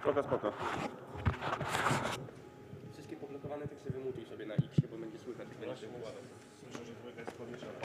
Spoko. Wszystkie poblokowane teksty wymutuj sobie na X, bo będzie słychać, że będzie się układał. Słyszę, że dwójka jest podniesiona.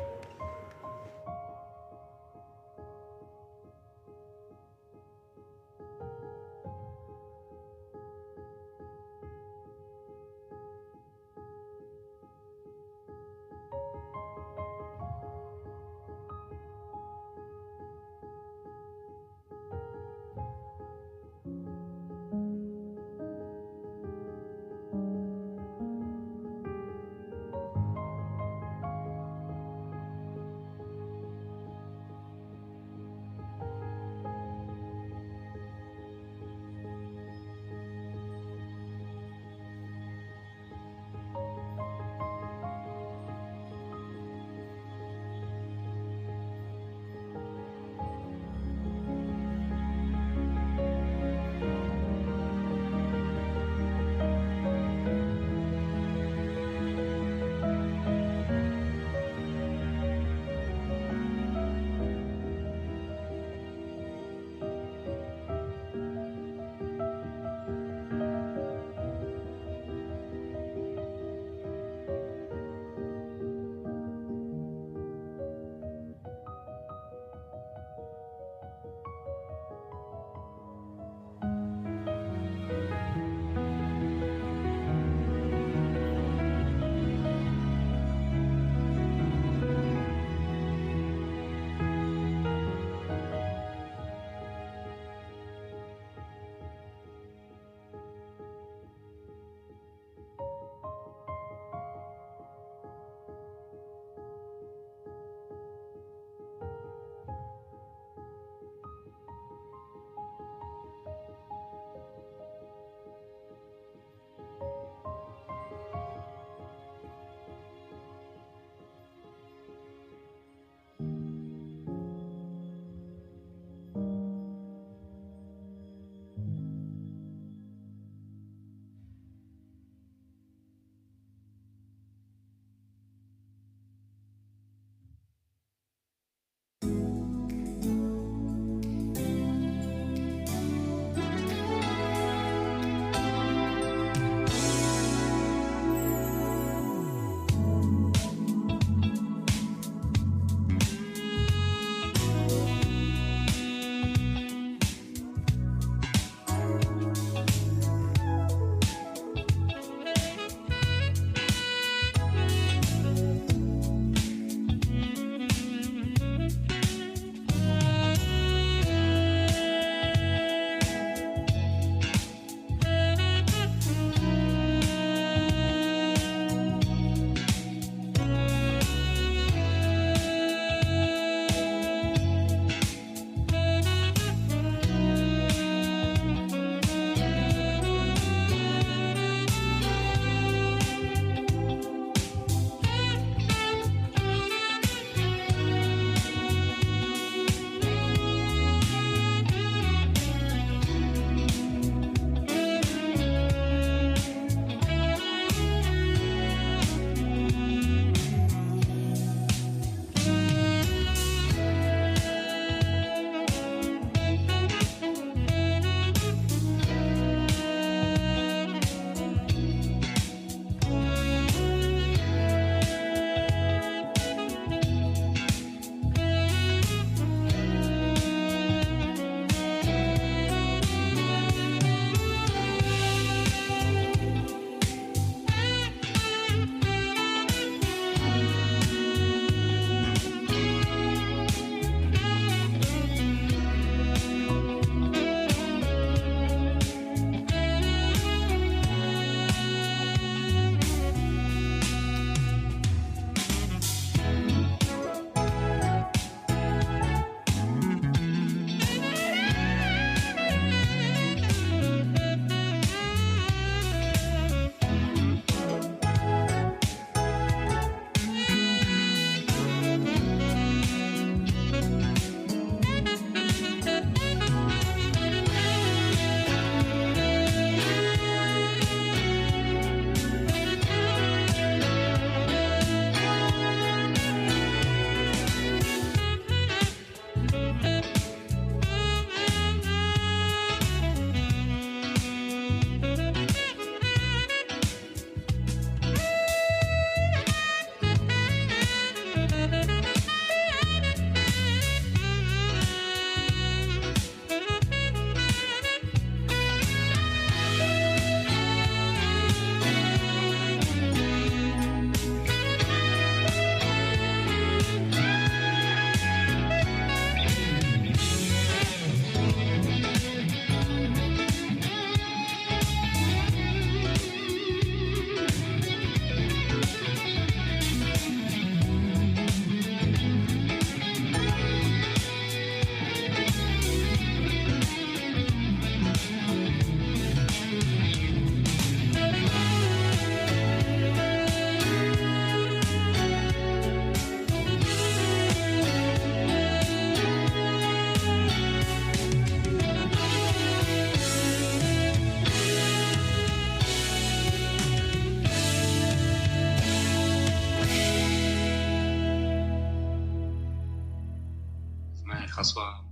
hasła.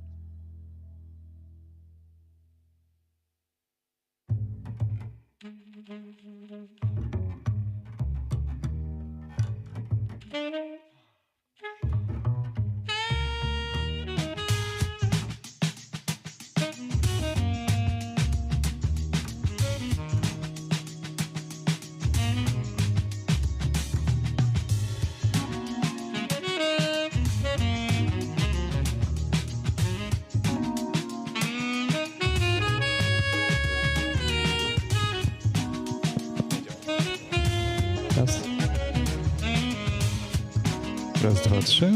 Raz, dwa, trzy.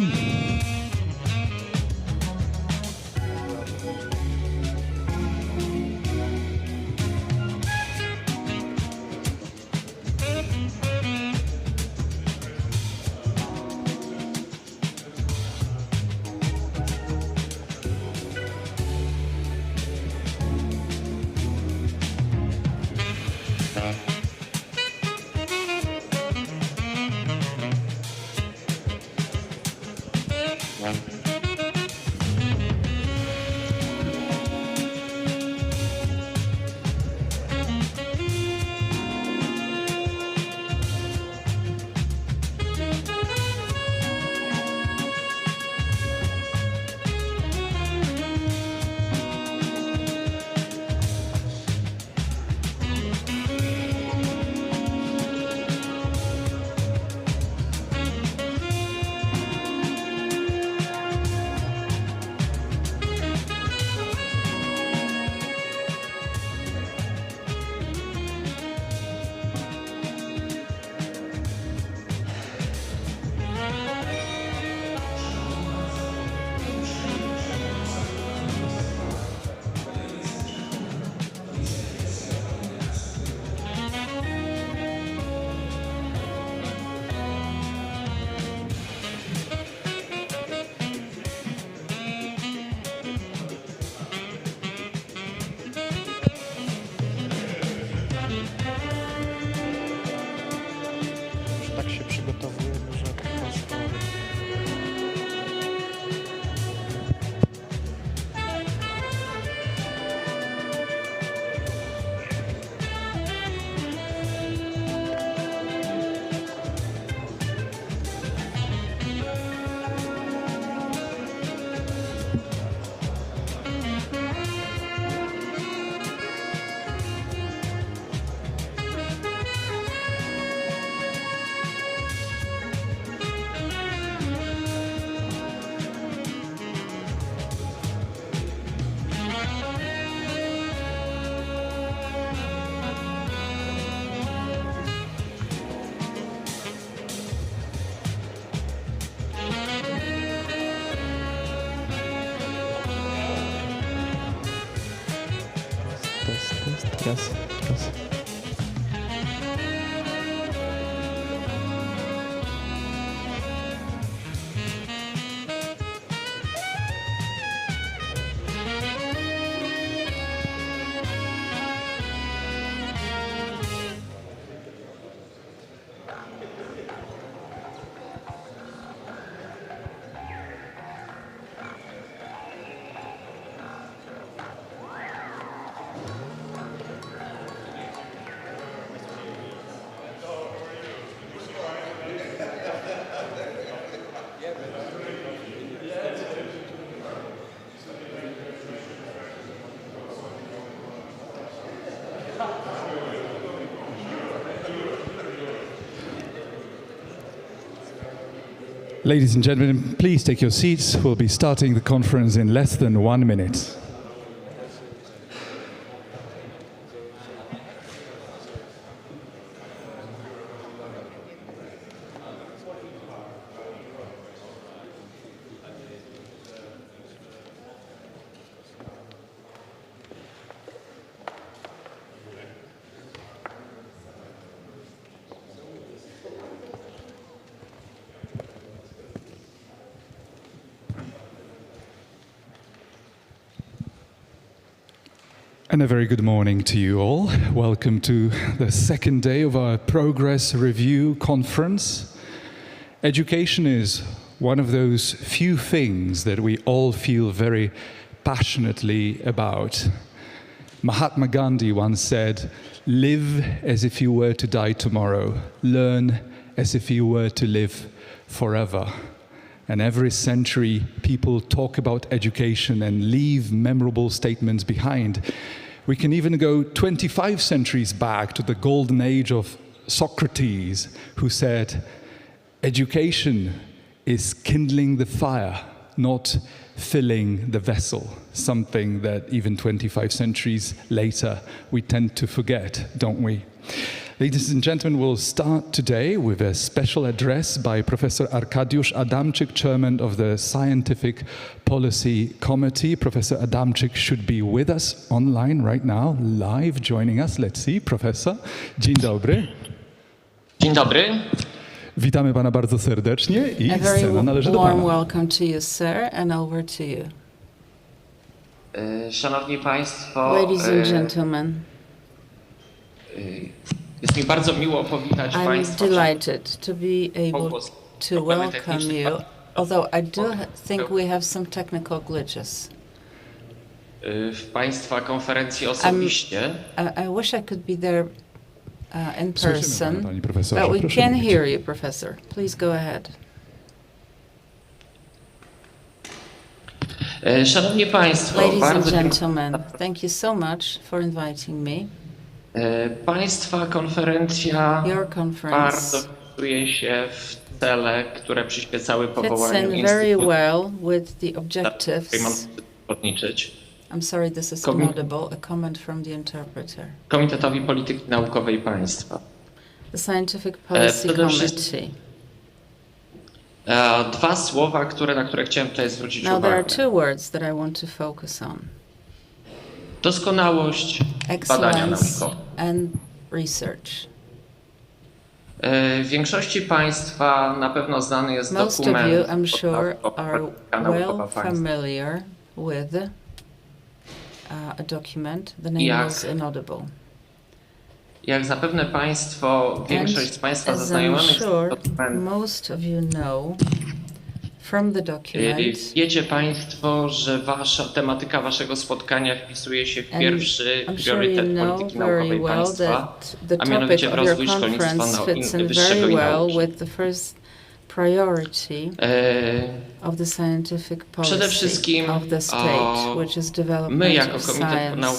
Raz. Ladies and gentlemen, please take your seats. We'll be starting the conference in less than 1 minute. And a very good morning to you all. Welcome to the second day of our Progress Review Conference. Education is one of those few things that we all feel very passionately about. Mahatma Gandhi once said, "Live as if you were to die tomorrow. Learn as if you were to live forever." And every century, people talk about education and leave memorable statements behind. We can even go 25 centuries back to the golden age of Socrates, who said, "Education is kindling the fire, not filling the vessel," something that even 25 centuries later we tend to forget, don't we? Ladies and gentlemen, we'll start today with a special address by Professor Arkadiusz Adamczyk, Chairman of the Scientific Policy Committee. Professor Adamczyk should be with us online right now, live, joining us. Let's see, Professor. Dzień dobry. Dzień dobry. Witamy pana bardzo serdecznie i A very scena należy do warm pana. welcome to you, sir, and over to you. Szanowni Państwo, Ladies and gentlemen, jest mi bardzo miło powitać I'm Państwa. delighted to be able to welcome you, although I do think we have some technical glitches. W Państwa konferencji osobiście. I wish I could be there in Słyszymy person, pana, panie profesorze, but we proszę can mówić. hear you, Professor. Please go ahead. Szanowni Państwo, Ladies and bardzo gentlemen, thank you so much for inviting me. Państwa konferencja Your bardzo conference wpisuje się w cele, które przyświecały fits powołaniu in very Instytutu, well with the której mam objectives. przewodniczyć, I'm sorry, this is inaudible. A comment from the interpreter. Komitetowi Polityki Naukowej Państwa. The Scientific Policy przede wszystkim- Committee. Dwa słowa, na które chciałem tutaj zwrócić Now there are uwagę. two words that I want to focus on. Doskonałość badania Excellence naukowe. and research. W większości Państwa na pewno znany jest Most of dokument you, I'm sure, podstawowa are polityka naukowa well państwa. familiar with a document. The name Jak- is inaudible. Jak zapewne Państwo, większość z Państwa As I'm zaznajomych z sure dokumentem, most of you know from the document, wiecie Państwo, że tematyka Waszego spotkania wpisuje się w and pierwszy I'm sure you priorytet know polityki very naukowej well państwa, that the a topic mianowicie w of your rozwój szkolnictwa conference fits in wyższego very i well nauki. with the first priority of the scientific Przede policy wszystkim of the state, which is my development jako of Komitet science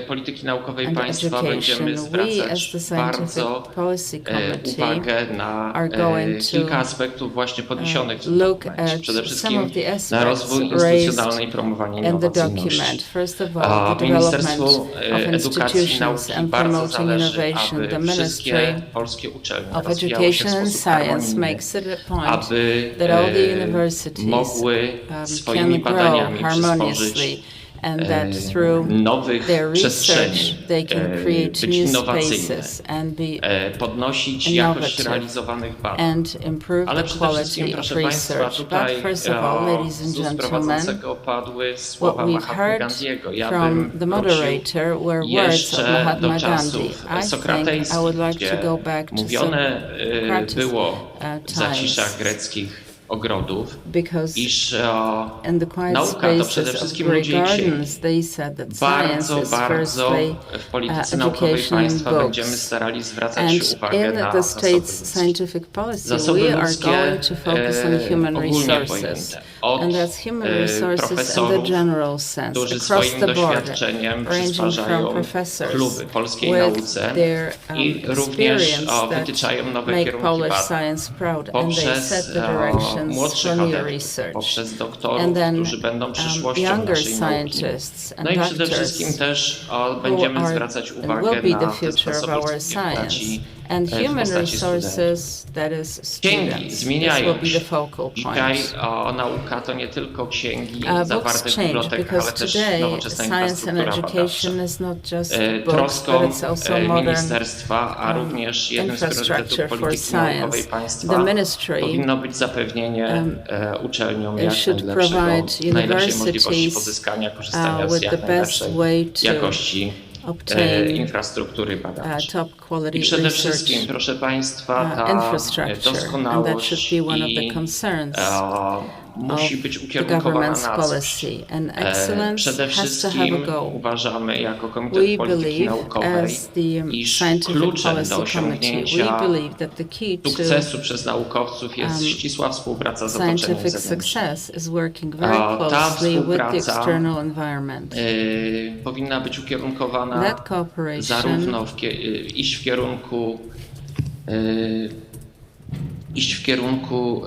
Polityki Naukowej and Państwa będziemy education. We as zwracać the Scientific bardzo Policy Committee uwagę na are going to kilka aspektów właśnie podniesionych w tym look dokumencie. at Przede some wszystkim of the na aspects rozwój raised instytucjonalny i promowanie in the innowacyjności. document. First of all, the development Ministerstwu of Edukacji i institutions Nauki and bardzo promoting zależy, innovation. aby The wszystkie Ministry polskie uczelnie of rozwijały się Education w and sposób Science harmonijny, makes it a point aby that all the universities mogły can swoimi grow badaniami harmoniously, przysporzyć and that through nowych their przestrzeni, research they can create być new innowacyjne, spaces and be podnosić jakość innovative realizowanych badań. and improve Ale the przede wszystkim, quality of proszę Państwa, research. tutaj But first of all, ladies and z ust gentlemen, prowadzącego padły słowa what we've Mahatmy heard Gandiego. Ja from bym the prosił moderator were words of jeszcze Mahatma do Gandhi. czasów I think I sokratejskich, would like gdzie to go back to mówione Socrates' było w times, zaciszach greckich ogrodów, because iż in the quiet nauka to przede spaces of wszystkim great ludzie i księgi. gardens, they said that science Bardzo, is bardzo firstly w polityce naukowej education and państwa books. będziemy starali zwracać And uwagę in na the zasoby state's ludzkie. scientific policy, Zasoby we are ludzkie, going to focus on human ogólnie resources. pojęte. Od And that's human resources in the profesorów, general sense, którzy across swoim the border, doświadczeniem ranging przysparzają from professors kluby polskiej with nauce their i również experience that wytyczają nowe make kierunki Polish badań. science proud, and they Poprzez set the directions młodszych for new adeptów, research. poprzez doktorów, And then którzy będą przyszłością younger naszej nauki. scientists and No i przede doctors wszystkim też będziemy are zwracać and uwagę will be na the te future of sposoby our ludzkiej science. postaci And w human postaci studentów. resources, that is Księgi students. This zmieniają will be się. the focal Dzisiaj point. nauka to nie tylko księgi Books zawarte w change bibliotekach, ale because też today nowoczesna science and infrastruktura badawcza. education is not just books, Troską but it's also modern ministerstwa, a również jednym z priorytetów infrastructure for polityki naukowej science. państwa The ministry powinno być zapewnienie uczelniom jak should najlepszej provide możliwości universities pozyskania, korzystania z with jak the best najlepszej way to jakości obtain infrastruktury badawczej. top quality I przede research wszystkim, proszę Państwa, ta infrastructure, and that doskonałość should be one of the concerns musi być the ukierunkowana government's na coś. policy. And excellence Przede has to have wszystkim a goal. uważamy jako We Komitet Polityki believe, Naukowej, as the iż Scientific kluczem Policy do Committee, osiągnięcia we believe that the key to sukcesu przez naukowców jest ścisła współpraca z otoczeniem scientific zewnętrznym. success is working very Ta closely with the współpraca external environment. Powinna być ukierunkowana That cooperation zarówno iść w kierunku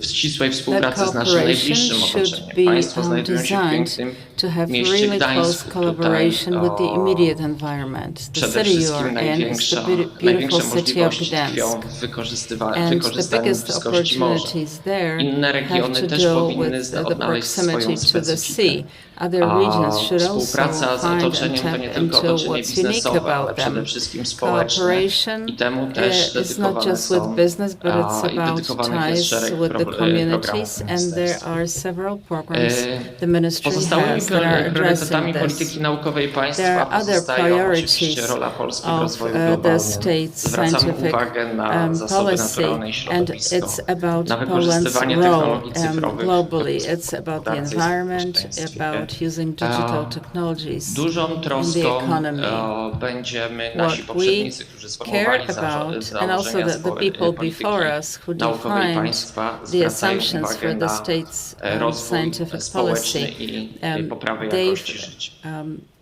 ścisłej współpracy z naszym najbliższym otoczeniem. Państwo znajdują się w pięknym to have mieście really close Gdańsku. collaboration with the Tutaj immediate environment. The przede city you wszystkim are in is the beautiful największe city of możliwości tkwią Gdańsk. w And the wykorzystaniu biggest bliskości morza. opportunities there Inne have regiony to też do powinny with the odnaleźć swoją proximity to the specyfikę. sea. Other regions should also Współpraca z find otoczeniem and to nie tap tylko into otoczenie what's unique biznesowe, ale about przede them. wszystkim społeczne. Cooperation I temu też is not dedykowane just with są business, but it's i about dedykowanych jest ties szereg with the communities, programów and there are several programs the ministry Pozostałymi has that are priorytetami addressing polityki this. naukowej There państwa are other pozostają priorities oczywiście rola Polski w of rozwoju the globalnym. state's Zwracamy scientific uwagę na zasoby policy, naturalne i and środowisko, it's about na Poland's wykorzystywanie role technologii cyfrowych globally. w It's about the gospodarce i environment, społeczeństwie. about using digital technologies. Dużą troską economy. będziemy nasi What poprzednicy, którzy care sformułowali about, and also założenia the people polityki before us who naukowej defined państwa, the zwracają assumptions uwagę for the na state's rozwój scientific społeczny policy. i poprawę They've jakości życia.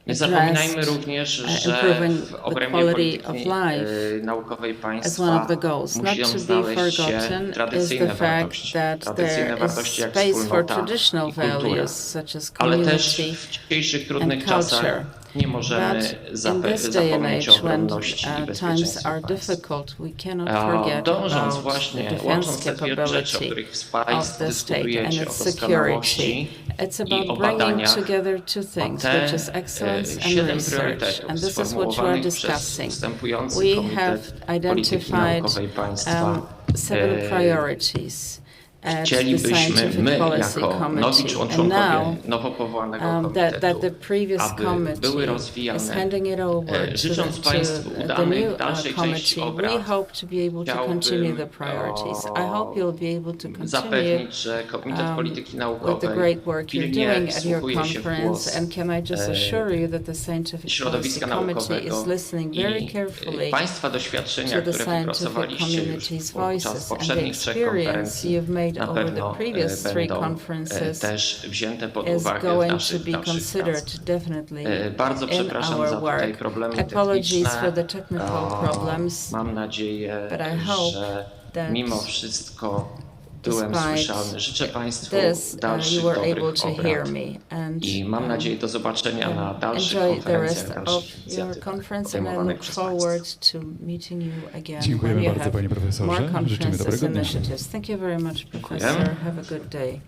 Nie zapominajmy również, że improving w the obrębie quality of polityki life naukowej as one państwa of the goals. Not muszą to be znaleźć się forgotten is tradycyjne the wartości, fact that tradycyjne there is wartości jak space for wspólnota traditional i kultura, values such as ale też community w dzisiejszych trudnych and czasach culture. nie możemy But in this day and zapomnieć o age, when obronności i times bezpieczeństwie are państwa. difficult, we cannot forget Dążąc about właśnie, the łącząc defense te dwie rzeczy, o capability których z of Państwem the state and dyskutujecie, o its doskonałości security. It's i o about bringing badaniach, together two things, te which is excellence and 7 research. priorytetów And this is what you are sformułowanych przez discussing. ustępujący We Komitet have Polityki identified Naukowej Państwa. seven priorities at the Chcielibyśmy Scientific my, Policy jako nowi Committee. And członkowie now nowo powołanego that the komitetu, previous aby były committee is rozwijane. handing it over to Życząc Państwu the udanej new dalszej części committee. obrad, We hope to be able to chciałbym, continue the priorities. I hope you'll be able to continue zapewnić, że Komitet Polityki with the Naukowej great work you're pilnie doing at your wsłuchuje się w conference. głos And can I just assure you that the Scientific Policy środowiska Committee naukowego is listening very i carefully Państwa to doświadczenia, the które scientific wypracowaliście już community's podczas voices and the poprzednich trzech experience konferencji, you've made na over pewno the previous three będą conferences też wzięte pod is uwagę w going to naszych be dalszych considered pracach. definitely Bardzo in przepraszam za our tutaj work. problemy Apologies techniczne. for the technical problems, Mam nadzieję, but I hope że that mimo wszystko byłem despite słyszalny. Życzę Państwu this, dalszych you were able dobrych to hear obrad me. And i mam nadzieję do zobaczenia na dalszych enjoy the konferencjach, rest of dalszych your inicjatywach conference, and I podejmowanych look przez forward Państwa. to meeting you again Dziękujemy when you bardzo, have panie profesorze. more Życzymy conferences dobrego dnia. initiatives. Thank you very much, Professor. Have a good day.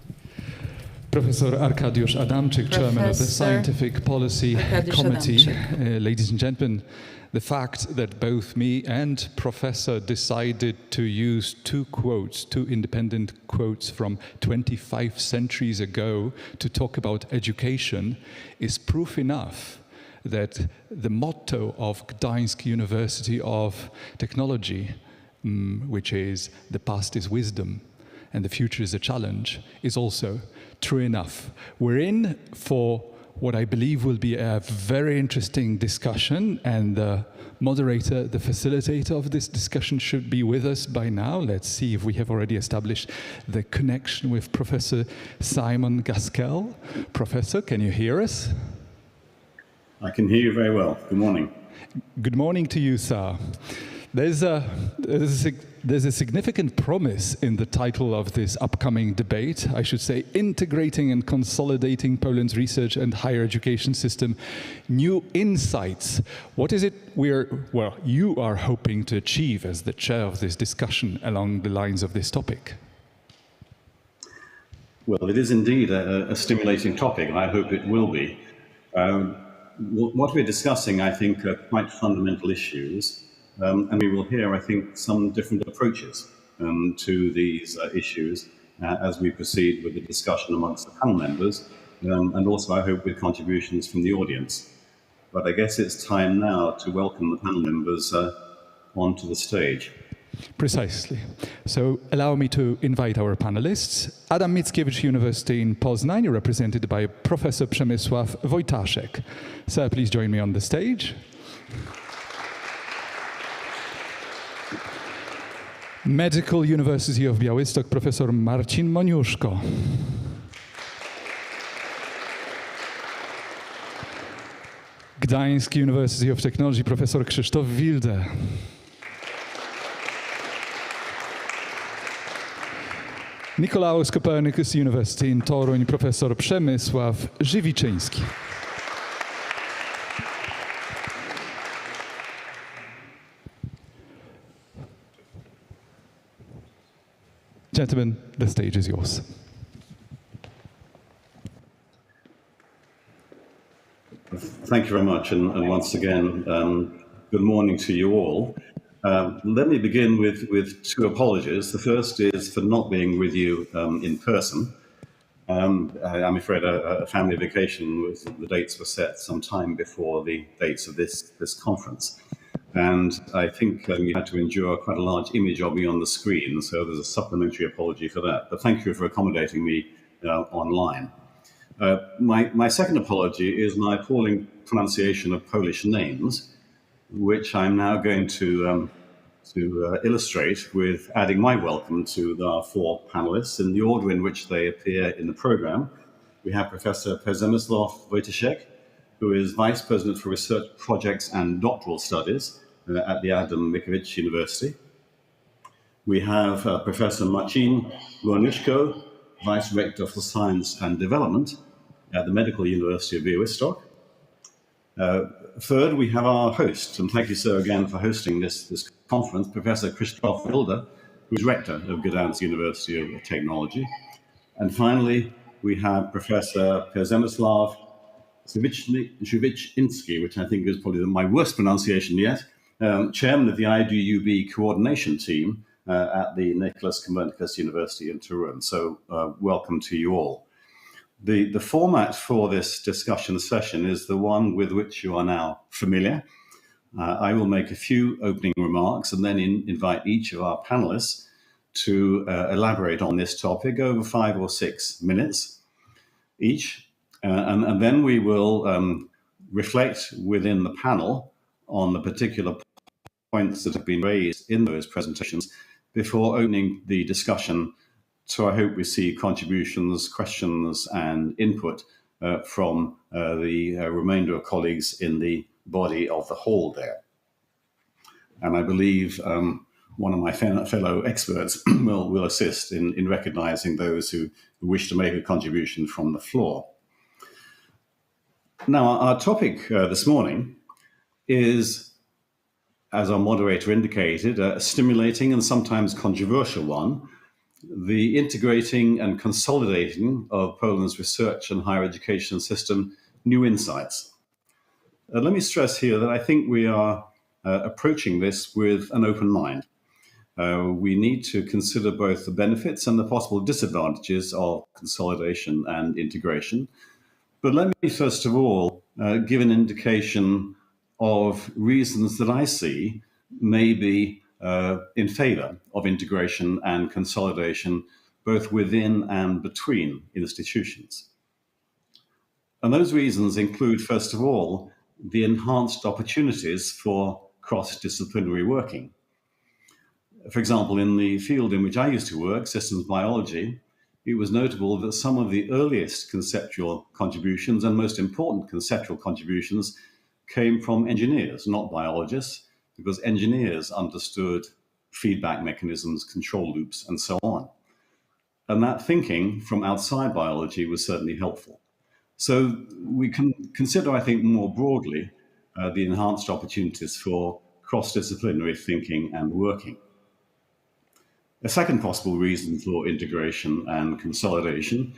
Professor Arkadiusz Adamczyk, Chairman of the Professor Scientific Policy Arkadiusz Committee. Adamczyk. Ladies and gentlemen, the fact that both me and Professor decided to use two independent quotes from 25 centuries ago to talk about education is proof enough that the motto of Gdańsk University of Technology, which is "the past is wisdom and the future is a challenge," is also true enough. We're in for what I believe will be a very interesting discussion, and the moderator, the facilitator of this discussion should be with us by now. Let's see if we have already established the connection with Professor Simon Gaskell. Professor, can you hear us? I can hear you very well. Good morning. Good morning to you, sir. There's a significant promise in the title of this upcoming debate. I should say, integrating and consolidating Poland's research and higher education system, new insights. What is it you are hoping to achieve as the chair of this discussion along the lines of this topic? Well, it is indeed a stimulating topic, and I hope it will be. What we're discussing, I think, are quite fundamental issues, and we will hear, I think, some different approaches to these issues as we proceed with the discussion amongst the panel members, and also, I hope, with contributions from the audience. but I guess it's time now to welcome the panel members onto the stage. Precisely. So allow me to invite our panelists. Adam Mickiewicz University in Poznań, represented by Professor Przemysław Wojtaszek. Sir, please join me on the stage. Medical University of Białystok, Professor Marcin Moniuszko. Gdańsk University of Technology, Professor Krzysztof Wilde. Nikolaus Copernicus University in Toruń, Profesor Przemysław Żywiczyński. Gentlemen, the stage is yours. Thank you very much, and once again, good morning to you all. Let me begin with two apologies. The first is for not being with you in person. I'm afraid a family vacation, the dates were set some time before the dates of this conference. And I think you had to endure quite a large image of me on the screen, so there's a supplementary apology for that. But thank you for accommodating me online. My second apology is my appalling pronunciation of Polish names, which I'm now going to illustrate with adding my welcome to our four panelists in the order in which they appear in the program. We have Professor Przemysław Wojtaszek, who is Vice President for Research Projects and Doctoral Studies at the Adamczyk University. We have Professor Marcin Moniuszko, Vice Rector for Science and Development at the Medical University of Białystok. Third, we have our host, and thank you, sir, again for hosting this conference, Professor Krzysztof Wilde, who's Rector of Gdańsk University of Technology. And finally, we have Professor Przemysław Żywiczyński, which I think is probably my worst pronunciation yet, Chairman of the IDUB Coordination Team at the Nicholas Copernicus University in Turin. So welcome to you all. The format for this discussion session is the one with which you are now familiar. I will make a few opening remarks and then invite each of our panelists to elaborate on this topic over 5 or 6 minutes each. And then we will reflect within the panel on the particular points that have been raised in those presentations before opening the discussion. So I hope we see contributions, questions, and input from the remainder of colleagues in the body of the hall there. And I believe one of my fellow experts will assist in recognizing those who wish to make a contribution from the floor. Now, our topic this morning is, as our moderator indicated, a stimulating and sometimes controversial one: the integrating and consolidating of Poland's research and higher education system, new insights. Let me stress here that I think we are approaching this with an open mind. We need to consider both the benefits and the possible disadvantages of consolidation and integration. But let me first of all give an indication of reasons that I see may be in favor of integration and consolidation, both within and between institutions. And those reasons include, first of all, the enhanced opportunities for cross-disciplinary working. For example, in the field in which I used to work, systems biology, it was notable that some of the earliest conceptual contributions and most important conceptual contributions came from engineers, not biologists, because engineers understood feedback mechanisms, control loops, and so on. And that thinking from outside biology was certainly helpful. So we can consider, I think, more broadly, the enhanced opportunities for cross-disciplinary thinking and working. A second possible reason for integration and consolidation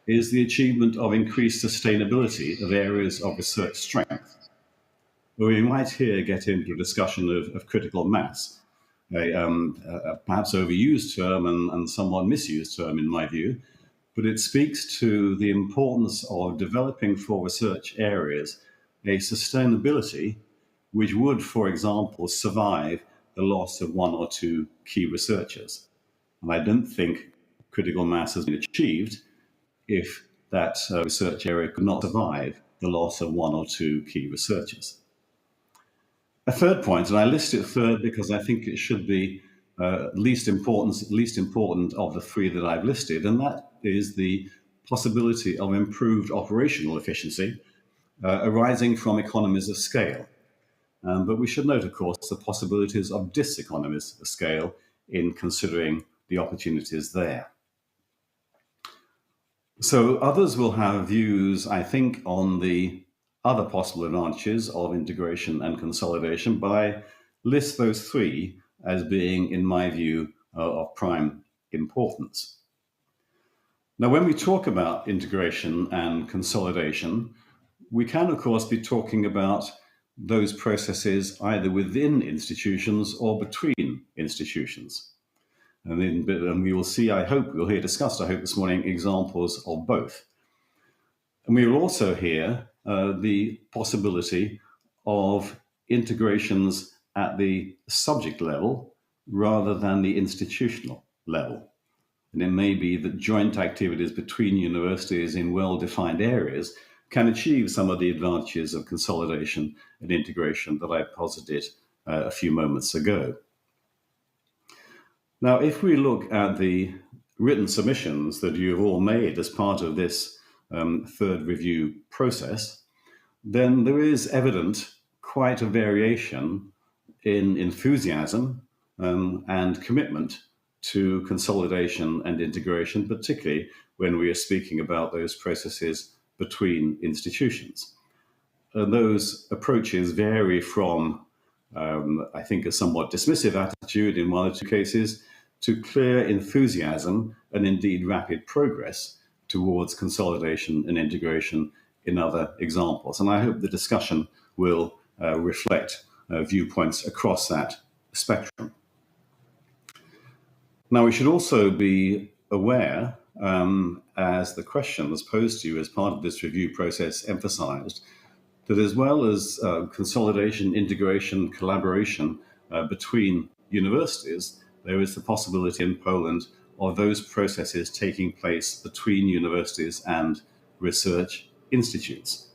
is the achievement of increased sustainability of areas of research strength. We might here get into a discussion of critical mass, a perhaps overused term and somewhat misused term in my view, but it speaks to the importance of developing for research areas a sustainability which would, for example, survive the loss of one or two key researchers. And I don't think critical mass has been achieved if that research area could not survive the loss of one or two key researchers. A third point, and I list it third because I think it should be least important of the three that I've listed, and that is the possibility of improved operational efficiency arising from economies of scale. But we should note, of course, the possibilities of diseconomies of scale in considering the opportunities there. So others will have views, I think, on the other possible advantages of integration and consolidation, but I list those three as being, in my view, of prime importance. Now, when we talk about integration and consolidation, we can, of course, be talking about those processes either within institutions or between institutions. And we will see, I hope, we'll hear discussed, I hope, this morning, examples of both. And we will also hear the possibility of integrations at the subject level rather than the institutional level. And it may be that joint activities between universities in well-defined areas can achieve some of the advantages of consolidation and integration that I posited a few moments ago. Now, if we look at the written submissions that you have all made as part of this third review process, then there is evident quite a variation in enthusiasm and commitment to consolidation and integration, particularly when we are speaking about those processes between institutions. And those approaches vary from, I think, a somewhat dismissive attitude in one or two cases to clear enthusiasm and indeed rapid progress towards consolidation and integration in other examples. And I hope the discussion will reflect viewpoints across that spectrum. Now, we should also be aware, as the questions posed to you as part of this review process emphasized, that as well as consolidation, integration, collaboration between universities, there is the possibility in Poland of those processes taking place between universities and research institutes.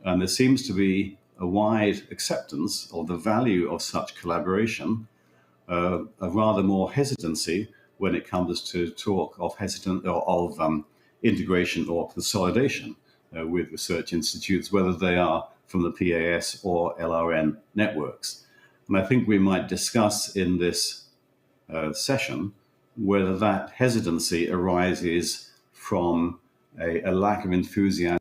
And there seems to be a wide acceptance of the value of such collaboration, a rather more hesitancy when it comes to talk of integration or consolidation with research institutes, whether they are from the PAS or LRN networks. And I think we might discuss in this session whether that hesitancy arises from a lack of enthusiasm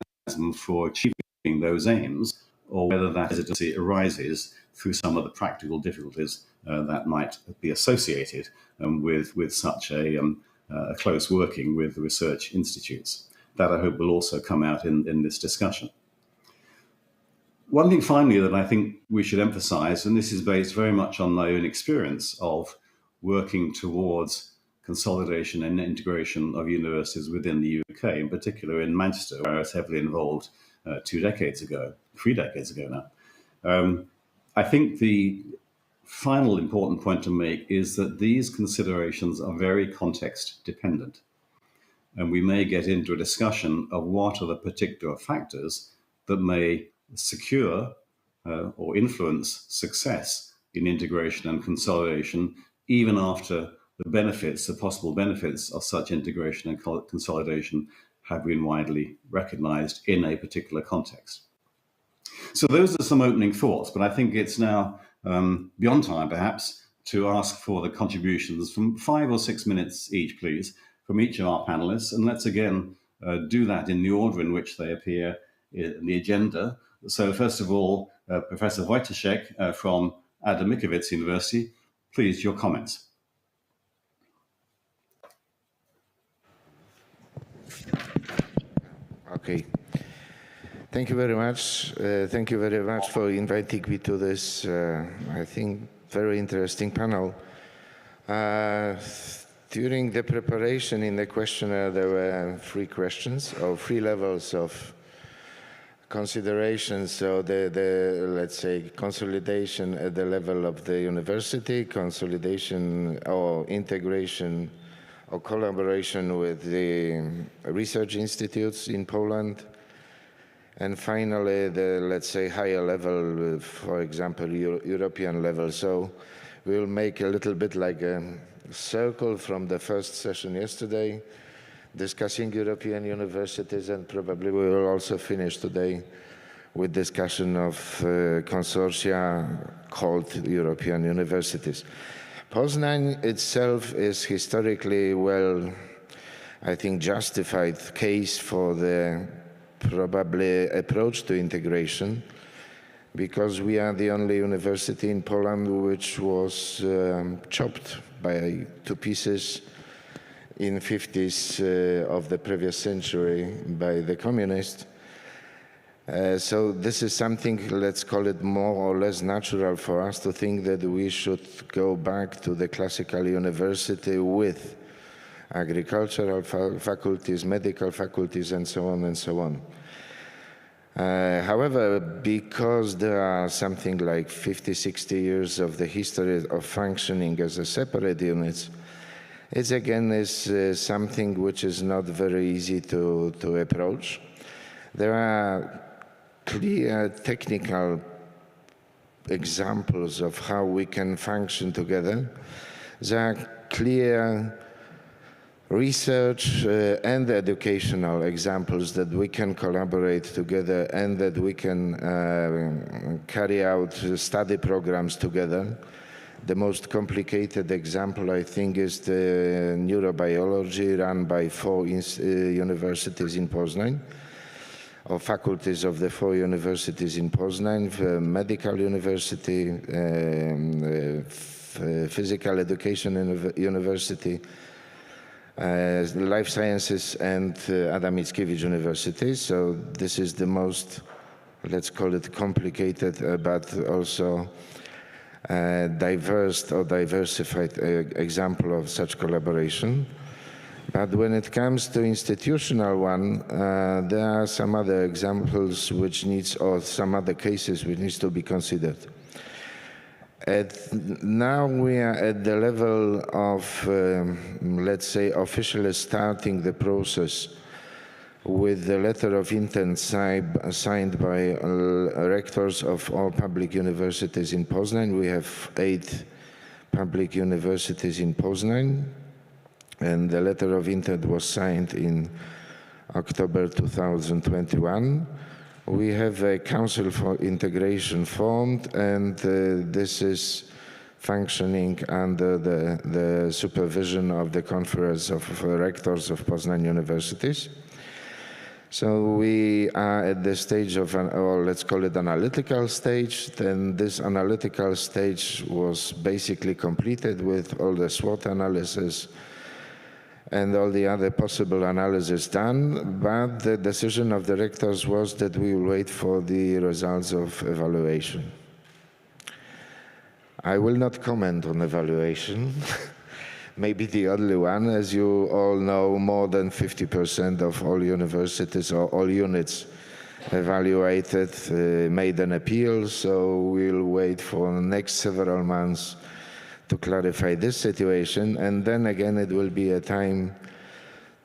for achieving those aims, or whether that hesitancy arises through some of the practical difficulties that might be associated with such a close working with the research institutes. That, I hope, will also come out in this discussion. One thing finally that I think we should emphasize, and this is based very much on my own experience of working towards consolidation and integration of universities within the UK, in particular in Manchester, where I was heavily involved 3 decades ago now. I think the final important point to make is that these considerations are very context dependent. And we may get into a discussion of what are the particular factors that may secure or influence success in integration and consolidation, even after the possible benefits of such integration and consolidation have been widely recognized in a particular context. So those are some opening thoughts, but I think it's now beyond time, perhaps, to ask for the contributions from 5 or 6 minutes each, please, from each of our panelists. And let's again do that in the order in which they appear in the agenda. So first of all, Professor Wojciech from Adamczyk University, please, your comments. Okay. Thank you very much. Thank you very much for inviting me to this, I think, very interesting panel. During the preparation in the questionnaire, there were 3 questions or 3 levels of considerations, so let's say consolidation at the level of the university, consolidation or integration or collaboration with the research institutes in Poland, and finally the, let's say, higher level, for example, European level. So we'll make a little bit like a circle from the first session yesterday, discussing European universities, and probably we will also finish today with discussion of consortia called European universities. Poznań itself is historically, well, I think, justified case for the probably approach to integration, because we are the only university in Poland which was chopped by two pieces in 50s of the previous century by the communists. So this is something, let's call it, more or less natural for us to think that we should go back to the classical university with agricultural faculties, medical faculties, and so on and so on. However, because there are something like 50, 60 years of the history of functioning as a separate units, it again is something which is not very easy to approach. There are clear technical examples of how we can function together. There are clear research and educational examples that we can collaborate together and that we can carry out study programs together. The most complicated example, I think, is the neurobiology run by 4 universities in Poznań, or faculties of the 4 universities in Poznań: the Medical University, Physical Education University, Life Sciences, and Adam Mickiewicz University. So this is the most, let's call it, complicated, but also diverse or diversified example of such collaboration. But when it comes to institutional one, there are some other examples which needs, or some other cases which needs to be considered. Now we are at the level of, let's say, officially starting the process with the letter of intent signed by rectors of all public universities in Poznań. We have 8 public universities in Poznań, and the letter of intent was signed in October 2021. We have a Council for Integration formed, and this is functioning under the supervision of the Conference of Rectors of Poznań Universities. So we are at the stage of, or let's call it, analytical stage. Then this analytical stage was basically completed with all the SWOT analysis and all the other possible analysis done, but the decision of the rectors was that we will wait for the results of evaluation. I will not comment on evaluation. Maybe the only one. As you all know, more than 50% of all universities or all units evaluated made an appeal, so we'll wait for the next several months to clarify this situation, and then again it will be a time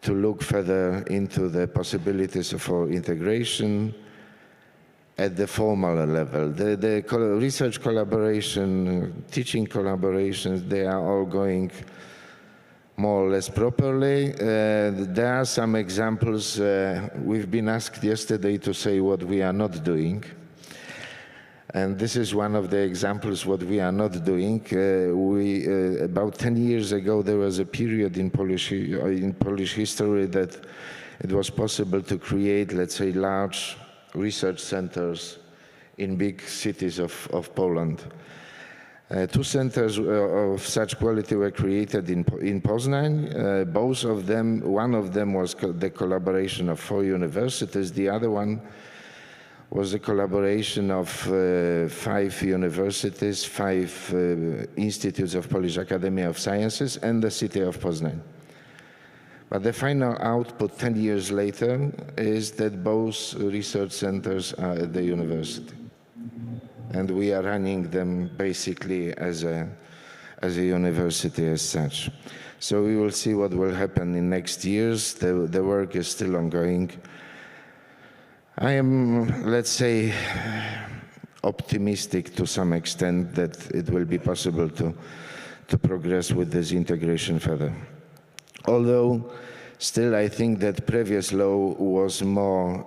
to look further into the possibilities for integration at the formal level. The research collaboration, teaching collaborations, they are all going more or less properly. There are some examples. We've been asked yesterday to say what we are not doing. And this is one of the examples what we are not doing. About 10 years ago, there was a period in Polish history that it was possible to create, let's say, large research centers in big cities of Poland. 2 centers of such quality were created in Poznań. Both of them, one of them was the collaboration of 4 universities. The other one was a collaboration of 5 universities, 5 institutes of Polish Academy of Sciences, and the city of Poznań. But the final output 10 years later is that both research centers are at the university. And we are running them basically as a university as such. So we will see what will happen in next years. The work is still ongoing. I am, let's say, optimistic to some extent that it will be possible to progress with this integration further. Although still I think that previous law was more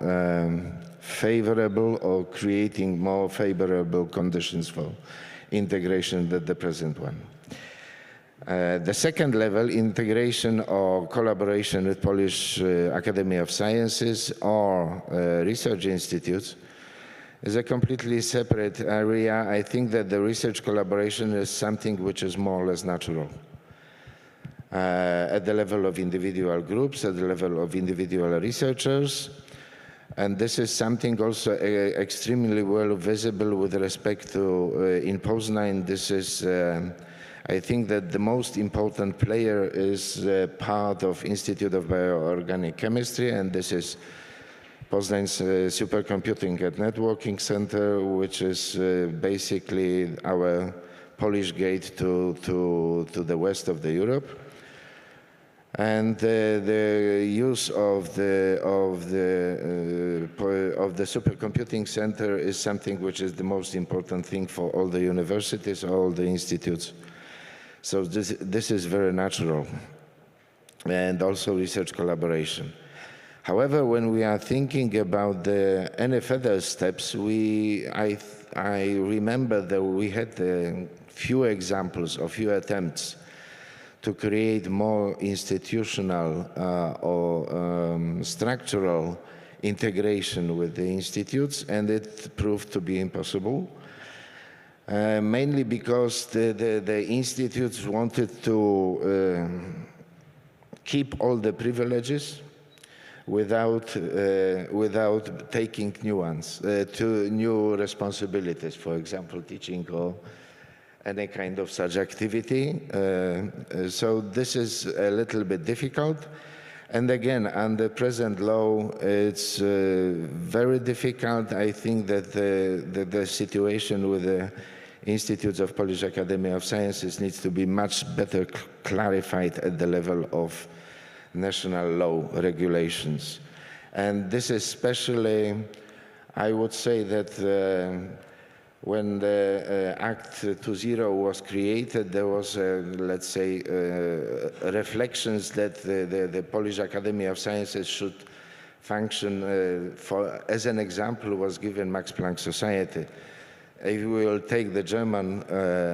favorable or creating more favorable conditions for integration than the present one. The second level, integration or collaboration with Polish Academy of Sciences or research institutes, is a completely separate area. I think that the research collaboration is something which is more or less natural. At the level of individual groups, at the level of individual researchers. And this is something also extremely well visible with respect to in Poznań. This is, I think that the most important player is part of Institute of Bioorganic Chemistry, and this is Poznań's Supercomputing and Networking Center, which is basically our Polish gate to the west of the Europe. And the use of the supercomputing center is something which is the most important thing for all the universities, all the institutes. So this is very natural, and also research collaboration. However, when we are thinking about any further steps, I remember that we had a few examples or few attempts to create more institutional or structural integration with the institutes, and it proved to be impossible. Mainly because the institutes wanted to keep all the privileges without taking new ones, to new responsibilities, for example, teaching or any kind of such activity. So this is a little bit difficult. And again, under present law, it's very difficult. I think that the situation with the Institutes of Polish Academy of Sciences needs to be much better clarified at the level of national law regulations. And this is especially, I would say that when the Act 2.0 was created, there was, let's say, reflections that the Polish Academy of Sciences should function, as an example was given Max Planck Society. If we will take the German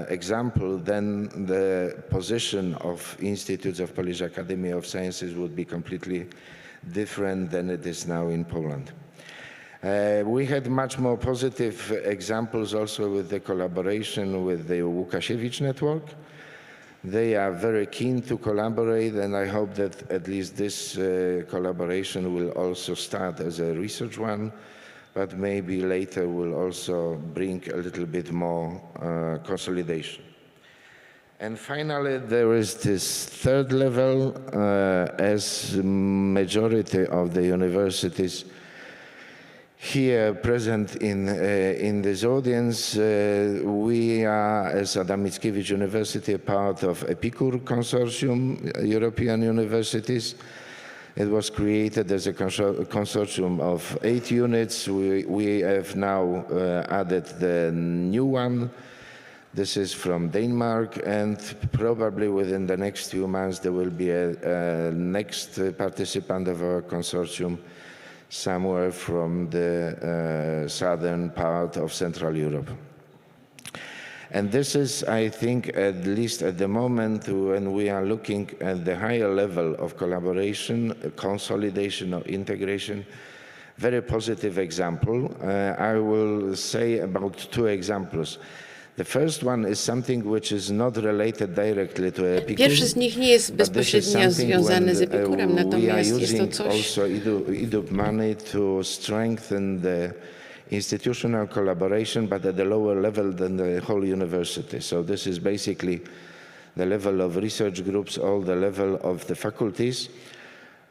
example, then the position of Institutes of Polish Academy of Sciences would be completely different than it is now in Poland. We had much more positive examples also with the collaboration with the Łukasiewicz network. They are very keen to collaborate, and I hope that at least this collaboration will also start as a research one, but maybe later will also bring a little bit more consolidation. And finally, there is this third level. As majority of the universities here present in this audience, we are, as Adam Mickiewicz University, a part of EPICUR Consortium, European universities. It was created as a consortium of 8 units. We have now added the new one. This is from Denmark, and probably within the next few months there will be a next participant of our consortium somewhere from the southern part of Central Europe. And this is, I think, at least at the moment when we are looking at the higher level of collaboration, consolidation or integration, very positive example. I will say about 2 examples. The first one is something which is not related directly to Epicur. Pierwszy z nich nie jest bezpośrednio związany z Epikurem, natomiast jest to coś. Also EDUB money to strengthen the institutional collaboration, but at a lower level than the whole university. So this is basically the level of research groups, all the level of the faculties.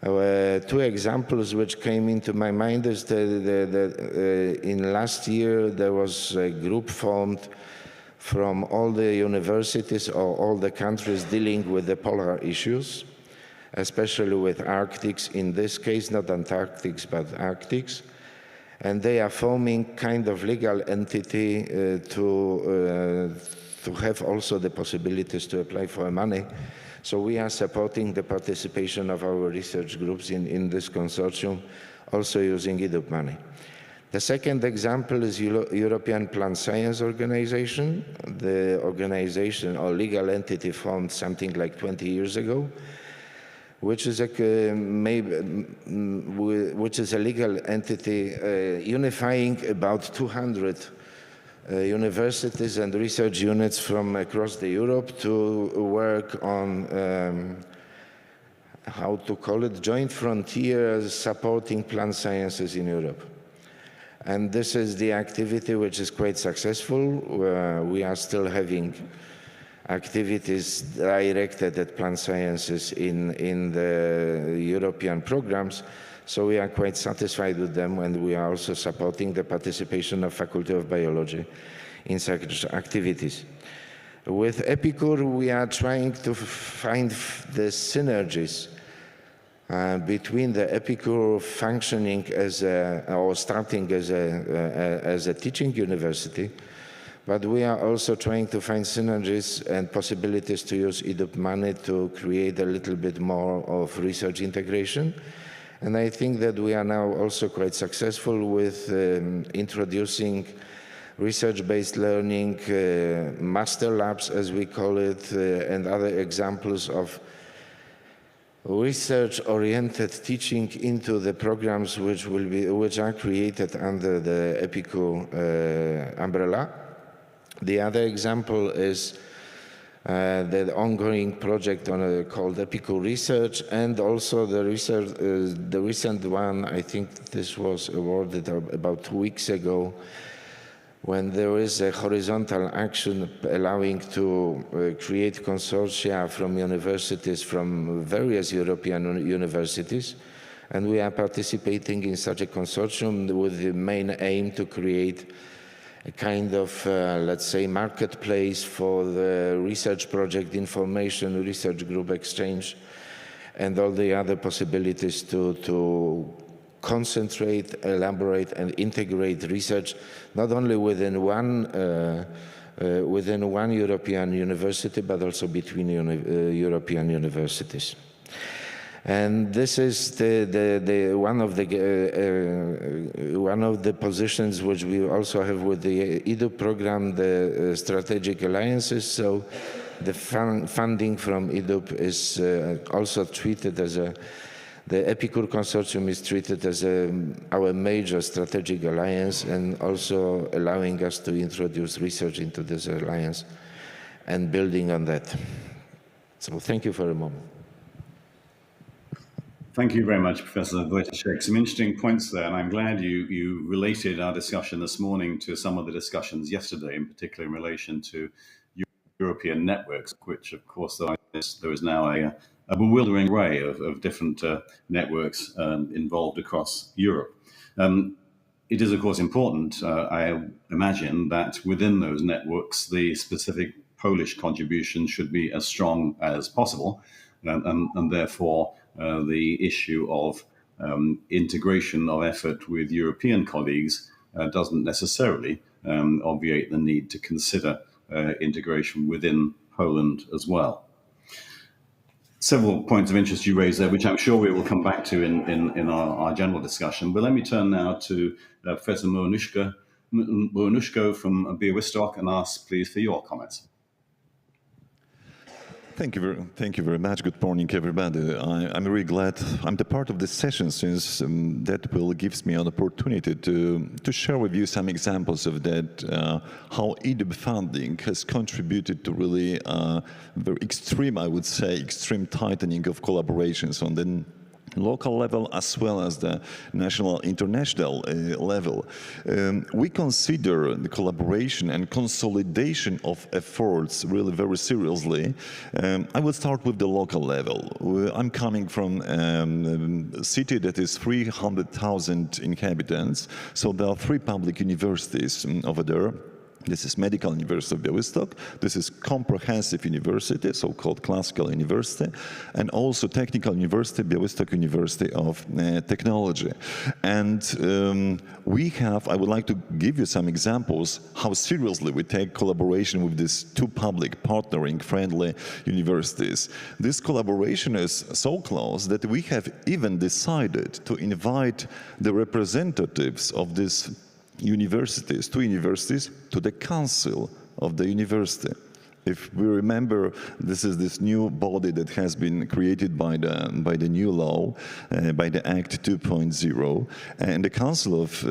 Two examples which came into my mind is that in last year there was a group formed from all the universities or all the countries dealing with the polar issues, especially with Arctics, in this case not Antarctics but Arctics, and they are forming kind of legal entity to have also the possibilities to apply for money. So we are supporting the participation of our research groups in this consortium, also using EDUB money. The second example is European Plant Science Organization. The organization or legal entity formed something like 20 years ago, which is a legal entity unifying about 200 universities and research units from across Europe to work on, how to call it, joint frontiers supporting plant sciences in Europe. And this is the activity which is quite successful. We are still having activities directed at plant sciences in the European programs. So we are quite satisfied with them, and we are also supporting the participation of Faculty of Biology in such activities. With Epicure, we are trying to find the synergies between the Epicure functioning as or starting as a teaching university, but we are also trying to find synergies and possibilities to use EDUB money to create a little bit more of research integration. And I think that we are now also quite successful with introducing research-based learning, master labs, as we call it, and other examples of research-oriented teaching into the programs which are created under the Epicure umbrella. The other example is the ongoing project called Epicure Research, and also the recent one, I think this was awarded about 2 weeks ago, when there is a horizontal action allowing to create consortia from universities, from various European universities, and we are participating in such a consortium with the main aim to create a kind of, let's say, marketplace for the research project information, research group exchange, and all the other possibilities to concentrate, elaborate, and integrate research, not only within one European university, but also between European universities. And this is one of the positions which we also have with the EDUB program, the strategic alliances. So the funding from EDUB is also treated as the Epicure Consortium is treated as our major strategic alliance, and also allowing us to introduce research into this alliance and building on that. So thank you for a moment. Thank you very much, Professor Wojciech. Some interesting points there, and I'm glad you related our discussion this morning to some of the discussions yesterday, in particular in relation to European networks, which, of course, there is now a bewildering array of different networks involved across Europe. It is, of course, important, I imagine, that within those networks, the specific Polish contribution should be as strong as possible, and therefore the issue of integration of effort with European colleagues doesn't necessarily obviate the need to consider integration within Poland as well. Several points of interest you raised there, which I'm sure we will come back to in our general discussion. But let me turn now to Professor Murdzek from Białystok and ask, please, for your comments. Thank you very much. Good morning, everybody. I'm really glad I'm the part of this session, since that will gives me an opportunity to share with you some examples of that, how EDUB funding has contributed to really very extreme, I would say, extreme tightening of collaborations on the local level as well as the national, international level. We consider the collaboration and consolidation of efforts really very seriously. I will start with the local level. I'm coming from a city that is 300,000 inhabitants, so there are 3 public universities over there. This is Medical University of Białystok, this is Comprehensive University, so-called Classical University, and also Technical University, Białystok University of Technology. And we have, I would like to give you some examples how seriously we take collaboration with these 2 public partnering friendly universities. This collaboration is so close that we have even decided to invite the representatives of this universities, 2 universities, to the council of the university. If we remember, this is this new body that has been created by the new law, by the Act 2.0, and the Council of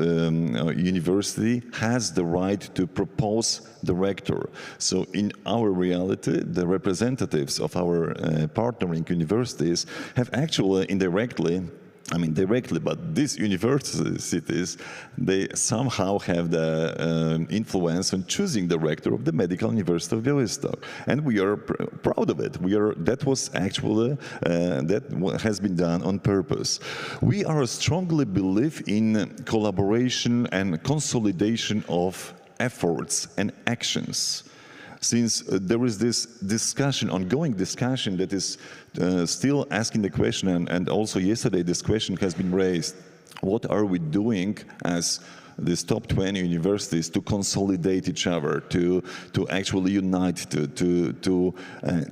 University has the right to propose the rector. So in our reality, the representatives of our partnering universities have actually indirectly, I mean directly, but these universities, they somehow have the influence on choosing the rector of the Medical University of Białystok. And we are proud of it. That was actually, that has been done on purpose. We are strongly believe in collaboration and consolidation of efforts and actions. Since there is this discussion, ongoing discussion that is still asking the question, and also yesterday this question has been raised, what are we doing as these top 20 universities to consolidate each other, to actually unite, to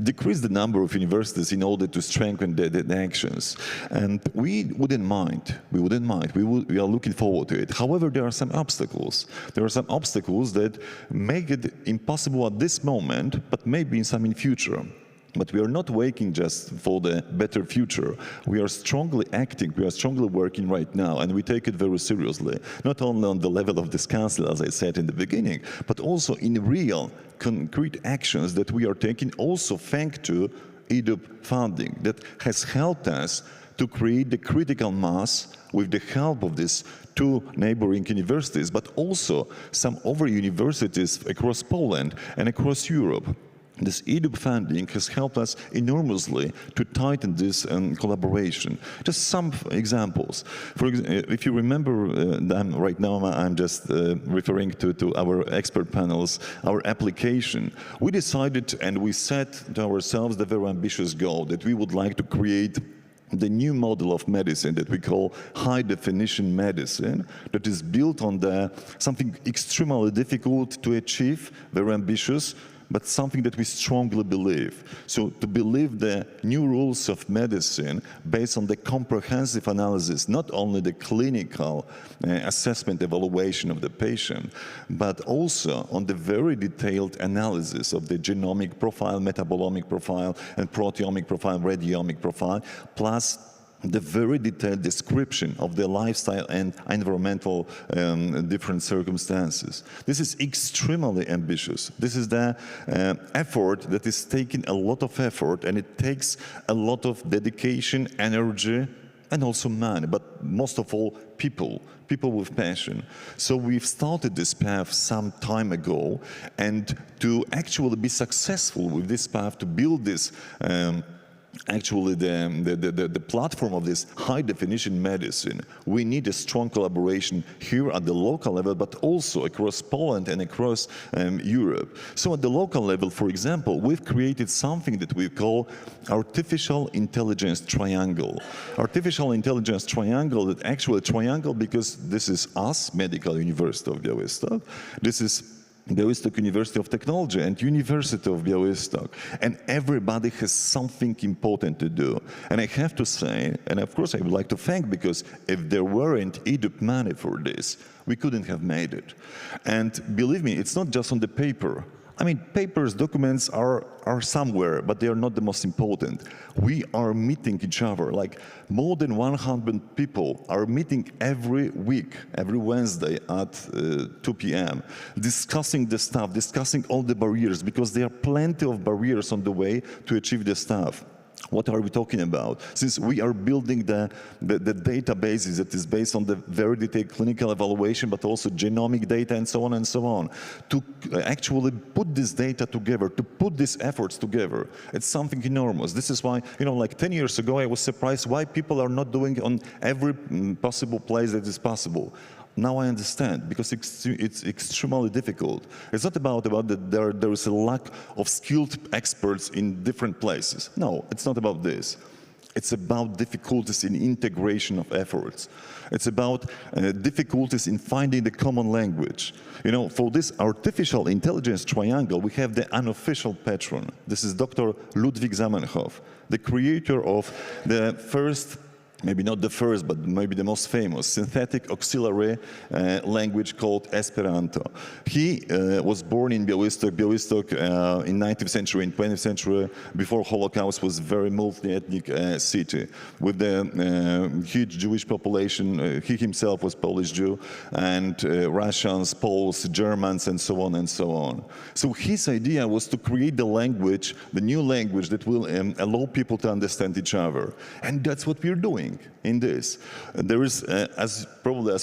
decrease the number of universities in order to strengthen the actions. And we wouldn't mind. We are looking forward to it. However, there are some obstacles. There are some obstacles that make it impossible at this moment, but maybe in future. But we are not waiting just for the better future. We are strongly acting, we are strongly working right now, and we take it very seriously. Not only on the level of this council, as I said in the beginning, but also in real, concrete actions that we are taking, also thanks to EDUB funding that has helped us to create the critical mass with the help of these 2 neighboring universities, but also some other universities across Poland and across Europe. This EDUB funding has helped us enormously to tighten this collaboration. Just some examples. For example, if you remember, right now I'm just referring to our expert panels, our application. We decided and we set to ourselves the very ambitious goal that we would like to create the new model of medicine that we call high-definition medicine, that is built on something extremely difficult to achieve, very ambitious, but something that we strongly believe. So to believe the new rules of medicine based on the comprehensive analysis, not only the clinical assessment, evaluation of the patient, but also on the very detailed analysis of the genomic profile, metabolomic profile, and proteomic profile, radiomic profile, plus the very detailed description of the lifestyle and environmental different circumstances. This is extremely ambitious. This is the effort that is taking a lot of effort, and it takes a lot of dedication, energy, and also money, but most of all, people with passion. So we've started this path some time ago, and to actually be successful with this path, to build this actually the platform of this high-definition medicine, we need a strong collaboration here at the local level, but also across Poland and across Europe. So at the local level, for example, we've created something that we call artificial intelligence triangle. Artificial intelligence triangle, that actually triangle because this is us, Medical University of Białystok, this is Białystok University of Technology and University of Białystok, and everybody has something important to do. And I have to say, and of course I would like to thank, because if there weren't EDUB money for this, we couldn't have made it. And believe me, it's not just on the paper. I mean, papers, documents are somewhere, but they are not the most important. We are meeting each other, like more than 100 people are meeting every week, every Wednesday at 2 p.m., discussing the stuff, discussing all the barriers, because there are plenty of barriers on the way to achieve the stuff. What are we talking about? Since we are building the databases that is based on the very detailed clinical evaluation, but also genomic data and so on, to actually put this data together, to put these efforts together, it's something enormous. This is why, like 10 years ago, I was surprised why people are not doing on every possible place that is possible. Now I understand, because it's extremely difficult. It's not about that there is a lack of skilled experts in different places. No, it's not about this. It's about difficulties in integration of efforts. It's about difficulties in finding the common language. For this artificial intelligence triangle, we have the unofficial patron. This is Dr. Ludwig Zamenhof, the creator of the first, maybe not the first, but maybe the most famous synthetic auxiliary language called Esperanto. He was born in Białystok. Białystok in 19th century, in 20th century, before Holocaust, was a very multi-ethnic city with the huge Jewish population. He himself was Polish Jew, and Russians, Poles, Germans, and so on and so on. So his idea was to create the language, the new language that will allow people to understand each other. And that's what we're doing in this. There is, as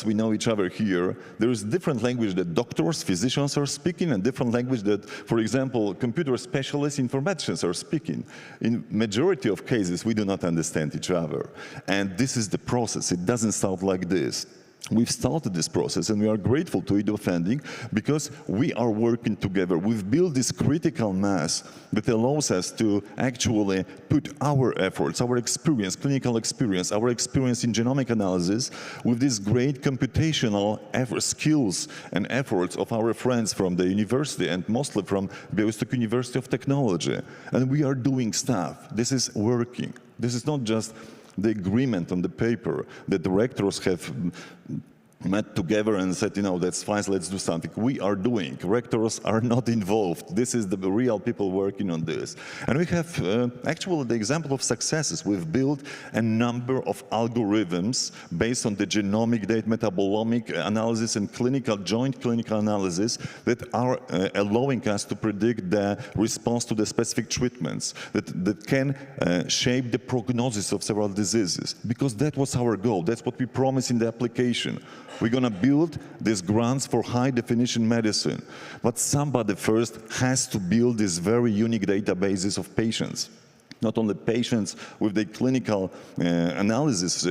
we know each other here, there is different language that doctors, physicians are speaking, and different language that, for example, computer specialists, informaticians are speaking. In majority of cases, we do not understand each other. And this is the process. It doesn't start like this. We've started this process, and we are grateful to EDU Funding because we are working together. We've built this critical mass that allows us to actually put our efforts, our experience, clinical experience, our experience in genomic analysis with these great computational skills and efforts of our friends from the university, and mostly from Białystok University of Technology. And we are doing stuff. This is working. This is not just the agreement on the paper that the rectors have met together and said, that's fine, let's do something. We are doing. Rectors are not involved. This is the real people working on this. And we have actually the example of successes. We've built a number of algorithms based on the genomic data, metabolomic analysis, and joint clinical analysis that are allowing us to predict the response to the specific treatments that can shape the prognosis of several diseases. Because that was our goal. That's what we promised in the application. We're going to build these grants for high-definition medicine. But somebody first has to build these very unique databases of patients. Not only patients with the clinical analysis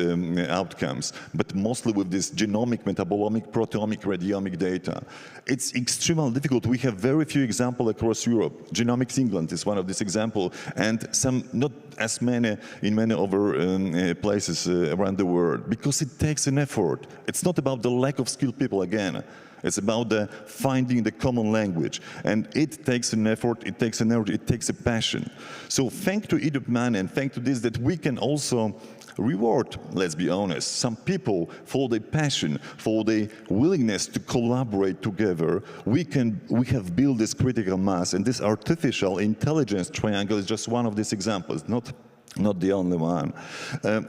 outcomes, but mostly with this genomic, metabolomic, proteomic, radiomic data. It's extremely difficult. We have very few examples across Europe. Genomics England is one of these examples, and some not as many in many other places around the world, because it takes an effort. It's not about the lack of skilled people again. It's about finding the common language. And it takes an effort, it takes an energy, it takes a passion. So thanks to EDUPMAN and thanks to this that we can also reward, let's be honest, some people for their passion, for their willingness to collaborate together. We have built this critical mass, and this artificial intelligence triangle is just one of these examples, not the only one.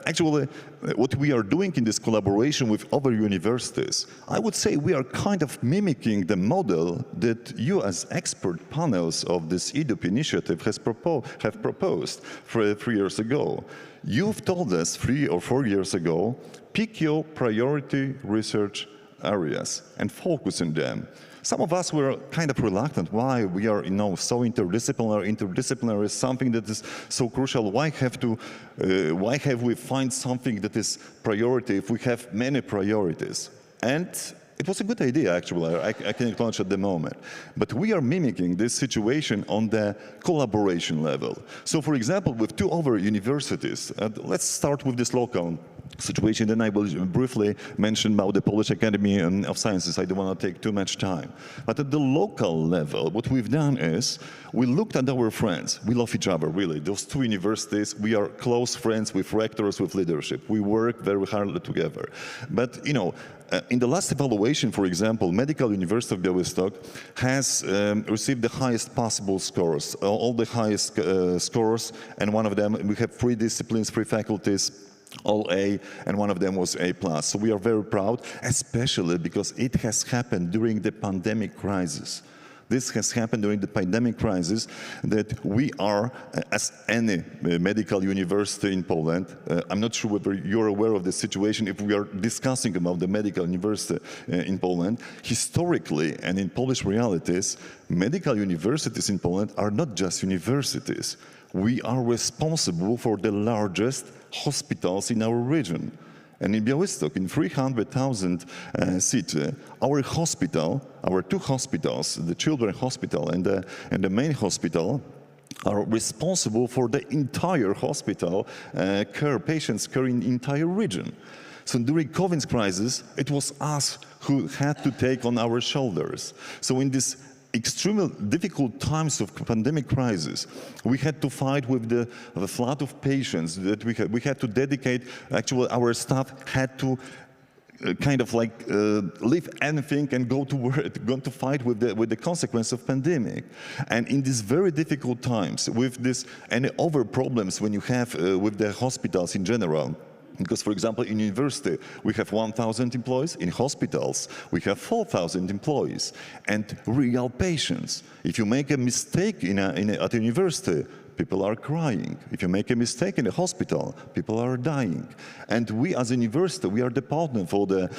Actually, what we are doing in this collaboration with other universities, I would say we are kind of mimicking the model that you as expert panels of this EDUP initiative have proposed 3 years ago. You've told us 3 or 4 years ago, pick your priority research areas and focus on them. Some of us were kind of reluctant. Why we are, so interdisciplinary? Interdisciplinary is something that is so crucial. Why have we find something that is priority if we have many priorities? And it was a good idea, actually. I can acknowledge at the moment. But we are mimicking this situation on the collaboration level. So, for example, with 2 other universities, let's start with this local situation, then I will briefly mention about the Polish Academy of Sciences. I don't want to take too much time. But at the local level, what we've done is we looked at our friends. We love each other, really. Those 2 universities, we are close friends with rectors, with leadership. We work very hard together. But, in the last evaluation, for example, Medical University of Białystok has received the highest possible scores, all the highest scores, and one of them, we have 3 disciplines, 3 faculties, all A, and one of them was A+. So we are very proud, especially because it has happened during the pandemic crisis. This has happened during the pandemic crisis, that we are, as any medical university in Poland, I'm not sure whether you're aware of the situation if we are discussing about the medical university in Poland. Historically and in Polish realities, medical universities in Poland are not just universities. We are responsible for the largest hospitals in our region. And in Białystok, in 300,000 seats, our hospital, our two hospitals, the children's hospital and the main hospital, are responsible for the entire hospital care, patients care in the entire region. So during COVID crisis, it was us who had to take on our shoulders. So in this extremely difficult times of pandemic crisis, we had to fight with the flood of patients that we had to dedicate. Actually, our staff had to kind of like leave anything and go to work, go to fight with the consequence of pandemic. And in these very difficult times, with this and other problems when you have with the hospitals in general. Because, for example, in university, we have 1,000 employees. In hospitals, we have 4,000 employees. And real patients. If you make a mistake at a university, people are crying. If you make a mistake in a hospital, people are dying. And we, as a university, we are the partner for the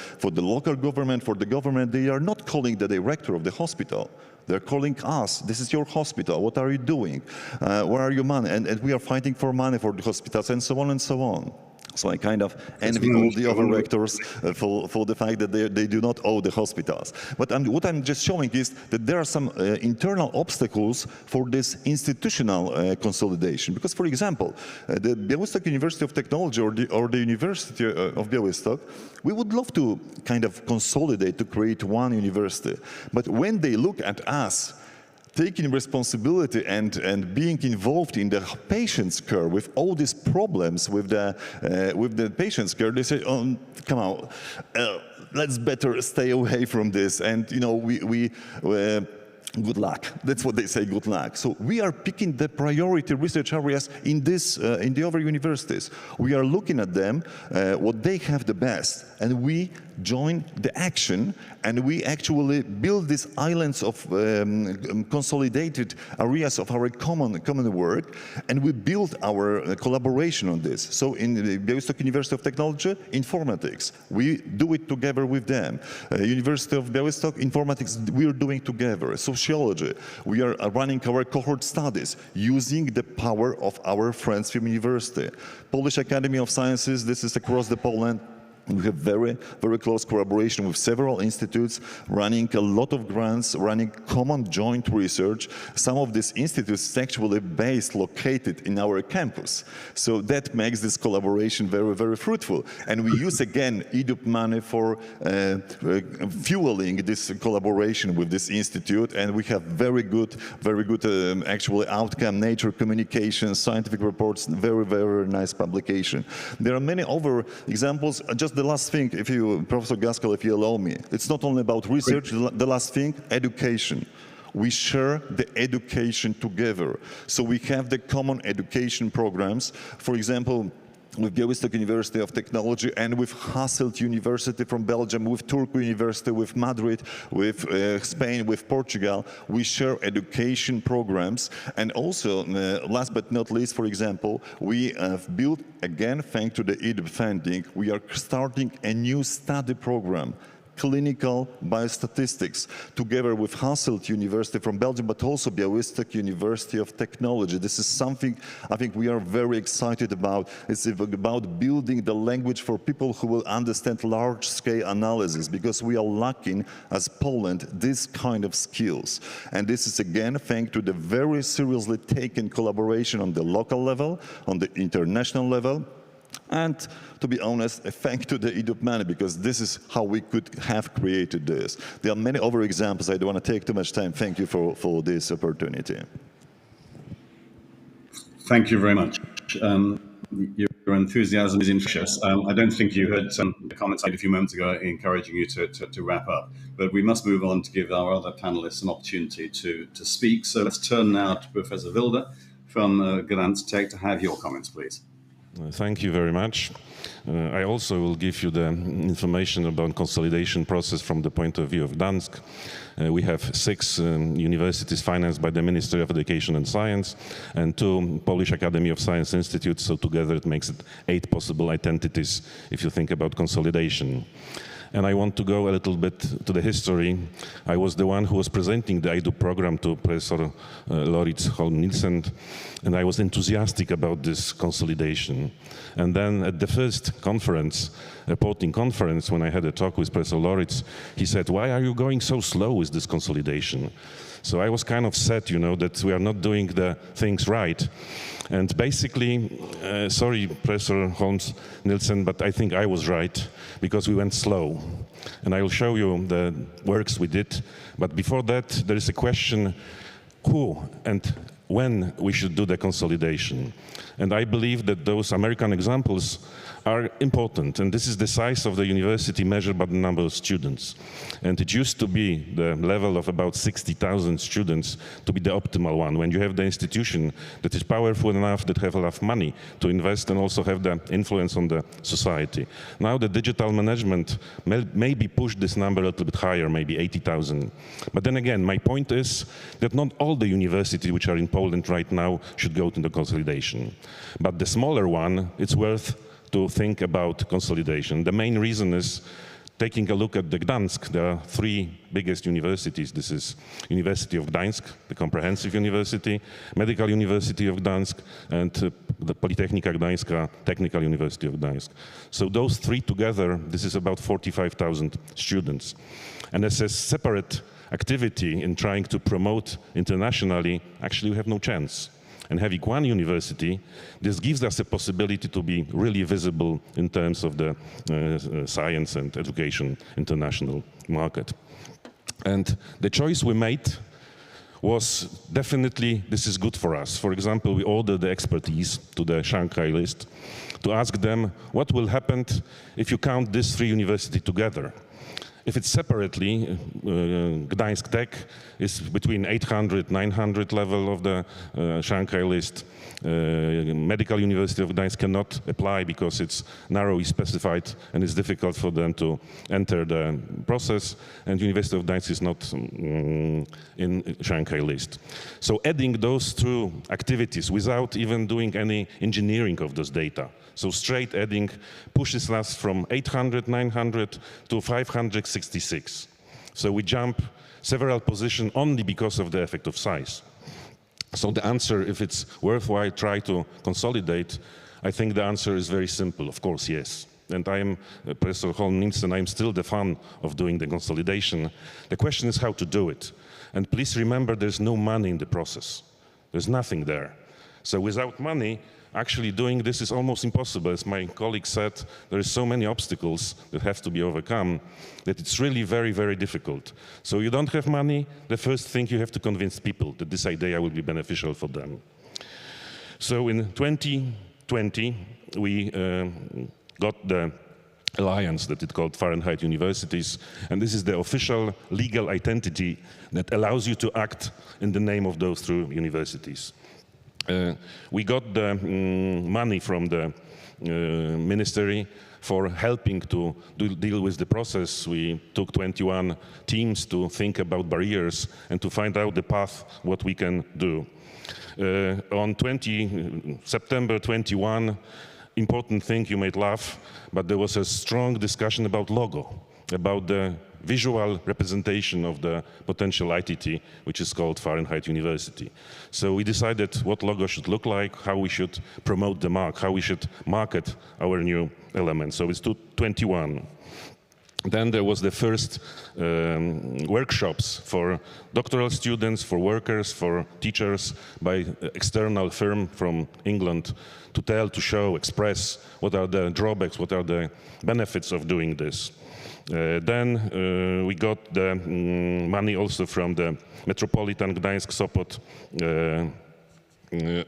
local government, for the government. They are not calling the director of the hospital. They're calling us. This is your hospital. What are you doing? Where are your money? And we are fighting for money for the hospitals, and so on and so on. So I kind of envy all the other rectors for the fact that they do not owe the hospitals. But what I'm just showing is that there are some internal obstacles for this institutional consolidation. Because, for example, the Białystok University of Technology or the University of Białystok, we would love to kind of consolidate to create one university. But when they look at us, taking responsibility and being involved in the patient's care with all these problems with the patient's care, they say, oh, come on, let's better stay away from this. And, you know, good luck. That's what they say, good luck. So we are picking the priority research areas in the other universities. We are looking at them, what they have the best, and we join the action, and we actually build these islands of consolidated areas of our common work, and we build our collaboration on this. So in the Białystok University of Technology, informatics, we do it together with them. University of Białystok, informatics, we are doing together. Sociology, we are running our cohort studies using the power of our friends from university. Polish Academy of Sciences, this is across the Poland. We have very, very close collaboration with several institutes, running a lot of grants, running common joint research. Some of these institutes actually located in our campus. So that makes this collaboration very, very fruitful. And we use, again, EDUP money for fueling this collaboration with this institute. And we have very good actually outcome, nature communication, scientific reports, very, very nice publication. There are many other examples. Just the last thing, if you, Professor Gaskell, if you allow me, it's not only about research, the last thing, education. We share the education together. So we have the common education programs. For example, with Białystok University of Technology and with Hasselt University from Belgium, with Turku University, with Madrid, with Spain, with Portugal, we share education programs. And also, last but not least, for example, we have built, again, thanks to the EDUP funding, we are starting a new study program, clinical biostatistics, together with Hasselt University from Belgium, but also Białystok University of Technology. This is something I think we are very excited about. It's about building the language for people who will understand large-scale analysis, because we are lacking, as Poland, this kind of skills. And this is, again, thanks to the very seriously taken collaboration on the local level, on the international level, and, to be honest, thanks to the EDUP money, because this is how we could have created this. There are many other examples. I don't want to take too much time. Thank you for this opportunity. Thank you very much. Your enthusiasm is infectious. I don't think you heard some comments I made a few moments ago encouraging you to wrap up, but we must move on to give our other panelists an opportunity to speak. So let's turn now to Professor Wilde from Gdańsk Tech to have your comments, please. Thank you very much. I also will give you the information about consolidation process from the point of view of Gdańsk. We have 6 universities financed by the Ministry of Education and Science and 2 Polish Academy of Science Institutes, so together it makes it 8 possible identities if you think about consolidation. And I want to go a little bit to the history. I was the one who was presenting the IDU program to Professor Loritz Holm-Nielsen, and I was enthusiastic about this consolidation. And then at the first conference, reporting conference, when I had a talk with Professor Loritz, he said, "Why are you going so slow with this consolidation?" So I was kind of sad, you know, that we are not doing the things right. And basically, sorry, Professor Holmes-Nielsen, but I think I was right, because we went slow. And I will show you the works we did. But before that, there is a question, who and when we should do the consolidation. And I believe that those American examples are important. And this is the size of the university measured by the number of students. And it used to be the level of about 60,000 students to be the optimal one. When you have the institution that is powerful enough, that have enough money to invest and also have the influence on the society. Now the digital management maybe pushed this number a little bit higher, maybe 80,000. But then again, my point is that not all the universities which are in Poland right now should go to the consolidation. But the smaller one, it's worth to think about consolidation. The main reason is taking a look at the Gdańsk. There are 3 biggest universities. This is University of Gdańsk, the comprehensive university, Medical University of Gdańsk, and the Politechnika Gdańska, Technical University of Gdańsk. So those 3 together, this is about 45,000 students. And as a separate activity in trying to promote internationally, actually we have no chance. And having one university, this gives us a possibility to be really visible in terms of the science and education international market. And the choice we made was definitely, this is good for us. For example, we ordered the expertise to the Shanghai list to ask them what will happen if you count these 3 universities together. If it's separately, Gdańsk Tech is between 800, 900 level of the Shanghai list. Medical University of Gdańsk cannot apply because it's narrowly specified and it's difficult for them to enter the process. And University of Gdańsk is not in Shanghai list. So adding those 2 activities without even doing any engineering of those data. So straight adding pushes us from 800, 900 to 566. So we jump several positions only because of the effect of size. So the answer, if it's worthwhile try to consolidate, I think the answer is very simple. Of course, yes. And I am, Professor Holm-Nielsen, I'm still the fan of doing the consolidation. The question is how to do it. And please remember, there's no money in the process. There's nothing there. So without money, actually doing this is almost impossible. As my colleague said, there are so many obstacles that have to be overcome that it's really very, very difficult. So you don't have money, the first thing you have to convince people that this idea will be beneficial for them. So in 2020, we got the alliance that it called Fahrenheit Universities, and this is the official legal identity that allows you to act in the name of those 2 universities. We got the money from the ministry for helping to deal with the process. We took 21 teams to think about barriers and to find out the path, what we can do. On September 21, important thing, you might laugh, but there was a strong discussion about logo, about the visual representation of the potential ITT, which is called Fahrenheit University. So we decided what logo should look like, how we should promote the mark, how we should market our new element. So it's 21. Then there was the first workshops for doctoral students, for workers, for teachers by external firm from England to tell, to show, express what are the drawbacks, what are the benefits of doing this. Then we got the money also from the Metropolitan Gdańsk Sopot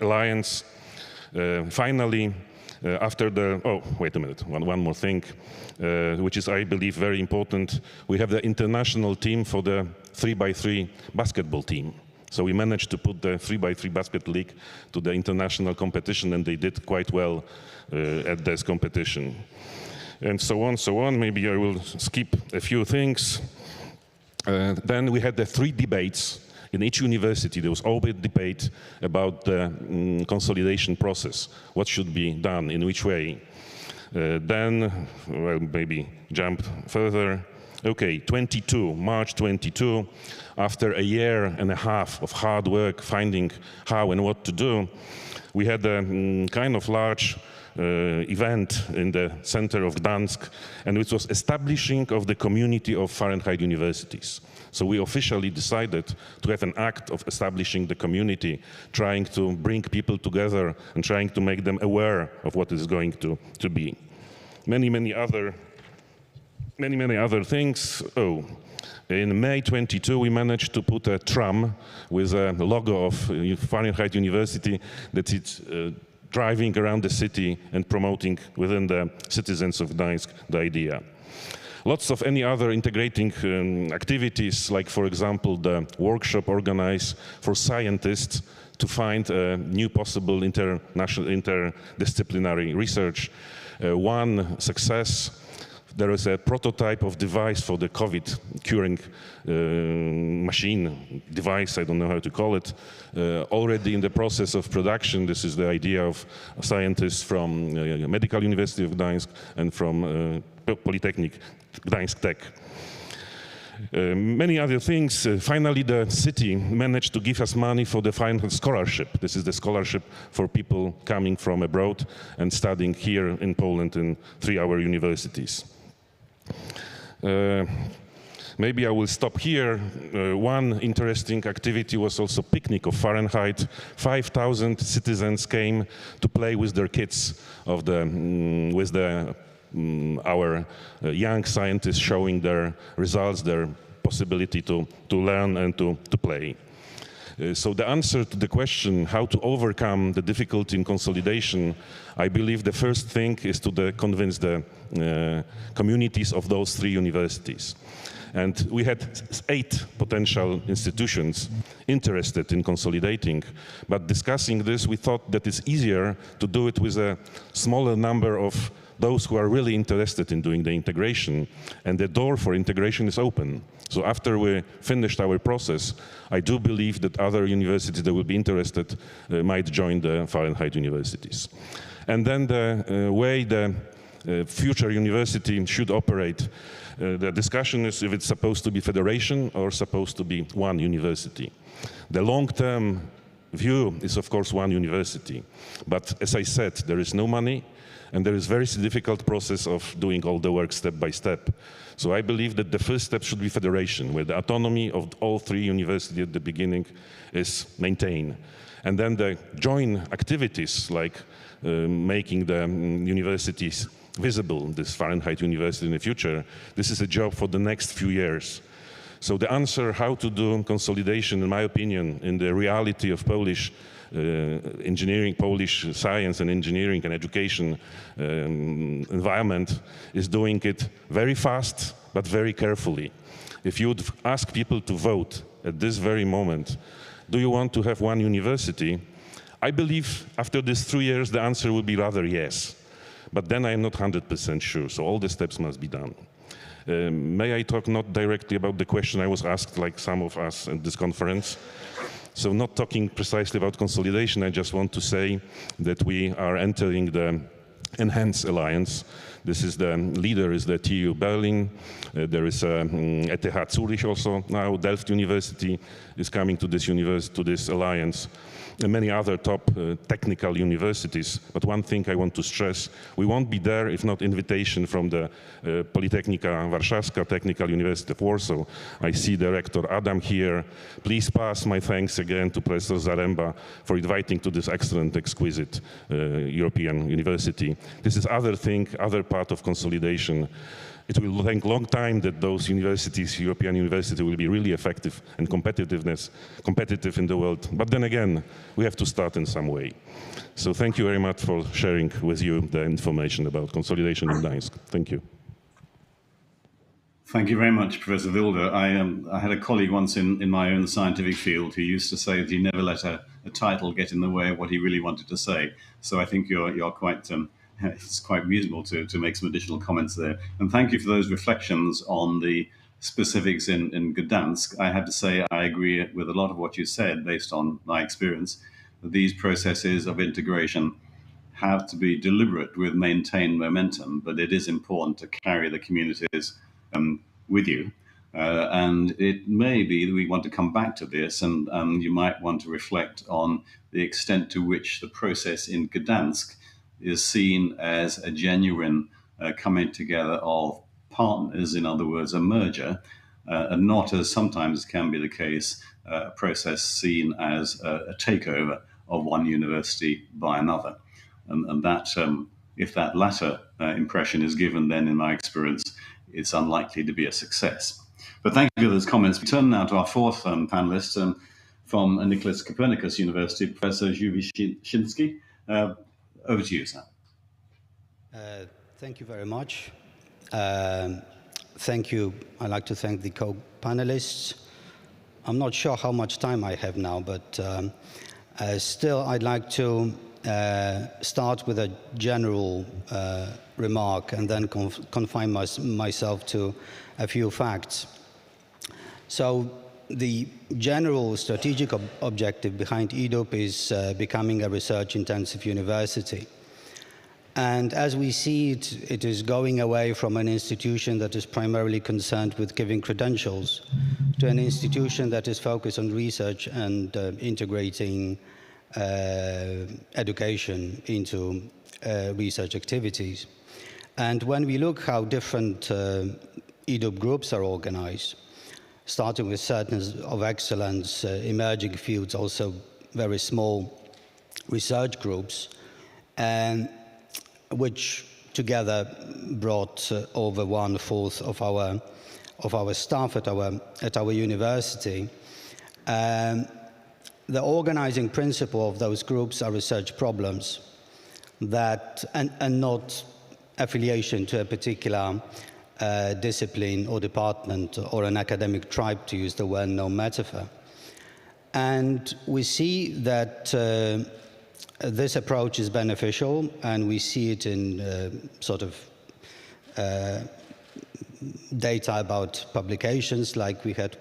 Alliance. Finally, after the, oh, wait a minute, one more thing, which is, I believe, very important. We have the international team for the 3x3 basketball team. So we managed to put the 3x3 basket league to the international competition, and they did quite well at this competition. And so on, so on. Maybe I will skip a few things. Then we had the 3 debates. In each university, there was always debate about the consolidation process. What should be done, in which way? Then, well, maybe jump further. Okay, March 22, after a year and a half of hard work finding how and what to do, we had a kind of large event in the center of Gdańsk, and it was establishing of the community of Fahrenheit universities. So we officially decided to have an act of establishing the community, trying to bring people together and trying to make them aware of what is going to be. Many other things. Oh, in May 22, we managed to put a tram with a logo of Fahrenheit University that it's driving around the city and promoting within the citizens of Gdańsk the idea. Lots of any other integrating activities, like, for example, the workshop organized for scientists to find new possible interdisciplinary research. One success, there is a prototype of device for the COVID curing machine, device, I don't know how to call it, already in the process of production. This is the idea of scientists from Medical University of Gdańsk and from Polytechnic, Gdańsk Tech. Many other things. Finally, the city managed to give us money for the final scholarship. This is the scholarship for people coming from abroad and studying here in Poland in 3-hour universities. Maybe I will stop here. One interesting activity was also Picnic of Fahrenheit. 5,000 citizens came to play with their kids with our young scientists, showing their results, their possibility to learn and to play. So the answer to the question how to overcome the difficulty in consolidation, I believe the first thing is to convince the communities of those 3 universities. And we had 8 potential institutions interested in consolidating, but discussing this, we thought that it's easier to do it with a smaller number of those who are really interested in doing the integration, and the door for integration is open. So after we finished our process, I do believe that other universities that will be interested might join the Fahrenheit universities. And then the way the future university should operate, the discussion is if it's supposed to be federation or supposed to be one university. The long-term view is, of course, one university. But as I said, there is no money, and there is a very difficult process of doing all the work step by step. So I believe that the first step should be federation, where the autonomy of all 3 universities at the beginning is maintained. And then the joint activities, like making the universities visible, this Fahrenheit University in the future, this is a job for the next few years. So the answer how to do consolidation, in my opinion, in the reality of Polish engineering, Polish science and engineering and education environment is doing it very fast, but very carefully. If you would ask people to vote at this very moment, do you want to have one university? I believe after these 3 years, the answer would be rather yes. But then I'm not 100% sure, so all the steps must be done. May I talk not directly about the question I was asked, like some of us at this conference? So not talking precisely about consolidation, I just want to say that we are entering the Enhanced Alliance. This is the leader is the TU Berlin. There is ETH Zurich also now. Delft University is coming to this alliance. And many other top technical universities. But one thing I want to stress, we won't be there if not invitation from the Politechnika Warszawska, Technical University of Warsaw. I see the Rector Adam here. Please pass my thanks again to Professor Zaremba for inviting to this excellent, exquisite European university. This is other part of consolidation. It will take a long time that those universities, European universities, will be really effective and competitive in the world. But then again, we have to start in some way. So thank you very much for sharing with you the information about consolidation in Gdańsk. Thank you. Thank you very much, Professor Wilde. I had a colleague once in my own scientific field who used to say that he never let a title get in the way of what he really wanted to say. So I think you're quite it's quite reasonable to make some additional comments there. And thank you for those reflections on the specifics in Gdańsk. I have to say I agree with a lot of what you said based on my experience. These processes of integration have to be deliberate with maintained momentum, but it is important to carry the communities with you. And it may be that we want to come back to this, and you might want to reflect on the extent to which the process in Gdańsk is seen as a genuine coming together of partners, in other words, a merger, and not, as sometimes can be the case, a process seen as a takeover of one university by another. And that, if that latter impression is given, then in my experience, it's unlikely to be a success. But thank you for those comments. We turn now to our fourth panelist from Nicholas Copernicus University, Professor Zhuwishinsky. Over to you, sir. Thank you very much. Thank you. I'd like to thank the co-panelists. I'm not sure how much time I have now, but still I'd like to start with a general remark and then confine myself to a few facts. So the general strategic objective behind EDUP is becoming a research-intensive university. And as we see it, it is going away from an institution that is primarily concerned with giving credentials to an institution that is focused on research and integrating education into research activities. And when we look how different EDUP groups are organized, starting with centers of excellence, emerging fields, also very small research groups, and which together brought over 1/4 of our staff at our university. The organizing principle of those groups are research problems that, and not affiliation to a particular discipline or department or an academic tribe, to use the well-known metaphor. And we see that this approach is beneficial, and we see it in sort of data about publications, like we had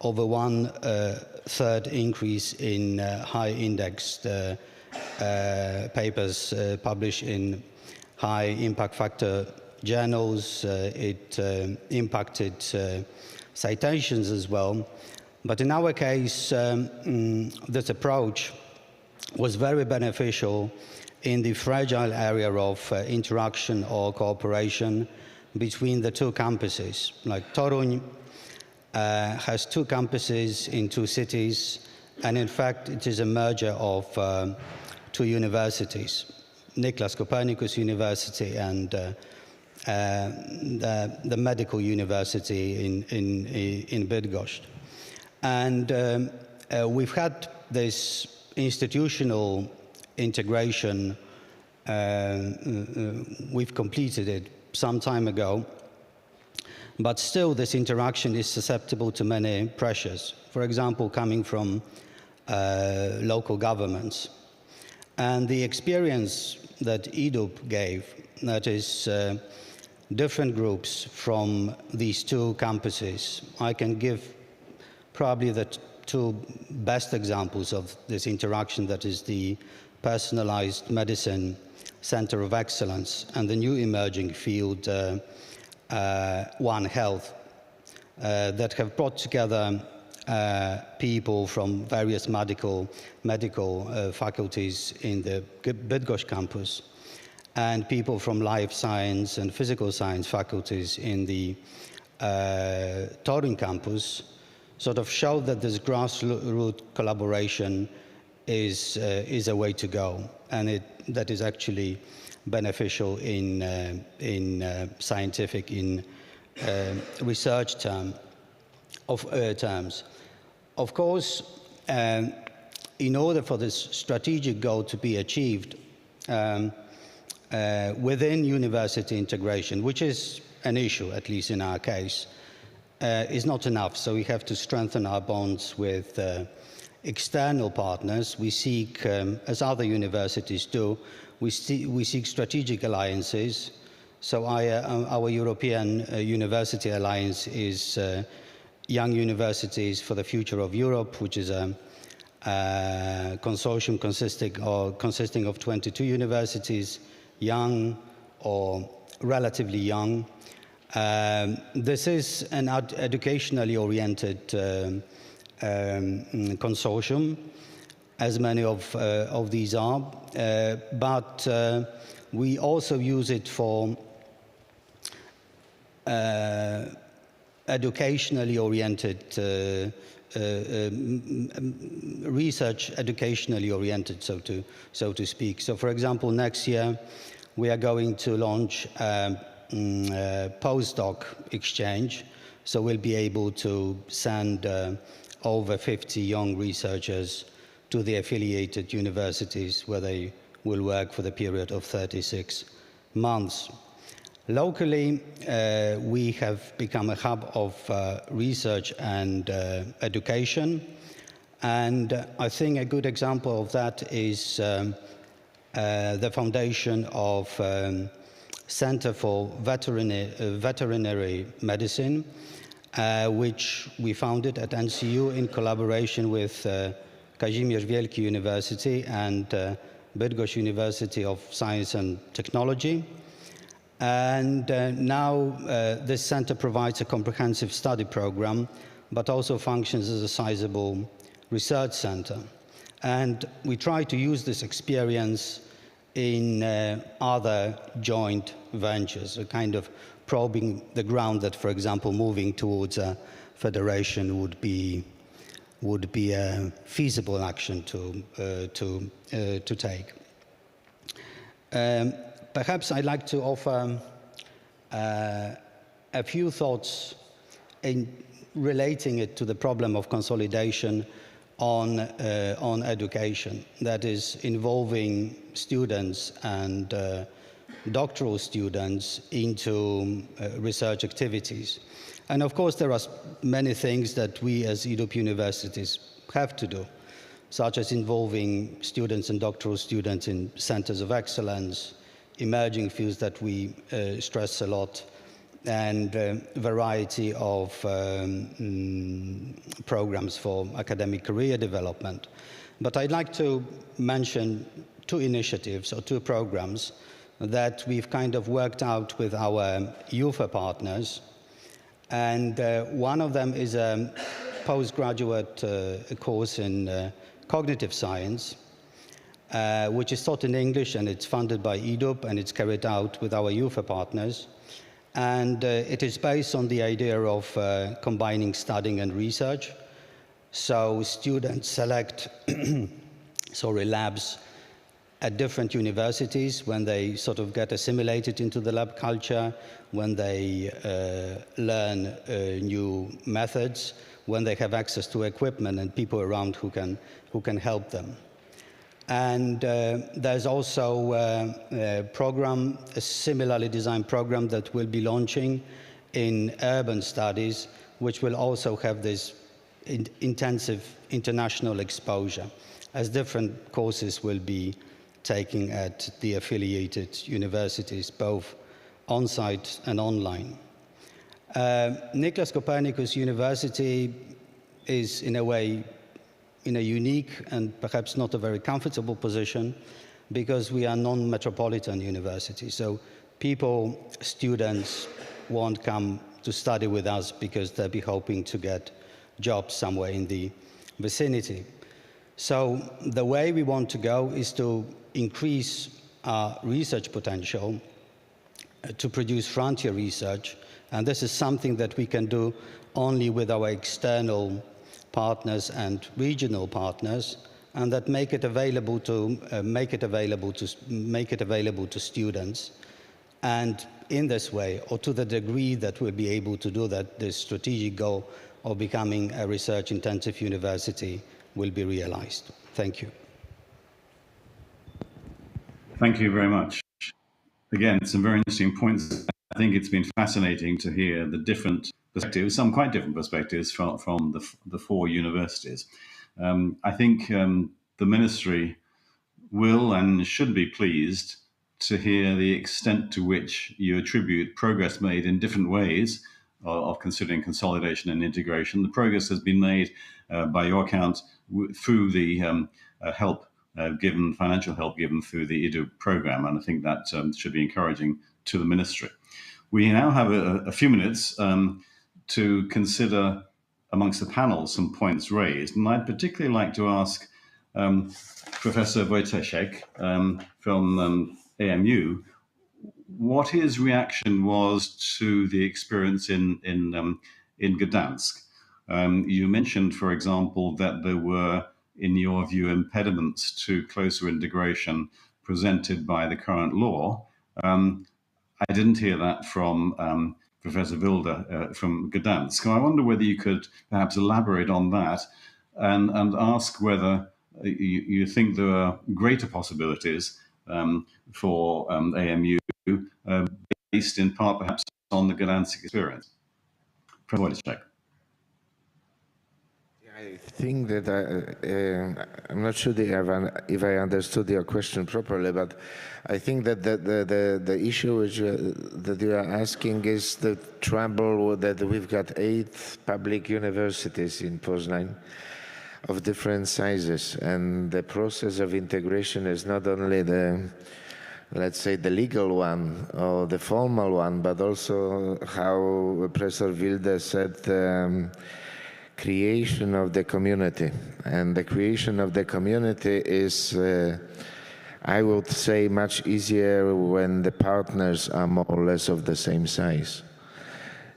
over 1/3 increase in high indexed papers published in high impact factor journals. It impacted citations as well. But in our case, this approach was very beneficial in the fragile area of interaction or cooperation between the two campuses. Like Toruń has 2 campuses in 2 cities, and in fact it is a merger of 2 universities, Nicholas Copernicus University and the Medical University in Bydgoszcz. And we've had this institutional integration. We've completed it some time ago, but still this interaction is susceptible to many pressures, for example, coming from local governments. And the experience that EDUP gave, that is different groups from these 2 campuses, I can give probably the 2 best examples of this interaction, that is the Personalized Medicine Center of Excellence and the new emerging field, One Health, that have brought together people from various medical faculties in the Bydgoszcz campus and people from life science and physical science faculties in the Toruń campus, sort of show that this grassroots collaboration is a way to go, and that is actually beneficial in scientific, in research terms. Of course, in order for this strategic goal to be achieved, within university integration, which is an issue, at least in our case, is not enough. So we have to strengthen our bonds with external partners. We seek, as other universities do, we seek strategic alliances. So our European University Alliance is Young Universities for the Future of Europe, which is a consortium consisting of 22 universities, young or relatively young. This is an educationally oriented consortium, as many of these are, but we also use it for educationally oriented research, educationally oriented, so to speak. So, for example, next year we are going to launch postdoc exchange, so we'll be able to send over 50 young researchers to the affiliated universities where they will work for the period of 36 months. Locally, we have become a hub of research and education, and I think a good example of that is the foundation of Center for Veterinary Medicine, which we founded at NCU in collaboration with Kazimierz Wielki University and Bydgoszcz University of Science and Technology. And now this center provides a comprehensive study program, but also functions as a sizable research center. And we try to use this experience in other joint ventures, a kind of probing the ground that, for example, moving towards a federation would be a feasible action to take. Perhaps I'd like to offer a few thoughts in relating it to the problem of consolidation on education, that is involving students and doctoral students into research activities. And of course, there are many things that we as EDUP universities have to do, such as involving students and doctoral students in centers of excellence, emerging fields that we stress a lot, and variety of programs for academic career development. But I'd like to mention two initiatives or two programs that we've kind of worked out with our UFA partners. And one of them is a postgraduate course in cognitive science, which is taught in English, and it's funded by EDUP, and it's carried out with our UFA partners. And it is based on the idea of combining studying and research. So students select labs at different universities when they sort of get assimilated into the lab culture, when they learn new methods, when they have access to equipment and people around who can help them. And there's also a similarly designed program that we'll be launching in urban studies, which will also have this intensive international exposure, as different courses will be taken at the affiliated universities, both on-site and online. Nicholas Copernicus University is, in a way, in a unique and perhaps not a very comfortable position, because we are non-metropolitan university. So people, students, won't come to study with us because they'll be hoping to get jobs somewhere in the vicinity. So the way we want to go is to increase our research potential, to produce frontier research, and this is something that we can do only with our external partners and regional partners, and that make it available to students. And in this way, or to the degree that we'll be able to do that, this strategic goal of becoming a research-intensive university will be realized. Thank you. Thank you very much. again, some very interesting points. I think it's been fascinating to hear the different perspectives, some quite different perspectives from the four universities. I think the ministry will and should be pleased to hear the extent to which you attribute progress made in different ways of considering consolidation and integration. The progress has been made, by your account, through the financial help given through the IDU program, and I think that should be encouraging to the ministry. We now have a few minutes to consider amongst the panel some points raised, and I'd particularly like to ask Professor Wojciech from AMU what his reaction was to the experience in Gdańsk. You mentioned, for example, that there were, in your view, impediments to closer integration presented by the current law. I didn't hear that from Professor Wilde from Gdańsk. So I wonder whether you could perhaps elaborate on that and ask whether you think there are greater possibilities for AMU based in part perhaps on the Gdańsk experience. Professor Wojciech. I think that I'm not sure if I understood your question properly, but I think that the issue that you are asking is the trouble that we've got 8 public universities in Poznań of different sizes, and the process of integration is not only let's say the legal one or the formal one, but also how Professor Wilde said, creation of the community. And the creation of the community is, I would say, much easier when the partners are more or less of the same size.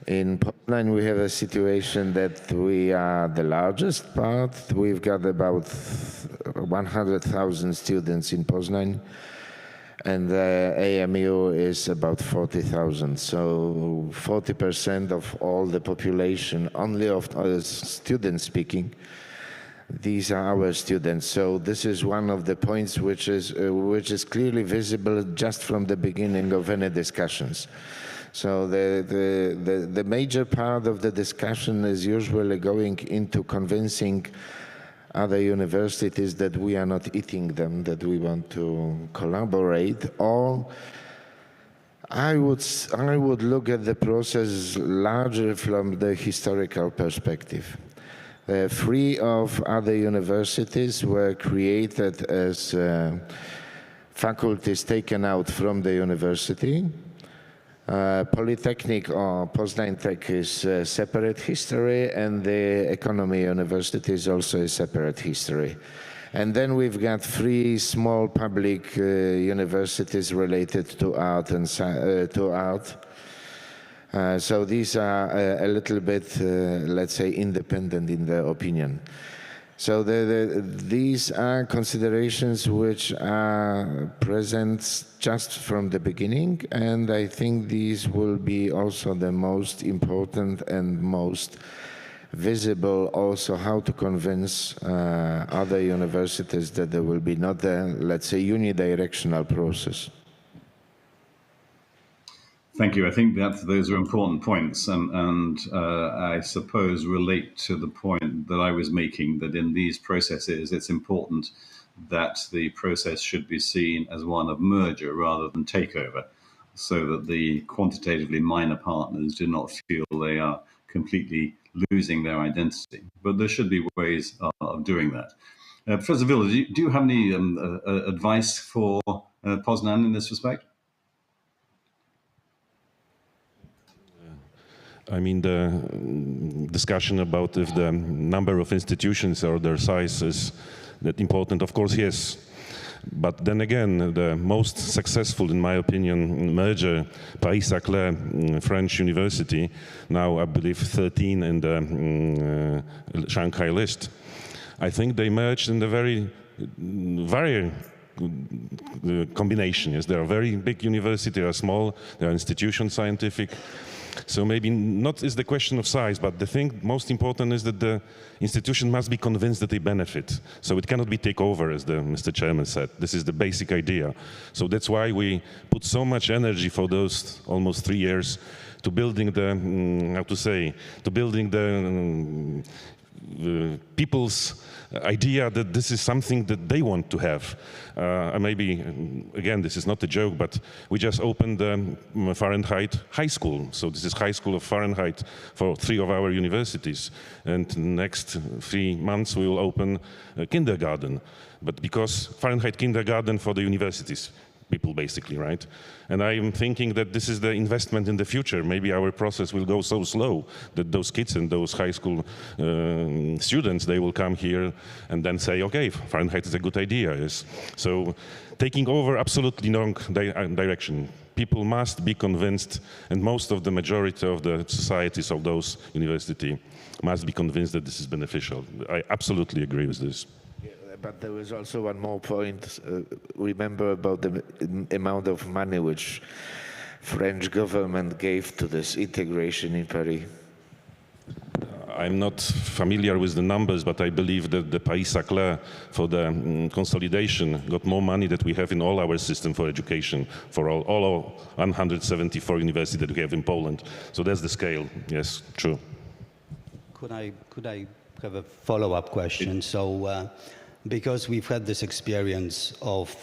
In Poznań, we have a situation that we are the largest part. We've got about 100,000 students in Poznań, and the AMU is about 40,000. So 40% of all the population, only of students speaking, these are our students. So this is one of the points which is clearly visible just from the beginning of any discussions. So the major part of the discussion is usually going into convincing other universities that we are not eating them, that we want to collaborate, or I would look at the process larger from the historical perspective. 3 of other universities were created as faculties taken out from the university. Polytechnic or Poznań Tech is a separate history, and the Economy University is also a separate history. And then we've got 3 small public universities related to art and so these are a little bit, let's say, independent in their opinion. So these are considerations which are present just from the beginning, and I think these will be also the most important and most visible also how to convince other universities that there will be not a, let's say, unidirectional process. Thank you. I think that those are important points, and I suppose relate to the point that I was making, that in these processes it's important that the process should be seen as one of merger rather than takeover, so that the quantitatively minor partners do not feel they are completely losing their identity. But there should be ways of doing that. Professor Wilde, do you have any advice for Poznań in this respect? I mean, the discussion about if the number of institutions or their size is that important, of course, yes. But then again, the most successful, in my opinion, merger, Paris-Saclay French University, now I believe 13 in the Shanghai list. I think they merged in the very combination. Yes, they are very big university, they are small, they are institution scientific. So maybe not is the question of size, but the thing most important is that the institution must be convinced that they benefit. So it cannot be take over, as Mr. Chairman said. This is the basic idea. So that's why we put so much energy for those almost 3 years to building the, to building the people's idea that this is something that they want to have. Maybe, again, this is not a joke, but we just opened Fahrenheit High School. So this is High School of Fahrenheit for 3 of our universities. And next 3 months we will open a kindergarten. But because Fahrenheit kindergarten for the universities, people basically, right? And I am thinking that this is the investment in the future. Maybe our process will go so slow that those kids and those high school students, they will come here and then say, okay, Fahrenheit is a good idea. Yes. So taking over absolutely wrong direction. People must be convinced, and most of the majority of the societies of those universities must be convinced that this is beneficial. I absolutely agree with this. But there was also one more point. Remember about the amount of money which French government gave to this integration in Paris. I'm not familiar with the numbers, but I believe that the Paris-Saclay for the consolidation got more money that we have in all our system for education, for all our 174 universities that we have in Poland. So that's the scale. Yes, true. Could I have a follow-up question? So. Because we've had this experience of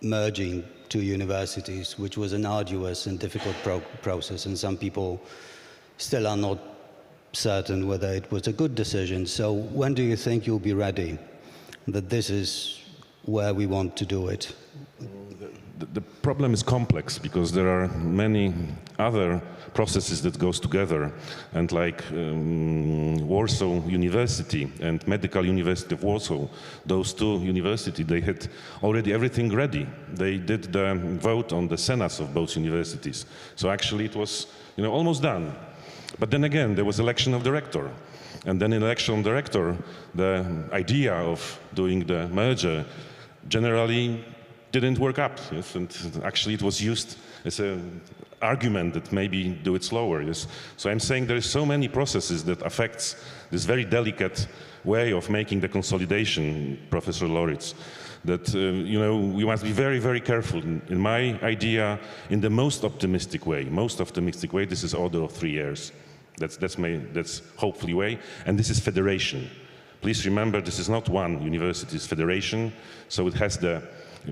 merging 2 universities, which was an arduous and difficult process, and some people still are not certain whether it was a good decision. So when do you think you'll be ready, that this is where we want to do it? The problem is complex because there are many other processes that goes together, and like Warsaw University and Medical University of Warsaw, those 2 universities, they had already everything ready. They did the vote on the senates of both universities. So actually it was, almost done. But then again, there was election of the rector. And then in election of the rector, the idea of doing the merger generally didn't work up, yes? And actually it was used as an argument that maybe do it slower. Yes? So I'm saying there are so many processes that affects this very delicate way of making the consolidation, Professor Loritz, that we must be very, very careful. In my idea, in the most optimistic way, this is order of 3 years. That's hopefully way, and this is federation. Please remember, this is not one university, it's federation, so it has the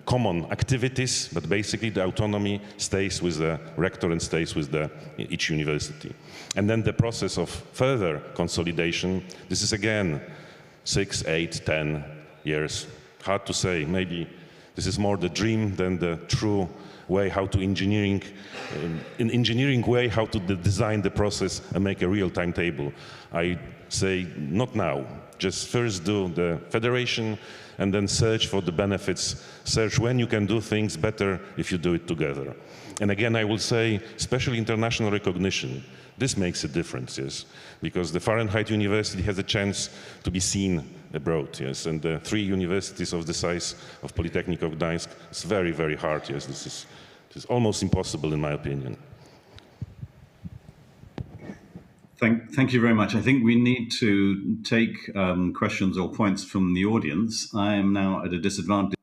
common activities, but basically the autonomy stays with the rector and stays with each university. And then the process of further consolidation, this is again 6, 8, 10 years. Hard to say, maybe this is more the dream than the true way how to engineering way how to design the process and make a real timetable. I say not now, just first do the federation and then search for the benefits, search when you can do things better if you do it together. And again, I will say, especially international recognition, this makes a difference, yes, because the Fahrenheit University has a chance to be seen abroad, yes, and the 3 universities of the size of Polytechnic of Gdańsk, it's very, very hard, yes, this is almost impossible in my opinion. Thank you very much. I think we need to take questions or points from the audience. I am now at a disadvantage,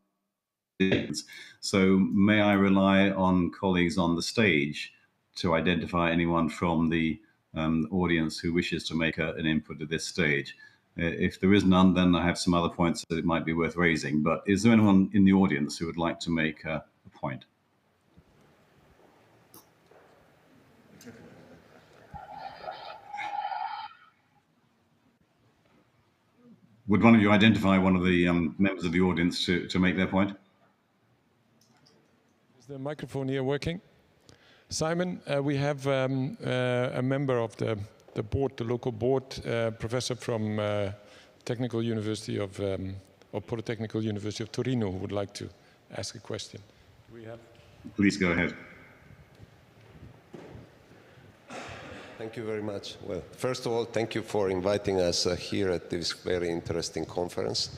so may I rely on colleagues on the stage to identify anyone from the audience who wishes to make an input at this stage. If there is none, then I have some other points that it might be worth raising. But is there anyone in the audience who would like to make a point? Would one of you identify one of the members of the audience to make their point? Is the microphone here working? Simon, we have a member of the board, the local board, professor from Technical University of or Polytechnical University of Torino, who would like to ask a question. Do we have? Please go ahead. Thank you very much. Well, first of all, thank you for inviting us here at this very interesting conference.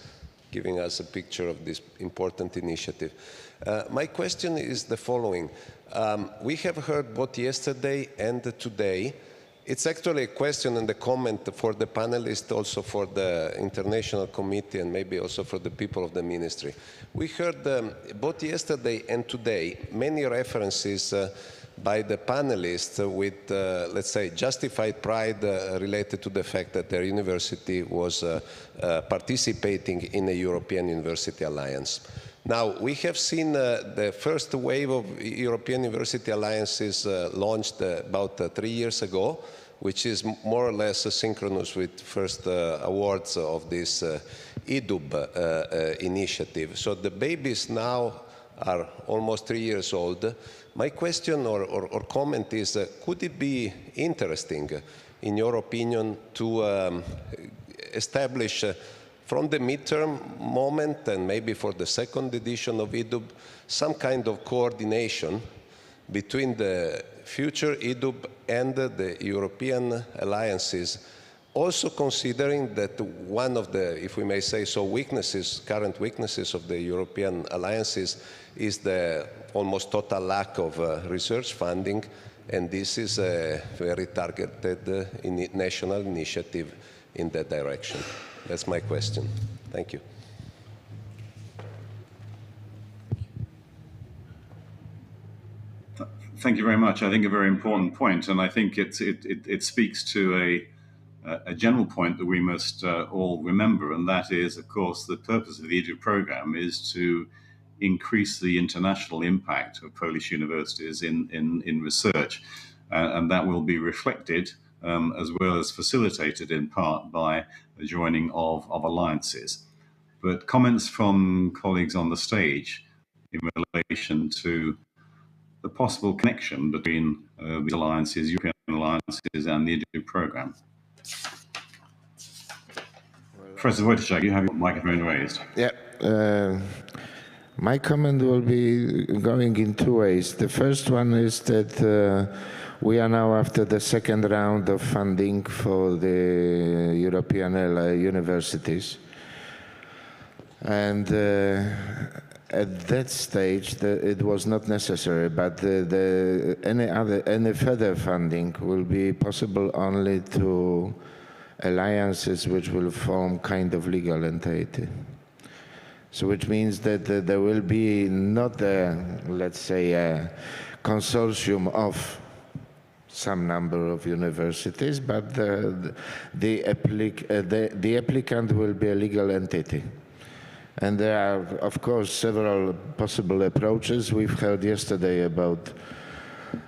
giving us a picture of this important initiative. My question is the following. We have heard both yesterday and today. It's actually a question and a comment for the panelists, also for the International Committee, and maybe also for the people of the ministry. We heard both yesterday and today many references by the panelists with, let's say, justified pride related to the fact that their university was participating in a European University Alliance. Now, we have seen the first wave of European University Alliances launched about 3 years ago, which is more or less synchronous with first awards of this EDUB initiative. So the babies now are almost 3 years old. My question or comment is, could it be interesting, in your opinion, to establish from the midterm moment and maybe for the second edition of EDUB, some kind of coordination between the future EDUB and the European alliances, also considering that one of the, if we may say so, weaknesses, current weaknesses of the European alliances is the almost total lack of research funding, and this is a very targeted national initiative in that direction. That's my question. Thank you. Thank you very much. I think a very important point, and I think it speaks to a general point that we must all remember, and that is, of course, the purpose of the EDU program is to increase the international impact of Polish universities in research, and that will be reflected as well as facilitated in part by the joining of alliances. But comments from colleagues on the stage in relation to the possible connection between these alliances, European alliances, and the EDU program. Professor Wojciech, you have your microphone raised. Yeah. My comment will be going in two ways. The first one is that we are now after the second round of funding for the European universities. And at that stage, it was not necessary, but any further funding will be possible only to alliances which will form kind of legal entity. So which means that there will be not let's say, a consortium of some number of universities, but the applicant will be a legal entity. And there are, of course, several possible approaches. We've heard yesterday about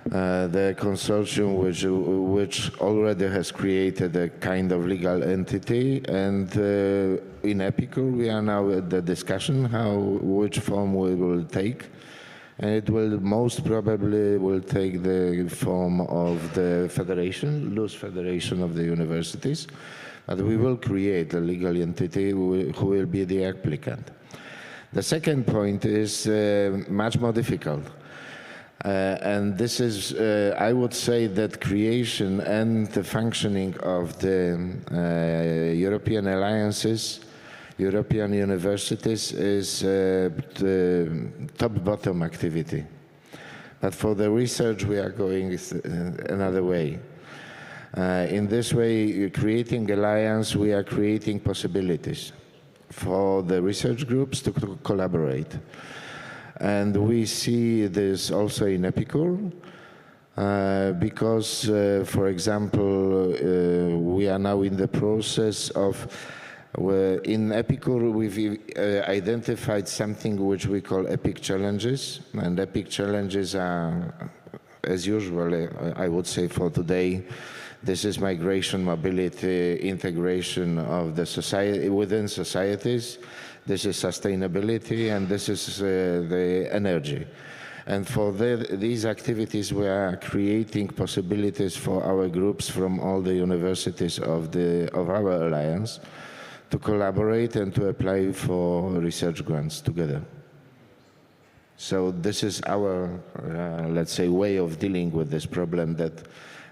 the consortium which already has created a kind of legal entity, and in EPICUR we are now at the discussion which form we will take, and it will most probably will take the form of the federation, loose federation of the universities, but we will create a legal entity who will be the applicant. The second point is much more difficult. And this is, I would say that creation and the functioning of the European alliances, European universities is the top-bottom activity. But for the research, we are going another way. In this way, creating alliance, we are creating possibilities for the research groups to collaborate. And we see this also in EPICUR, because, for example, we are now in the process of, in EPICUR, we've identified something which we call EPIC challenges. And EPIC challenges are, as usual, I would say for today, this is migration, mobility, integration of the society within societies. This is sustainability, and this is the energy. And for these activities, we are creating possibilities for our groups from all the universities of our alliance to collaborate and to apply for research grants together. So this is our, let's say, way of dealing with this problem, that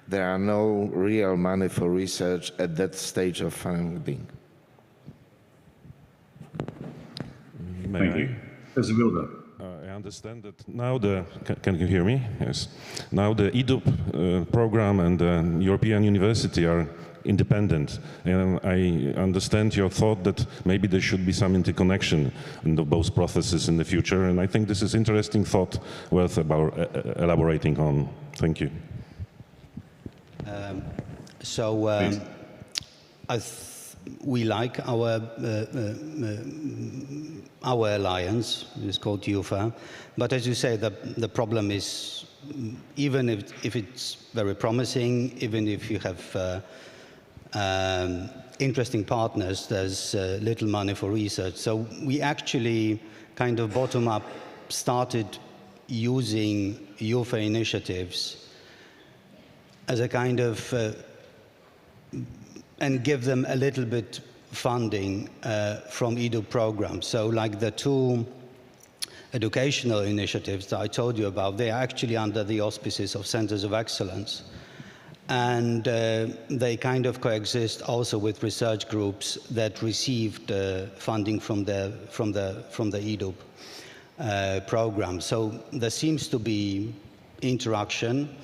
there are no real money for research at that stage of funding. Thank you. Professor Wilde. I understand that now can you hear me? Yes. Now the EDUP program and the European University are independent, and I understand your thought that maybe there should be some interconnection in both processes in the future, and I think this is interesting thought worth about elaborating on. Thank you. We like our alliance. It's called UFA, but as you say, the problem is, even if it's very promising, even if you have interesting partners, there's little money for research. So we actually kind of bottom up started using UFA initiatives as a kind of and give them a little bit funding from EDU programs. So like the two educational initiatives that I told you about, they are actually under the auspices of centers of excellence. And they kind of coexist also with research groups that received funding from the EDUP program. So there seems to be interaction,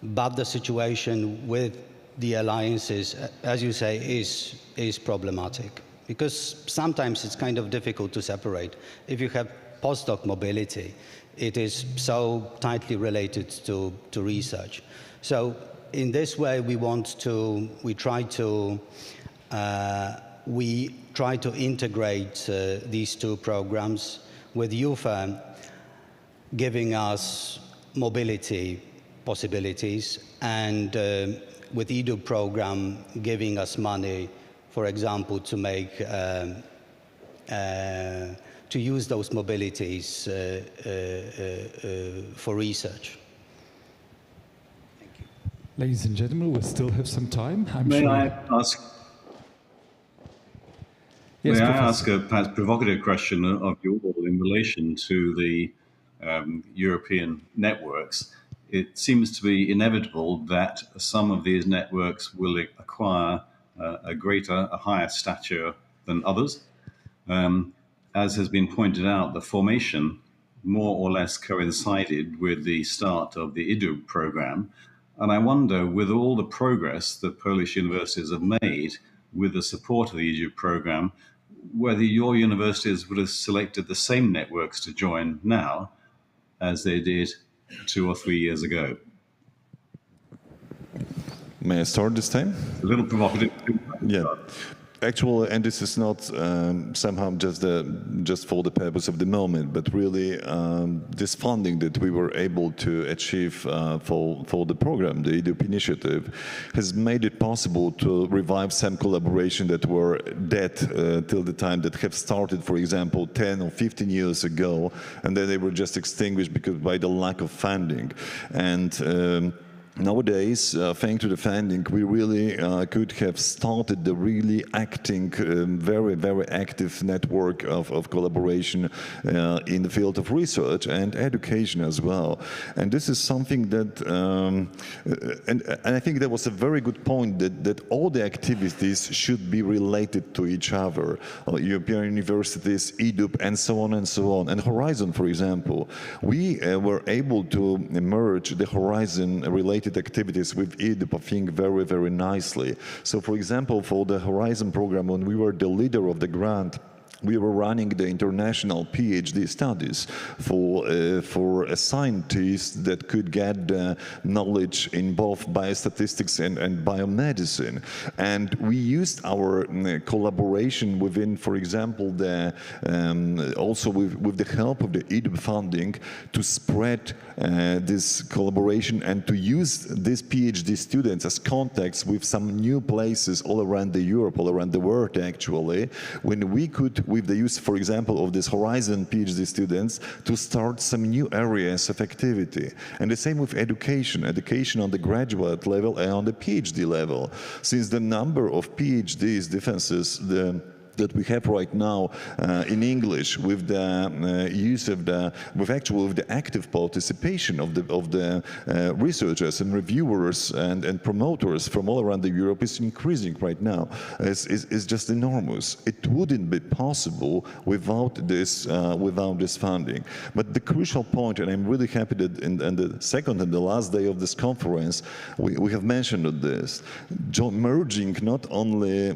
but the situation with the alliances, as you say, is problematic, because sometimes it's kind of difficult to separate. If you have postdoc mobility, it is so tightly related to research. So in this way, we try to integrate these two programs, with UFA giving us mobility possibilities, and with EDU program giving us money, for example, to make to use those mobilities for research. Thank you. Ladies and gentlemen, we still have some time. May I ask a perhaps provocative question of you all in relation to the European networks? It seems to be inevitable that some of these networks will acquire a higher stature than others. As has been pointed out, the formation more or less coincided with the start of the EDU program. And I wonder, with all the progress that Polish universities have made with the support of the EDU program, whether your universities would have selected the same networks to join now as they did 2 or 3 years ago. May I start this time? A little provocative. Yeah. Actually, and this is not somehow just for the purpose of the moment, but really this funding that we were able to achieve for the program, the EDUP initiative, has made it possible to revive some collaboration that were dead till the time that have started, for example, 10 or 15 years ago, and then they were just extinguished because by the lack of funding. And nowadays, thanks to the funding, we really could have started the really acting, very, very active network of collaboration in the field of research and education as well. And this is something that, and I think that was a very good point, that all the activities should be related to each other. European universities, EDUP, and so on and so on. And Horizon, for example, we were able to merge the Horizon related activities with EDUP, I think, very, very nicely. So, for example, for the Horizon program, when we were the leader of the grant, we were running the international PhD studies for a scientist that could get the knowledge in both biostatistics and biomedicine. And we used our collaboration within, for example, also with the help of the EDUP funding to spread this collaboration and to use these PhD students as contacts with some new places all around Europe, all around the world, actually, when we could, with the use, for example, of this Horizon PhD students, to start some new areas of activity. And the same with education on the graduate level and on the PhD level. Since the number of PhDs differences, that we have right now in English, with the use of with the active participation of the researchers and reviewers and promoters from all around Europe is increasing right now. It's just enormous. It wouldn't be possible without this funding. But the crucial point, and I'm really happy that in the second and the last day of this conference, we have mentioned this, merging not only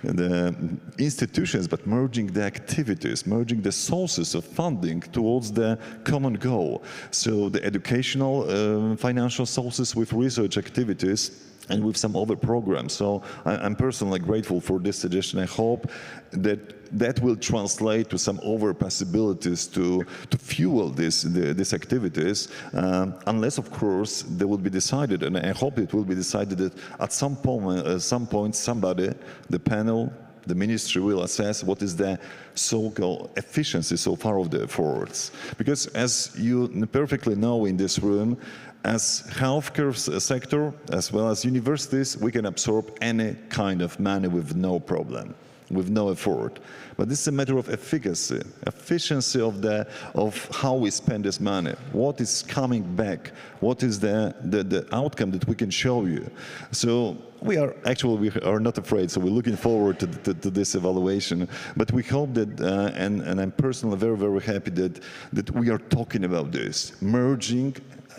the institutions, but merging the activities, merging the sources of funding towards the common goal. So the educational financial sources with research activities and with some other programs. So I'm personally grateful for this suggestion. I hope that will translate to some other possibilities to fuel these activities, unless, of course, they will be decided, and I hope it will be decided that at some point somebody, the panel, the ministry will assess what is the so-called efficiency so far of the efforts. Because as you perfectly know in this room, as healthcare sector, as well as universities, we can absorb any kind of money with no problem, with no effort. But this is a matter of efficacy, efficiency of how we spend this money, what is coming back, what is the outcome that we can show you. So we are not afraid, so we're looking forward to this evaluation. But we hope that, and I'm personally very, very happy that we are talking about this, merging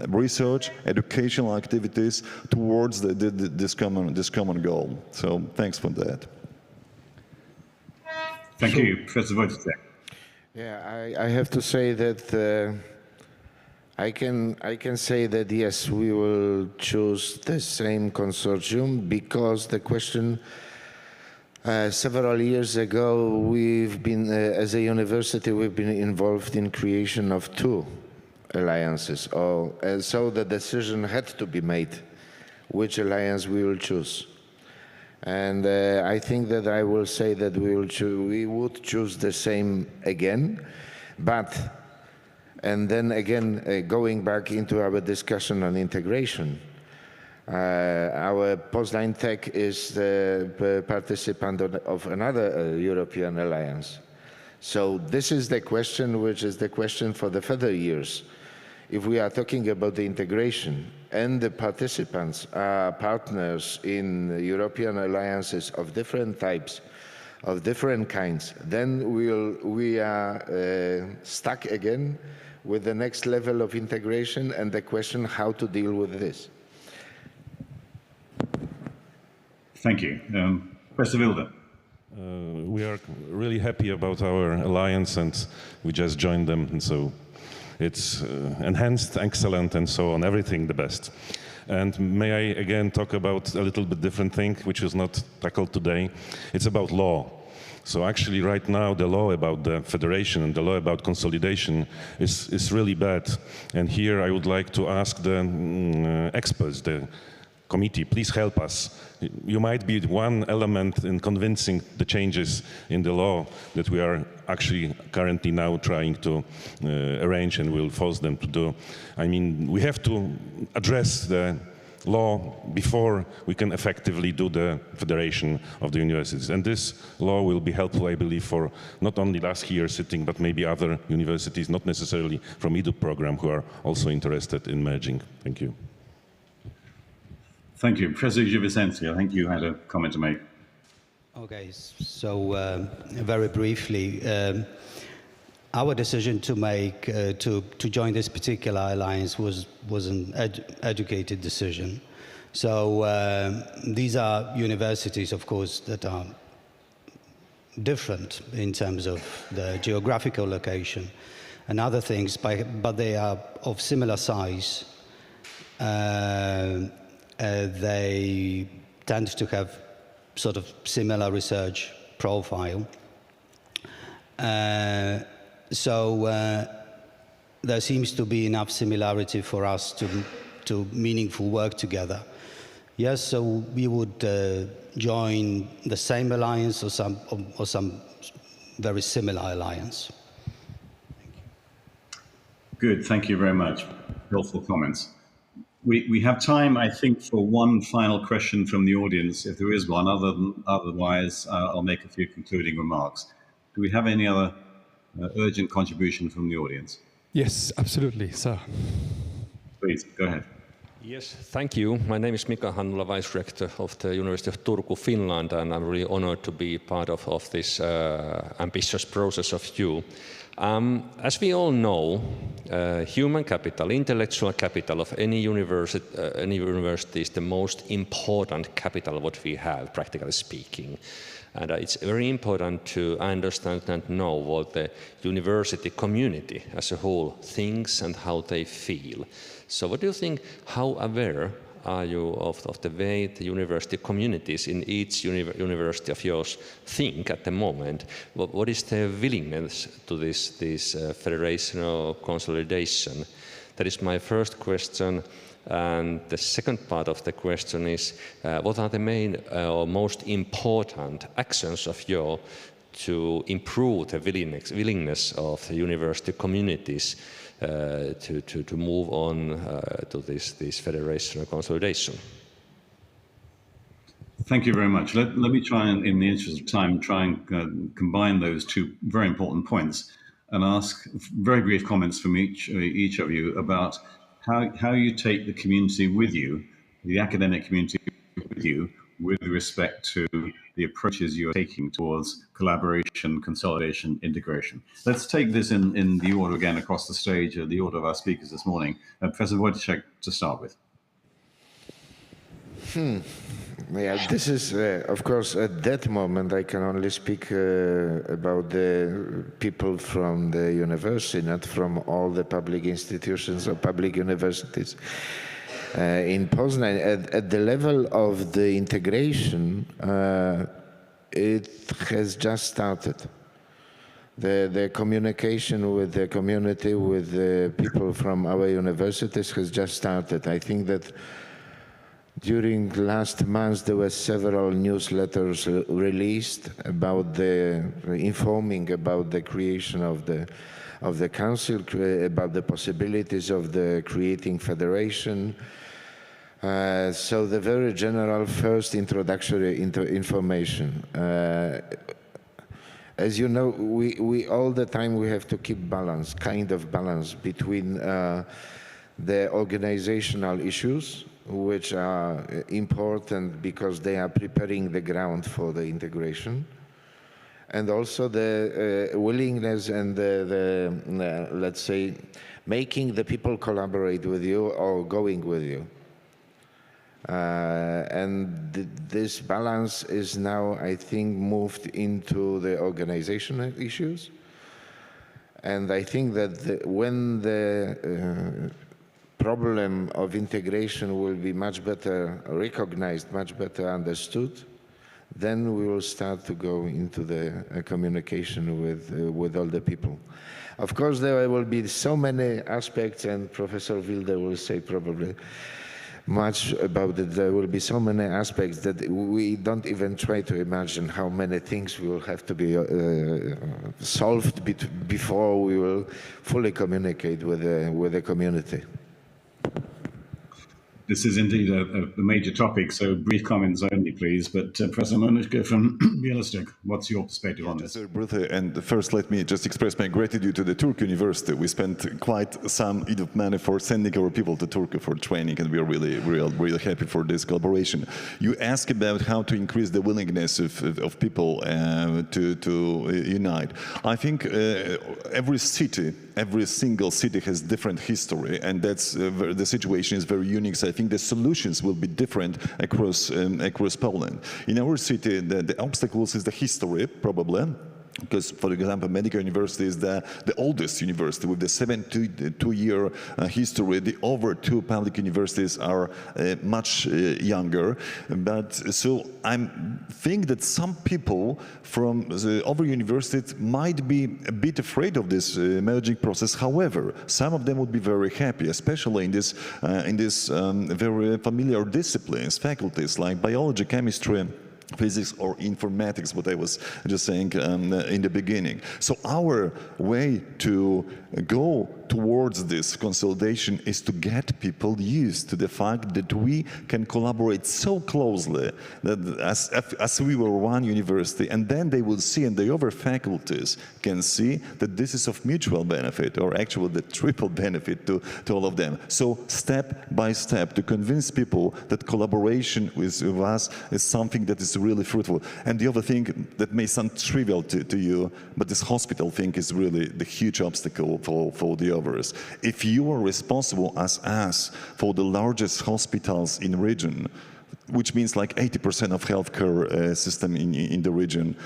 research, educational activities towards this common goal. So thanks for that. Thank you, Professor Wojciech. Yeah, I have to say that I can say that yes, we will choose the same consortium, because the question several years ago, we've been as a university, we've been involved in creation of 2 alliances, and so the decision had to be made which alliance we will choose. And I think that I will say that we would choose the same again, and then again, going back into our discussion on integration, our Gdańsk Tech is the participant of another European alliance. So this is the question, which is the question for the further years. If we are talking about the integration and the participants are partners in European alliances of different types, of different kinds, then we are stuck again with the next level of integration and the question how to deal with this. Thank you. Professor Wilde. We are really happy about our alliance, and we just joined them, and so it's enhanced, excellent, and so on, everything the best. And may I again talk about a little bit different thing, which is not tackled today. It's about law. So actually right now the law about the federation and the law about consolidation is really bad. And here I would like to ask the experts, the committee, please help us. You might be one element in convincing the changes in the law that we are actually currently now trying to arrange and will force them to do. I mean, we have to address the law before we can effectively do the federation of the universities. And this law will be helpful, I believe, for not only us here sitting, but maybe other universities, not necessarily from EDU program, who are also interested in merging. Thank you. Thank you. Professor Giuvicenzi, I think you had a comment to make. Okay, so very briefly, our decision to make to join this particular alliance was an educated decision. So these are universities, of course, that are different in terms of the geographical location and other things, but they are of similar size. They tend to have sort of similar research profile. So there seems to be enough similarity for us to meaningful work together. Yes, so we would join the same alliance or some very similar alliance. Good, thank you very much. Helpful comments. We have time, I think, for one final question from the audience, if there is one. Otherwise, I'll make a few concluding remarks. Do we have any other urgent contribution from the audience? Yes, absolutely, sir. Please, go ahead. Yes, thank you. My name is Mika Hannula, Vice Rector of the University of Turku, Finland, and I'm really honored to be part of this ambitious process of you. As we all know, human capital, intellectual capital of any university is the most important capital what we have, practically speaking. And it's very important to understand and know what the university community as a whole thinks and how they feel. So what do you think, how aware are you of the way the university communities in each university of yours think at the moment? What is their willingness to this federational consolidation? That is my first question. And the second part of the question is, what are the main or most important actions of yours to improve the willingness of the university communities to move on to this federational consolidation? Thank you very much. Let me try and, in the interest of time, combine those two very important points and ask very brief comments from each of you about how you take the community with you, the academic community with you, with respect to the approaches you're taking towards collaboration, consolidation, integration. Let's take this in the order again across the stage, the order of our speakers this morning. Professor Wojciech to start with. Yeah, this is, of course, at that moment, I can only speak about the people from the university, not from all the public institutions or public universities. In Poznań, at the level of the integration, it has just started. The communication with the community, with the people from our universities has just started. I think that during last month there were several newsletters released about informing about the creation of the council, about the possibilities of the creating federation. So the very general first introductory information. As you know, we all the time we have to keep balance, kind of balance between the organizational issues, which are important because they are preparing the ground for the integration, and also the willingness and the let's say, making the people collaborate with you or going with you. And this balance is now, I think, moved into the organizational issues. And I think that when the problem of integration will be much better recognized, much better understood, then we will start to go into the communication with all the people. Of course, there will be so many aspects, and Professor Wilde will say probably much about it. There will be so many aspects that we don't even try to imagine how many things will have to be solved before we will fully communicate with the community. This is indeed a major topic, so brief comments only, please. But Professor Murdzek from Bielefeld, what's your perspective on this? And first, let me just express my gratitude to the Turku University. We spent quite some money for sending our people to Turku for training, and we are really happy for this collaboration. You ask about how to increase the willingness of people to unite. I think every single city has different history, and that's the situation is very unique. So I think the solutions will be different across Poland. In our city, the obstacles is the history, probably. Because, for example, Medical University is the oldest university with the 72-year history. The other two public universities are much younger. But so I think that some people from the other universities might be a bit afraid of this merging process. However, some of them would be very happy, especially in this very familiar disciplines, faculties like biology, chemistry, physics or informatics, what I was just saying in the beginning. So our way to go towards this consolidation is to get people used to the fact that we can collaborate so closely that as we were one university, and then they will see, and the other faculties can see that this is of mutual benefit, or actually the triple benefit to all of them. So step by step to convince people that collaboration with us is something that is really fruitful. And the other thing that may sound trivial to you, but this hospital thing is really the huge obstacle for the others. If you are responsible as us for the largest hospitals in region, which means like 80% of healthcare system in the region,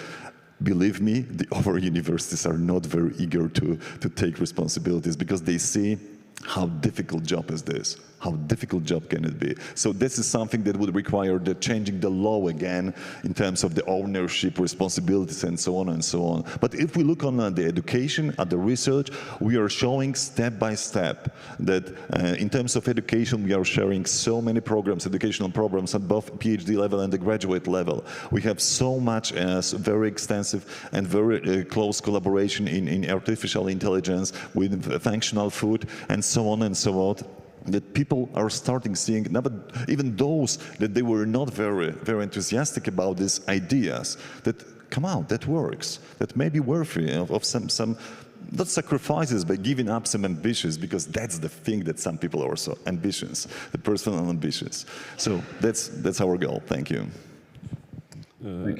believe me, the other universities are not very eager to take responsibilities because they see how difficult job is this. How difficult job can it be? So this is something that would require the changing the law again in terms of the ownership, responsibilities, and so on and so on. But if we look on the education, at the research, we are showing step by step that in terms of education, we are sharing so many programs, educational programs at both PhD level and the graduate level. We have so much as very extensive and very close collaboration in artificial intelligence with functional food and so on and so on, that people are starting seeing, even those that they were not very enthusiastic about these ideas, that come out, that works, that may be worthy of some not sacrifices, but giving up some ambitions, because that's the thing that some people are so ambitious, the personal ambitions. So that's our goal. Thank you.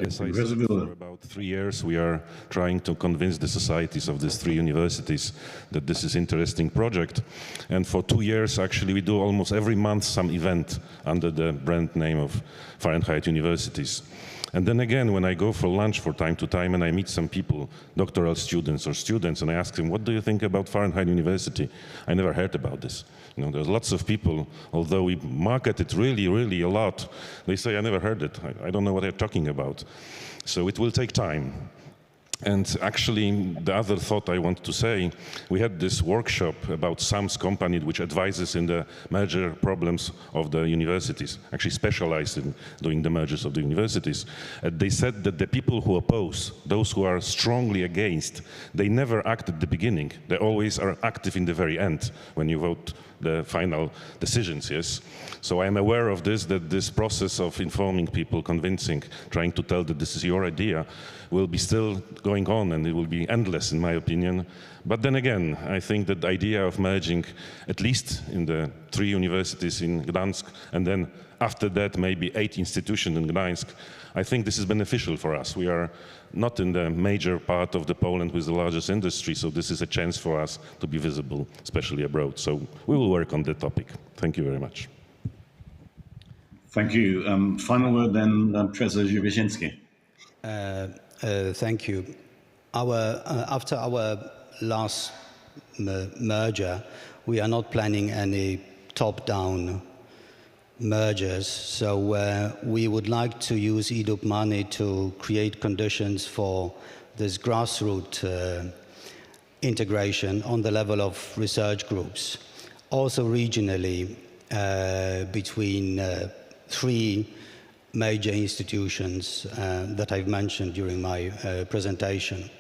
As I said, for about 3 years, we are trying to convince the societies of these 3 universities that this is an interesting project. And for 2 years, actually, we do almost every month some event under the brand name of Fahrenheit Universities. And then again, when I go for lunch from time to time and I meet some people, doctoral students or students, and I ask them, what do you think about Fahrenheit University? I never heard about this. You know, there's lots of people, although we market it really a lot, they say, I never heard it. I don't know what they're talking about. So it will take time. And actually, the other thought I want to say, we had this workshop about SAMS company, which advises in the merger problems of the universities, actually specialized in doing the mergers of the universities. They said that the people who oppose, those who are strongly against, they never act at the beginning. They always are active in the very end, when you vote the final decisions, yes? So I'm aware of this, that this process of informing people, convincing, trying to tell that this is your idea, will be still going on, and it will be endless, in my opinion. But then again, I think that the idea of merging, at least in the 3 universities in Gdańsk, and then after that maybe 8 institutions in Gdańsk, I think this is beneficial for us. We are not in the major part of the Poland with the largest industry, so this is a chance for us to be visible, especially abroad. So we will work on that topic. Thank you very much. Thank you. Final word then, Professor Żywiecki. Thank you. After our last merger, we are not planning any top-down mergers, so we would like to use EDUB money to create conditions for this grassroots integration on the level of research groups, also regionally between 3 major institutions that I've mentioned during my presentation,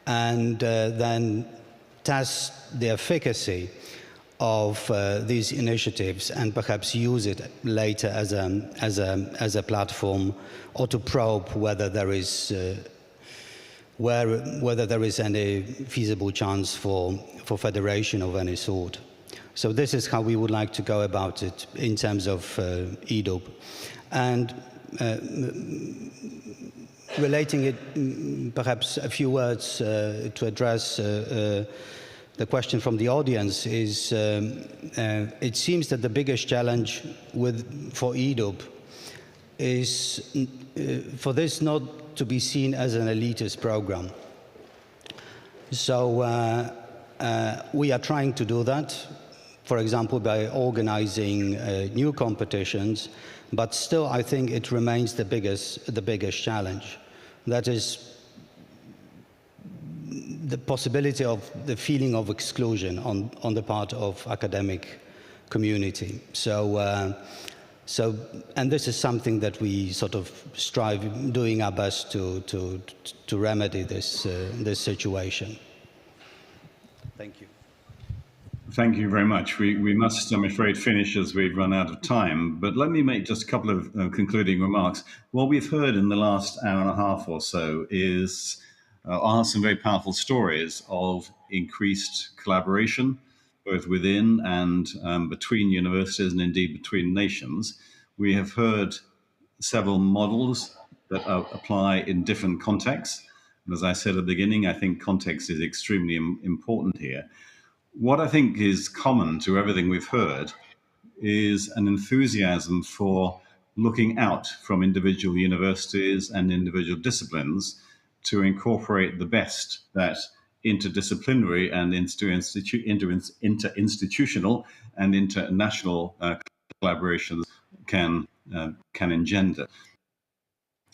and then test the efficacy of these initiatives and perhaps use it later as a platform, or to probe whether there is whether there is any feasible chance for federation of any sort. So this is how we would like to go about it in terms of EDUB. And relating it, perhaps a few words to address the question from the audience is, it seems that the biggest challenge for EDUB is for this not to be seen as an elitist program. So we are trying to do that, for example, by organizing new competitions, but still I think it remains the biggest challenge. That is the possibility of the feeling of exclusion on the part of academic community. And this is something that we sort of strive, doing our best to remedy this situation. Thank you. Thank you very much. We must, I'm afraid, finish as we've run out of time. But let me make just a couple of concluding remarks. What we've heard in the last hour and a half or so are some very powerful stories of increased collaboration, both within and between universities and indeed between nations. We have heard several models that apply in different contexts. And as I said at the beginning, I think context is extremely important here. What I think is common to everything we've heard is an enthusiasm for looking out from individual universities and individual disciplines to incorporate the best that interdisciplinary and interinstitutional and international collaborations can engender.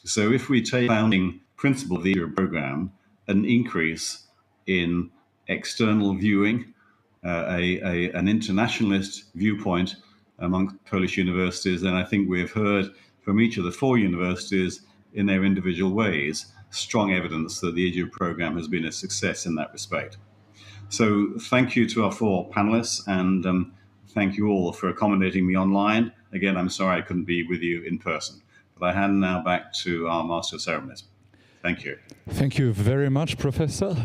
So if we take the founding principle of the program, an increase in external viewing, an internationalist viewpoint among Polish universities, then I think we have heard from each of the 4 universities in their individual ways strong evidence that the EDU program has been a success in that respect. So thank you to our 4 panelists, and thank you all for accommodating me online. Again, I'm sorry I couldn't be with you in person, but I hand now back to our Master of Ceremonies. Thank you. Thank you very much, Professor.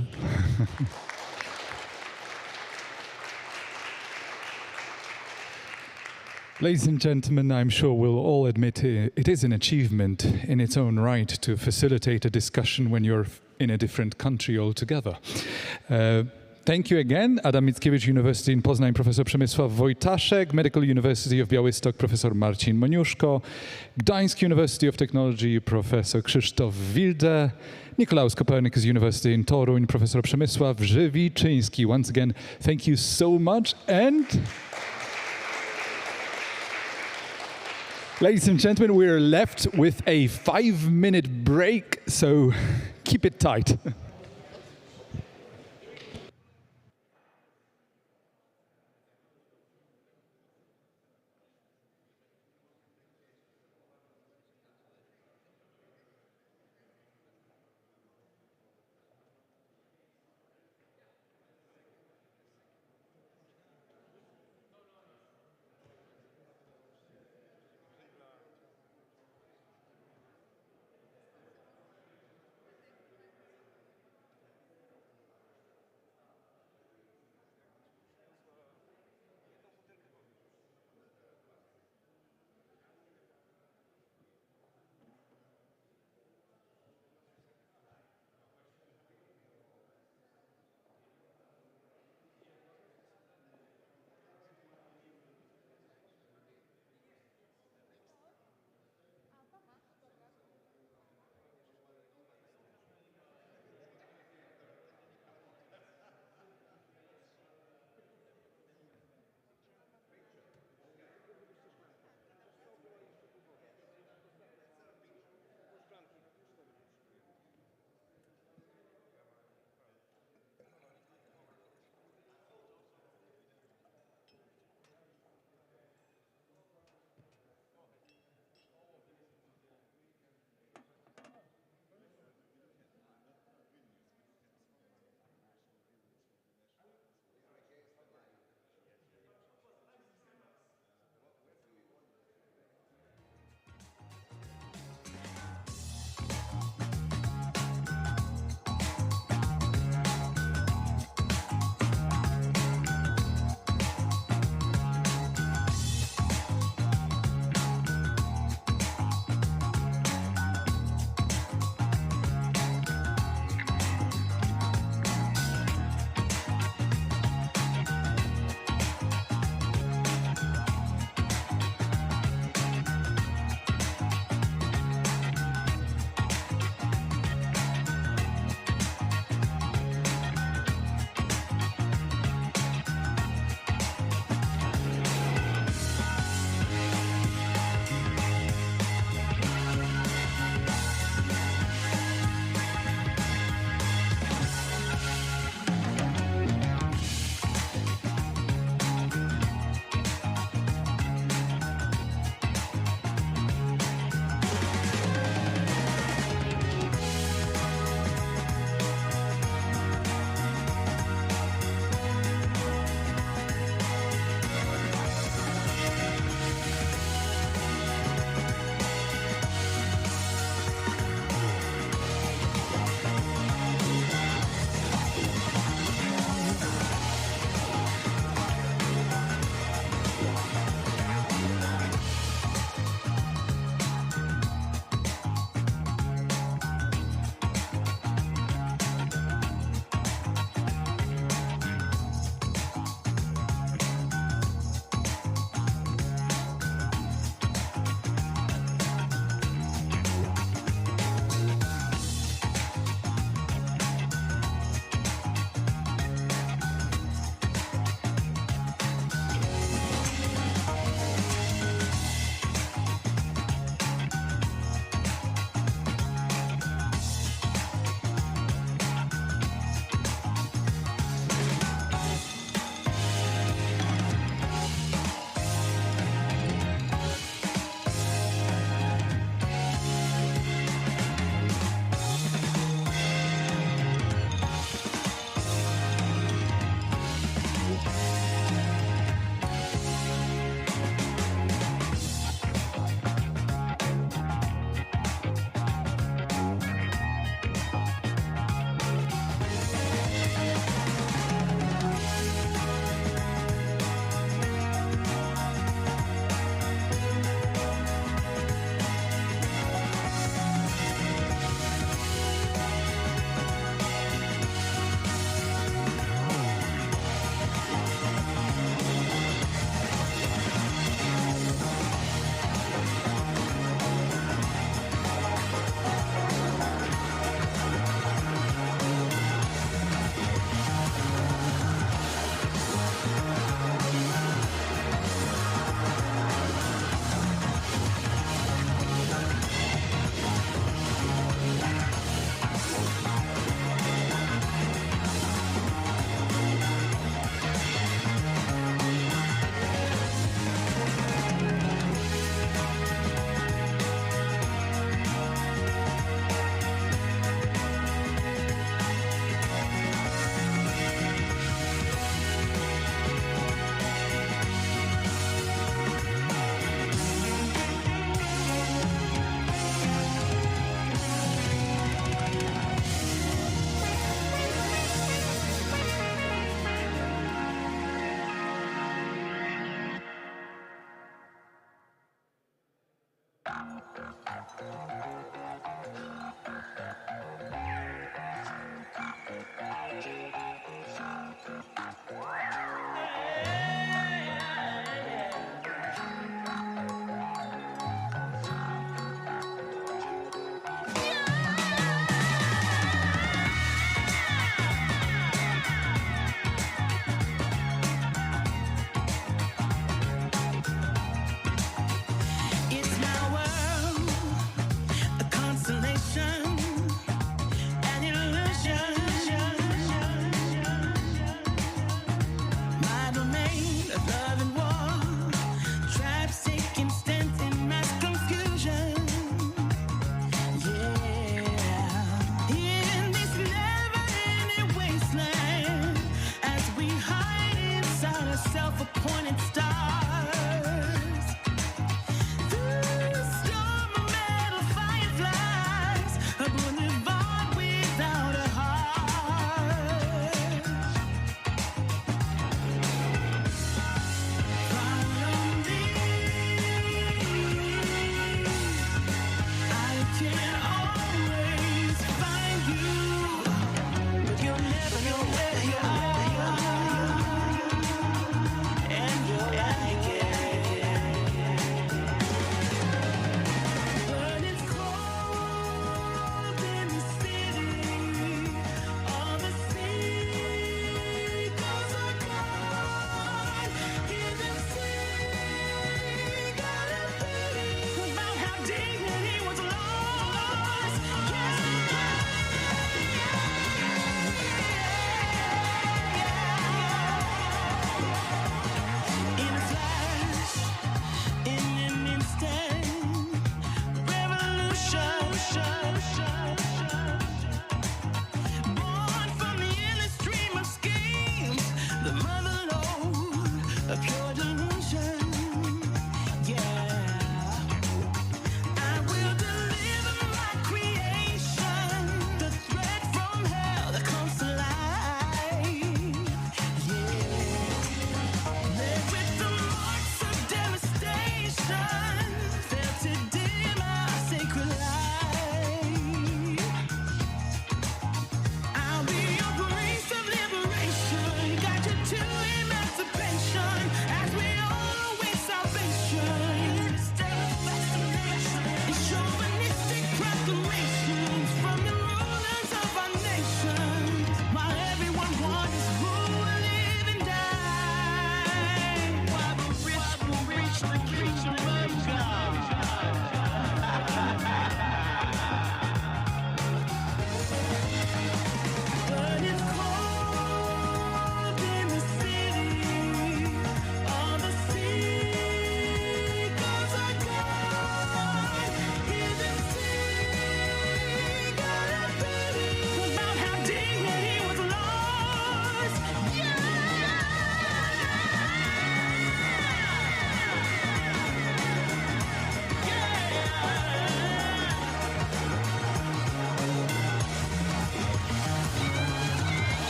Ladies and gentlemen, I'm sure we'll all admit it is an achievement in its own right to facilitate a discussion when you're in a different country altogether. Thank you again. Adam Mickiewicz University in Poznań, Professor Przemysław Wojtaszek, Medical University of Białystok, Professor Marcin Moniuszko, Gdańsk University of Technology, Professor Krzysztof Wilde, Nicolaus Copernicus University in Toruń, Professor Przemysław Żywiczyński. Once again, thank you so much. And ladies and gentlemen, we're left with a 5-minute break, so keep it tight.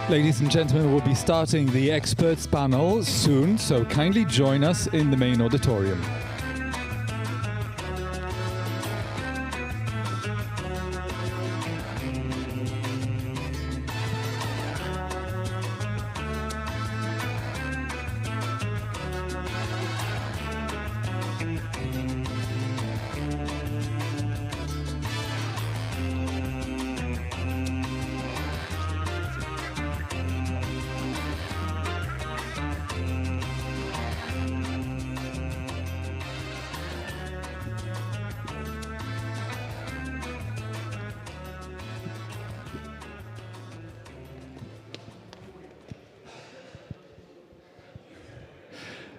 Ladies and gentlemen, we'll be starting the experts panel soon, so kindly join us in the main auditorium.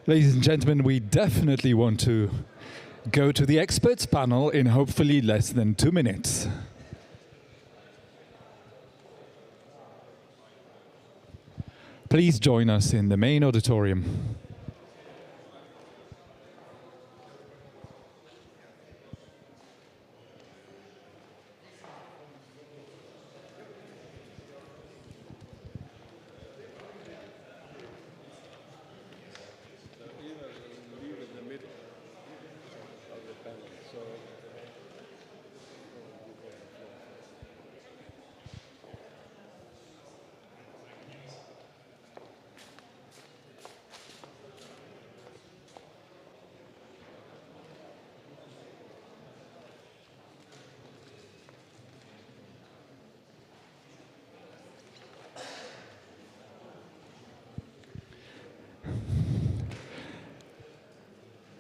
Ladies and gentlemen, we definitely want to go to the experts panel in hopefully less than 2 minutes. Please join us in the main auditorium.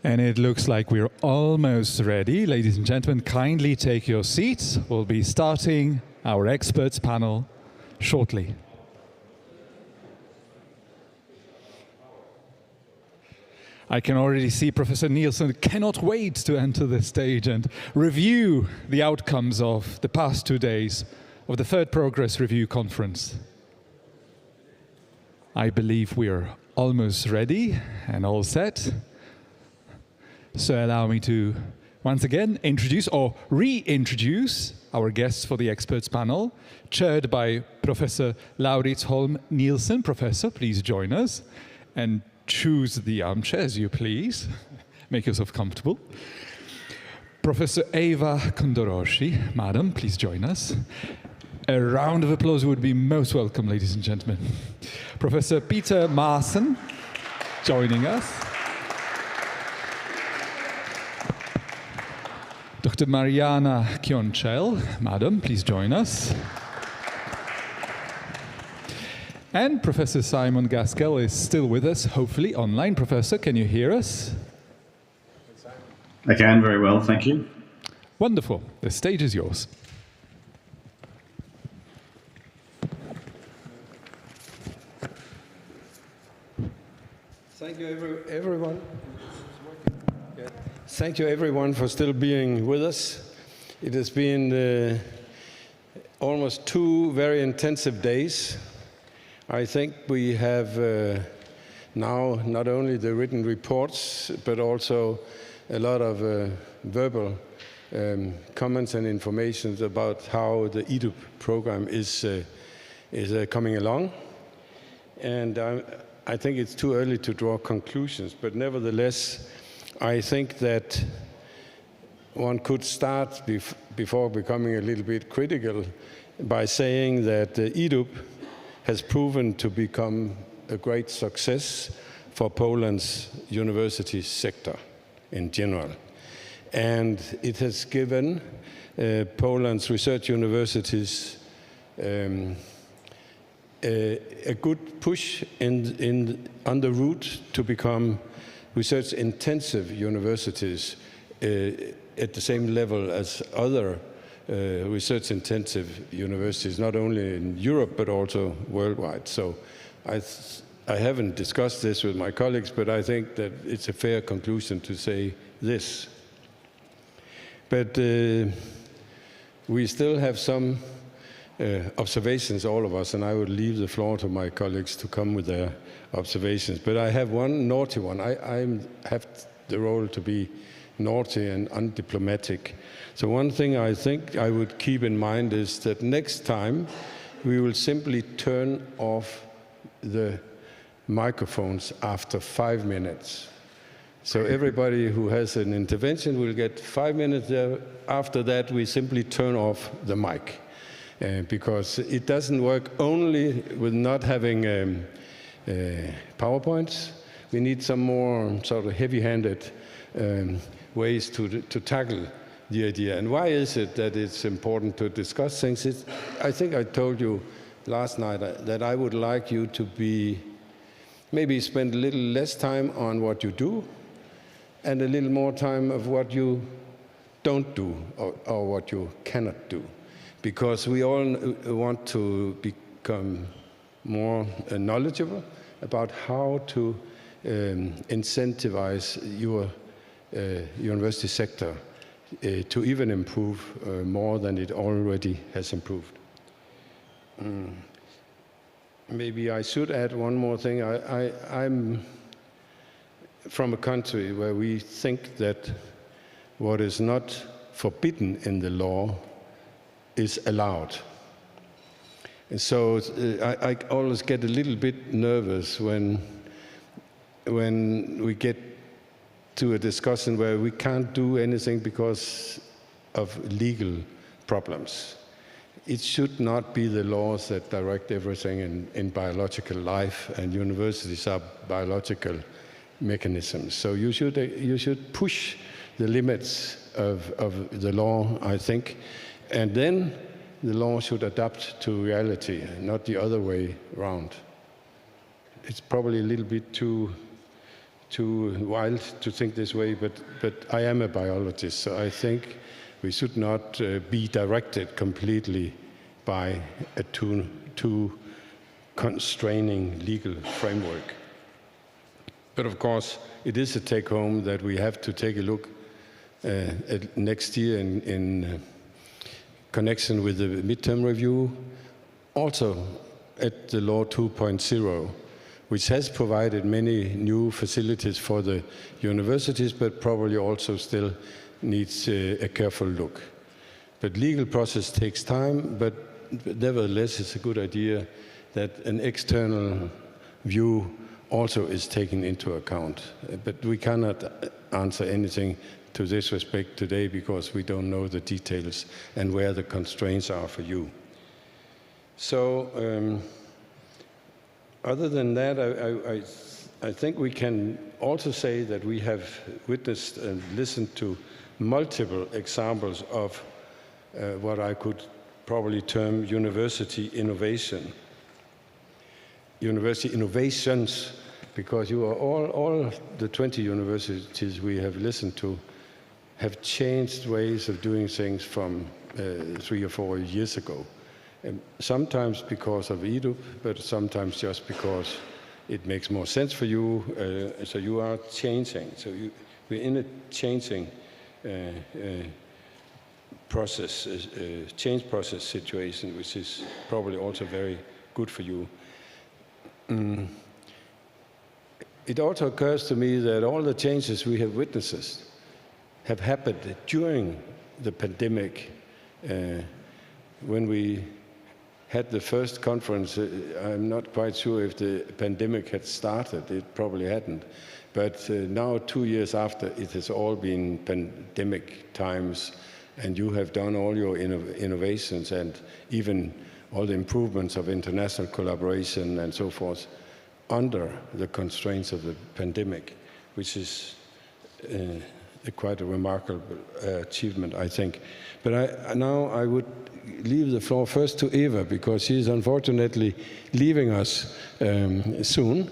And it looks like we're almost ready. Ladies and gentlemen, kindly take your seats. We'll be starting our experts panel shortly. I can already see Professor Nielsen cannot wait to enter the stage and review the outcomes of the past 2 days of the Third Progress Review Conference. I believe we're almost ready and all set. So allow me to once again introduce or reintroduce our guests for the experts panel, chaired by Professor Laurits Holm Nielsen. Professor, please join us and choose the armchair as you please. Make yourself comfortable. Professor Eva Kondoroshi, madam, please join us. A round of applause would be most welcome, ladies and gentlemen. Professor Peter Maassen joining us. Dr. Mariana Kionchel, madam, please join us. And Professor Simon Gaskell is still with us, hopefully online. Professor, can you hear us? I can very well, thank you. Wonderful. The stage is yours. Thank you, everyone. Thank you, everyone, for still being with us. It has been almost 2 very intensive days. I think we have now not only the written reports, but also a lot of verbal comments and information about how the EDUP program is coming along. And I think it's too early to draw conclusions, but nevertheless, I think that one could start before becoming a little bit critical by saying that EDUP has proven to become a great success for Poland's university sector in general. And it has given Poland's research universities a good push on the route to become research-intensive universities at the same level as other research-intensive universities, not only in Europe, but also worldwide. So I haven't discussed this with my colleagues, but I think that it's a fair conclusion to say this. But we still have some observations, all of us, and I would leave the floor to my colleagues to come with their observations. But I have one naughty one. I have the role to be naughty and undiplomatic. So one thing I think I would keep in mind is that next time we will simply turn off the microphones after 5 minutes. So everybody who has an intervention will get 5 minutes there. After that, we simply turn off the mic. Because it doesn't work only with not having PowerPoints. We need some more sort of heavy-handed ways to tackle the idea. And why is it that it's important to discuss things? I think I told you last night that I would like you to maybe spend a little less time on what you do and a little more time of what you don't do or what you cannot do. Because we all want to become more knowledgeable about how to incentivize your university sector to even improve more than it already has improved. Maybe I should add one more thing. I'm from a country where we think that what is not forbidden in the law is allowed. And so I always get a little bit nervous when we get to a discussion where we can't do anything because of legal problems. It should not be the laws that direct everything in biological life, and universities are biological mechanisms. So you should push the limits of the law, I think, and then the law should adapt to reality, not the other way around. It's probably a little bit too wild to think this way, but I am a biologist, so I think we should not be directed completely by a too constraining legal framework. But of course, it is a take-home that we have to take a look at next year in connection with the midterm review, also at the Law 2.0, which has provided many new facilities for the universities, but probably also still needs a careful look. But legal process takes time, but nevertheless, it's a good idea that an external view also is taken into account. But we cannot answer anything to this respect today because we don't know the details and where the constraints are for you. So other than that, I think we can also say that we have witnessed and listened to multiple examples of what I could probably term university innovation. University innovations, because you are all the 20 universities we have listened to have changed ways of doing things from 3 or 4 years ago. And sometimes because of EDUP, but sometimes just because it makes more sense for you. So you are changing. So we're in a changing process, change process situation, which is probably also very good for you. It also occurs to me that all the changes we have witnessed have happened during the pandemic. When we had the first conference, I'm not quite sure if the pandemic had started. It probably hadn't. But now, 2 years after, it has all been pandemic times, and you have done all your innovations and even all the improvements of international collaboration and so forth under the constraints of the pandemic, which is quite a remarkable achievement, I think. But now I would leave the floor first to Eva, because she is unfortunately leaving us soon,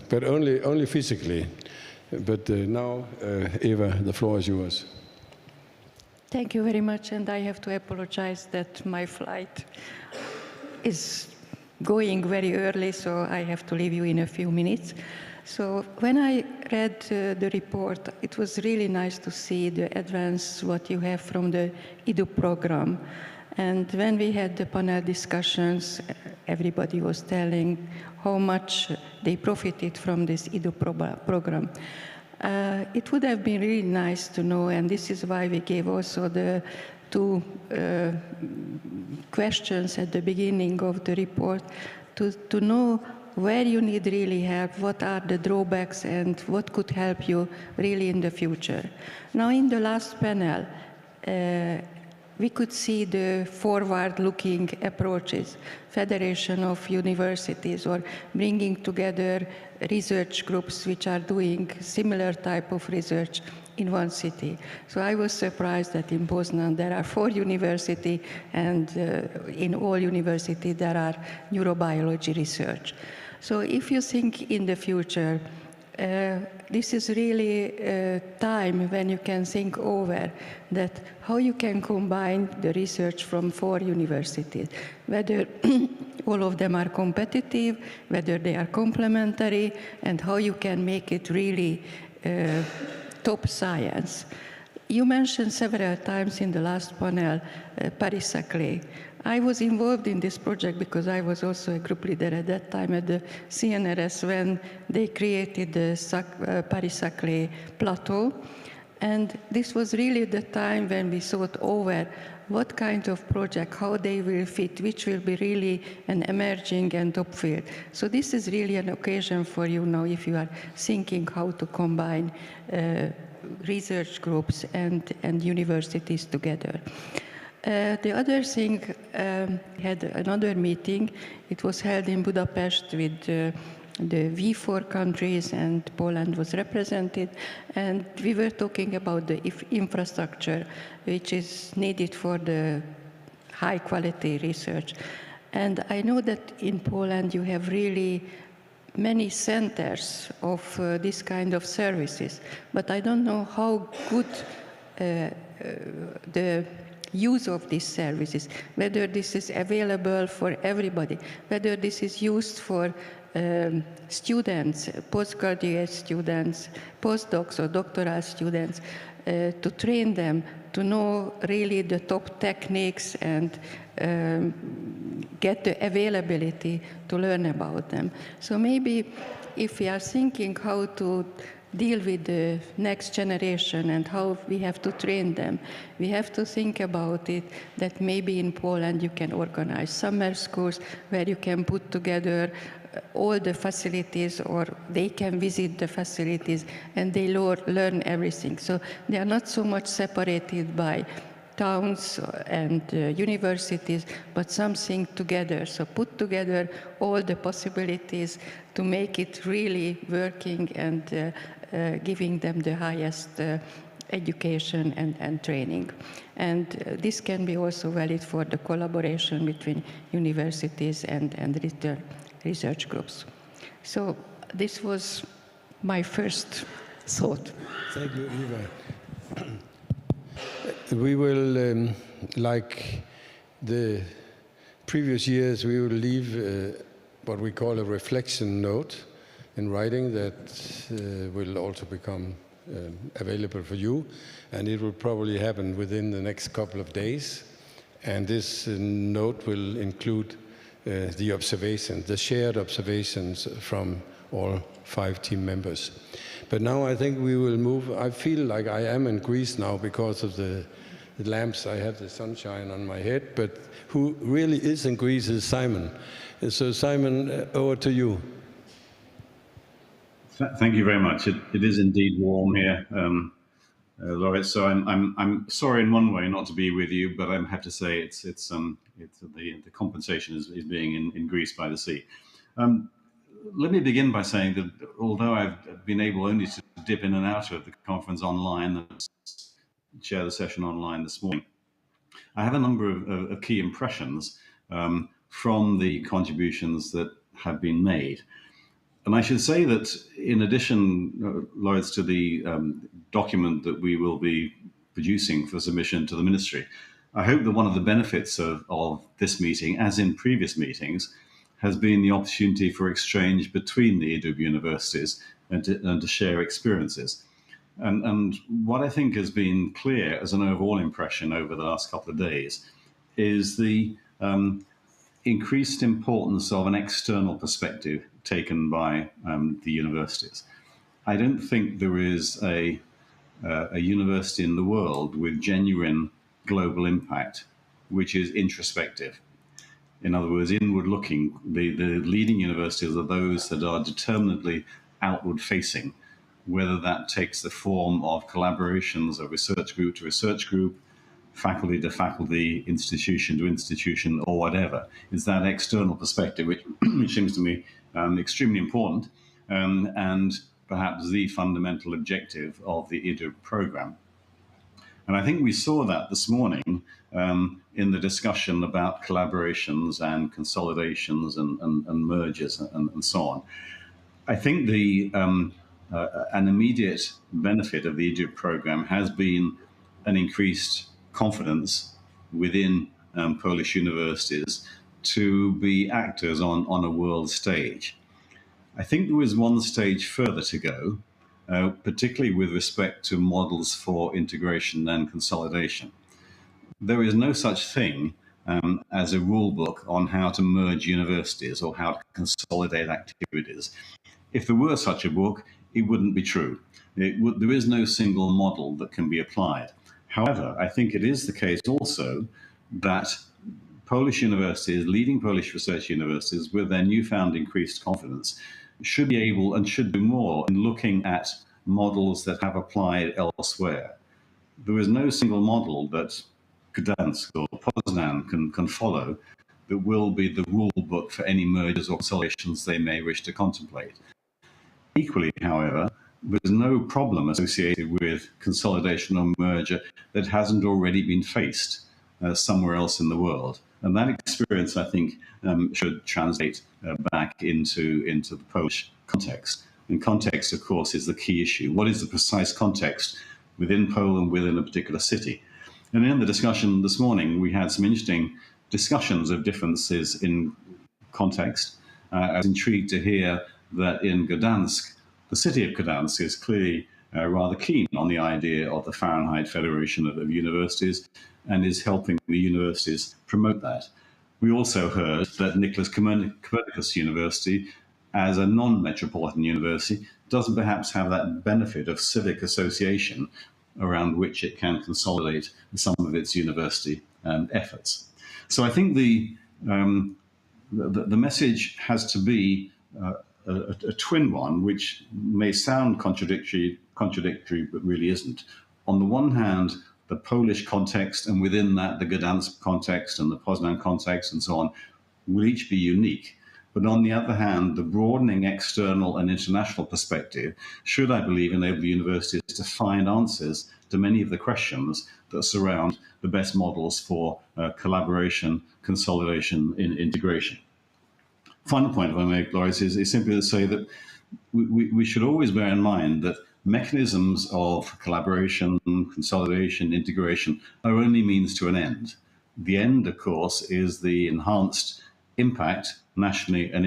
but only physically. But now, Eva, the floor is yours. Thank you very much, and I have to apologize that my flight is going very early, so I have to leave you in a few minutes. So when I read the report, it was really nice to see the advance what you have from the EDU program. And when we had the panel discussions, everybody was telling how much they profited from this EDU program. It would have been really nice to know, and this is why we gave also the two questions at the beginning of the report, to know where you need really help, what are the drawbacks, and what could help you really in the future. Now, in the last panel, we could see the forward-looking approaches, federation of universities, or bringing together research groups which are doing similar type of research in one city. So I was surprised that in Poznan there are 4 universities, and in all universities there are neurobiology research. So if you think in the future, this is really a time when you can think over that how you can combine the research from 4 universities, whether all of them are competitive, whether they are complementary, and how you can make it really top science. You mentioned several times in the last panel Paris-Saclay. I was involved in this project because I was also a group leader at that time at the CNRS when they created the Paris-Saclay plateau. And this was really the time when we thought over what kind of project, how they will fit, which will be really an emerging and top field. So this is really an occasion for you now if you are thinking how to combine research groups and universities together. The other thing, had another meeting. It was held in Budapest with the V4 countries, and Poland was represented. And we were talking about the infrastructure which is needed for the high quality research. And I know that in Poland you have really many centers of this kind of services, but I don't know how good the use of these services, whether this is available for everybody, whether this is used for students, postgraduate students, postdocs or doctoral students, to train them to know really the top techniques and get the availability to learn about them. So maybe if we are thinking how to deal with the next generation and how we have to train them, we have to think about it that maybe in Poland you can organize summer schools where you can put together all the facilities, or they can visit the facilities and they learn everything. So they are not so much separated by towns and universities, but something together. So put together all the possibilities to make it really working and giving them the highest education and training. And this can be also valid for the collaboration between universities and research groups. So this was my first thought. Thank you, Eva. We will, like the previous years, we will leave what we call a reflection note in writing that will also become available for you, and it will probably happen within the next couple of days. And this note will include the observations, the shared observations from all 5 team members. But now I think we will move. I feel like I am in Greece now because of the lamps. I have the sunshine on my head, but who really is in Greece is Simon. So Simon, over to you. Thank you very much. It is indeed warm here, Laurie. So I'm sorry in one way not to be with you, but I have to say it's the compensation is being in Greece by the sea. Let me begin by saying that although I've been able only to dip in and out of the conference online and share the session online this morning, I have a number of key impressions from the contributions that have been made. And I should say that in addition, Lawrence, to the document that we will be producing for submission to the ministry, I hope that one of the benefits of this meeting, as in previous meetings, has been the opportunity for exchange between the EDUB universities and to share experiences. And what I think has been clear as an overall impression over the last couple of days is the increased importance of an external perspective taken by the universities. I don't think there is a university in the world with genuine global impact, which is introspective. In other words, inward-looking. The leading universities are those that are determinedly outward-facing, whether that takes the form of collaborations of research group to research group, faculty to faculty, institution to institution, or whatever. It's that external perspective which seems to me extremely important and perhaps the fundamental objective of the IDU program. And I think we saw that this morning in the discussion about collaborations and consolidations and mergers and so on. I think an immediate benefit of the IDU program has been an increased confidence within Polish universities to be actors on a world stage. I think there is one stage further to go, particularly with respect to models for integration and consolidation. There is no such thing as a rule book on how to merge universities or how to consolidate activities. If there were such a book, it wouldn't be true. There is no single model that can be applied. However, I think it is the case also that Polish universities, leading Polish research universities, with their newfound increased confidence, should be able and should do more in looking at models that have applied elsewhere. There is no single model that Gdańsk or Poznan can follow that will be the rule book for any mergers or consolidations they may wish to contemplate. Equally, however, there's no problem associated with consolidation or merger that hasn't already been faced somewhere else in the world. And that experience, I think, should translate back into the Polish context. And context, of course, is the key issue. What is the precise context within Poland, within a particular city? And in the discussion this morning, we had some interesting discussions of differences in context. I was intrigued to hear that in Gdańsk, the city of Gdańsk is clearly rather keen on the idea of the Fahrenheit Federation of Universities and is helping the universities promote that. We also heard that Nicholas Copernicus University, as a non-metropolitan university, doesn't perhaps have that benefit of civic association around which it can consolidate some of its university efforts. So I think the message has to be a twin one, which may sound contradictory, but really isn't. On the one hand, the Polish context, and within that, the Gdańsk context and the Poznan context and so on, will each be unique. But on the other hand, the broadening external and international perspective should, I believe, enable universities to find answers to many of the questions that surround the best models for collaboration, consolidation, and integration. Final point, if I may, Loris, is simply to say that we should always bear in mind that mechanisms of collaboration, consolidation, integration are only means to an end. The end, of course, is the enhanced impact nationally and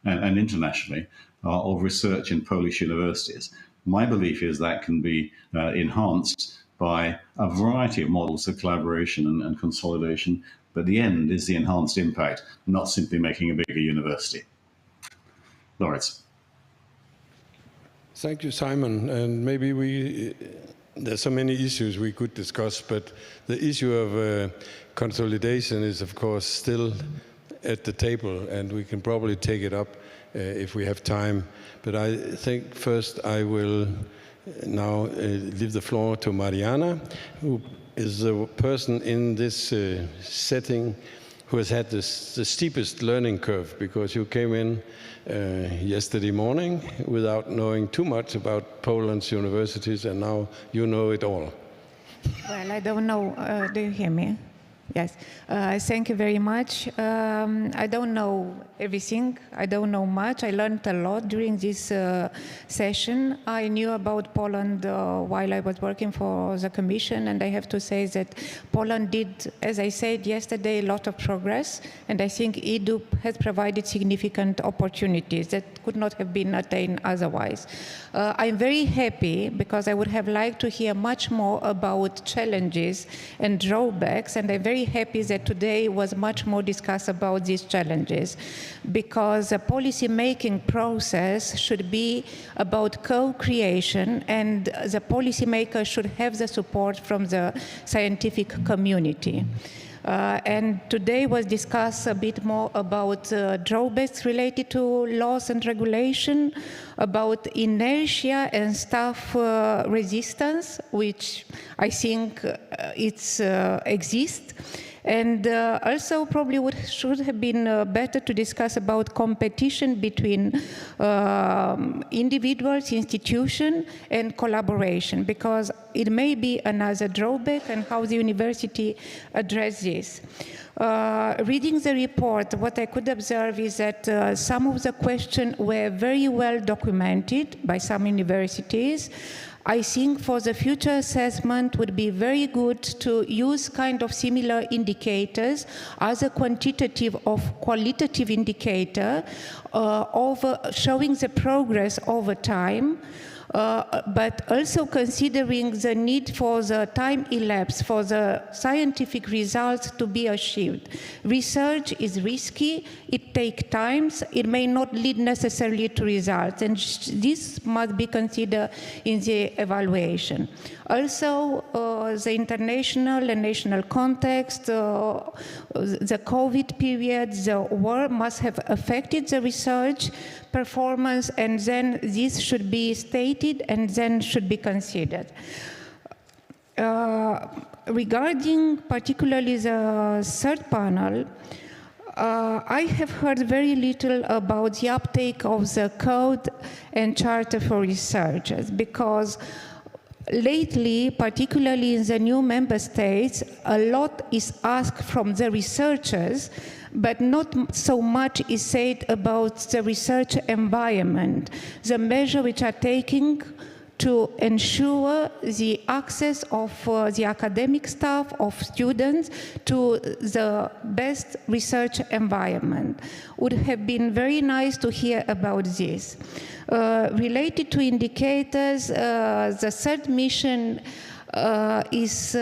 internationally of research in Polish universities. My belief is that can be enhanced by a variety of models of collaboration and consolidation, but the end is the enhanced impact, not simply making a bigger university. Lawrence. Thank you, Simon. And maybe there's so many issues we could discuss, but the issue of consolidation is, of course, still at the table, and we can probably take it up if we have time. But I think first I will now leave the floor to Mariana, who is the person in this setting who has had the steepest learning curve, because you came in yesterday morning without knowing too much about Poland's universities, and now you know it all. Well, I don't know. Do you hear me? Yes. Thank you very much. I don't know everything. I don't know much. I learned a lot during this session. I knew about Poland while I was working for the Commission, and I have to say that Poland did, as I said yesterday, a lot of progress, and I think EDU has provided significant opportunities that could not have been attained otherwise. I'm very happy because I would have liked to hear much more about challenges and drawbacks, and I'm very very happy that today was much more discussed about these challenges, because the policy-making process should be about co-creation, and the policymaker should have the support from the scientific community. And today was discussed a bit more about drawbacks related to laws and regulation, about inertia and staff resistance, which I think exists. And also probably should have been better to discuss about competition between individuals, institutions, and collaboration, because it may be another drawback, and how the university address this. Reading the report, what I could observe is that some of the questions were very well documented by some universities. I think for the future assessment would be very good to use kind of similar indicators as a quantitative or qualitative indicator showing the progress over time, but also considering the need for the time elapsed for the scientific results to be achieved. Research is risky, it takes time, it may not lead necessarily to results, and this must be considered in the evaluation. Also, the international and national context, the COVID period, the war must have affected the research performance, and then this should be stated and then should be considered. Regarding particularly the third panel, I have heard very little about the uptake of the code and charter for researchers, because lately, particularly in the new member states, a lot is asked from the researchers, but not so much is said about the research environment, the measures which are taking to ensure the access of the academic staff, of students, to the best research environment. Would have been very nice to hear about this. Related to indicators, the third mission is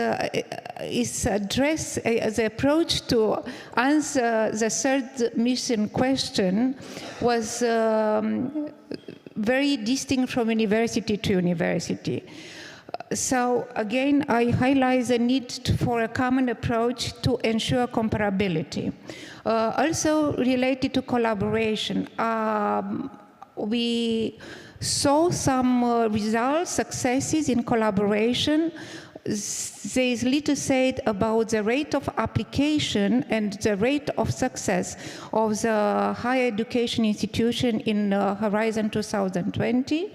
addressed, the approach to answer the third mission question was very distinct from university to university. So again, I highlight the need for a common approach to ensure comparability. Also related to collaboration, we saw some results, successes in collaboration. There is little said about the rate of application and the rate of success of the higher education institution in Horizon 2020.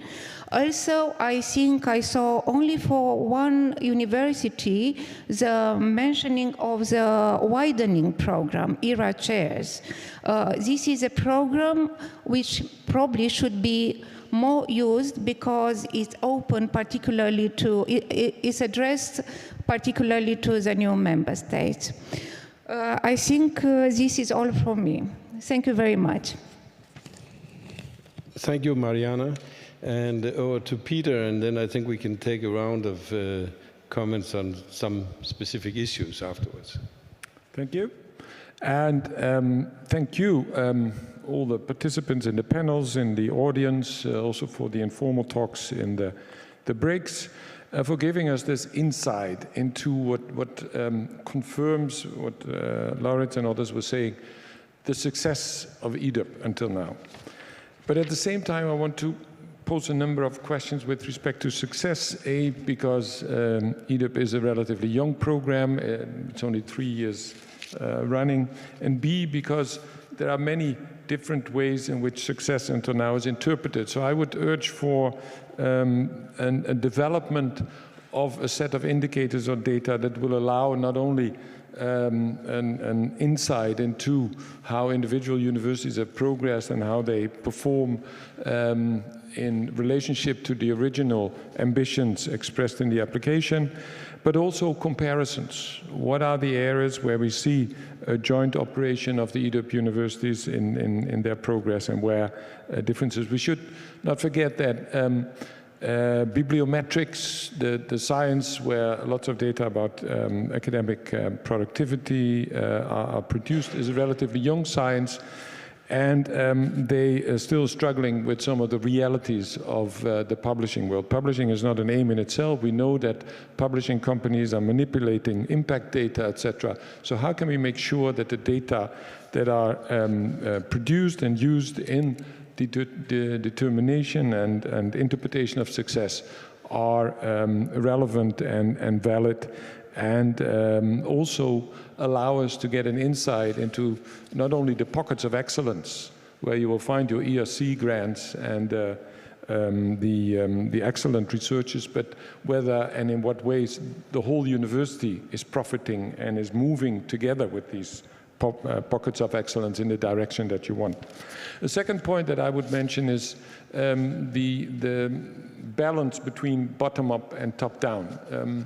Also, I think I saw only for one university the mentioning of the widening program, ERA chairs. This is a program which probably should be more used because it's open particularly to, it's addressed particularly to the new member states. I think this is all from me. Thank you very much. Thank you, Mariana. And over to Peter, and then I think we can take a round of comments on some specific issues afterwards. Thank you. And thank you, all the participants in the panels, in the audience, also for the informal talks in the breaks, for giving us this insight into what confirms what Lauritz and others were saying, the success of EDUP until now. But at the same time, I want to pose a number of questions with respect to success. A, because EDUP is a relatively young program, it's only 3 years running, and B, because there are many different ways in which success until now is interpreted. So I would urge for a development of a set of indicators or data that will allow not only an insight into how individual universities have progressed and how they perform in relationship to the original ambitions expressed in the application, but also comparisons. What are the areas where we see a joint operation of the EDUP universities in their progress and where differences? We should not forget that Bibliometrics, the science where lots of data about academic productivity are produced, is a relatively young science, and they are still struggling with some of the realities of the publishing world. Publishing is not an aim in itself. We know that publishing companies are manipulating impact data, etc. So how can we make sure that the data that are produced and used in the determination and interpretation of success are relevant and valid, and also allow us to get an insight into not only the pockets of excellence, where you will find your ERC grants and the excellent researchers, but whether and in what ways the whole university is profiting and is moving together with these pockets of excellence in the direction that you want. The second point that I would mention is the balance between bottom-up and top-down.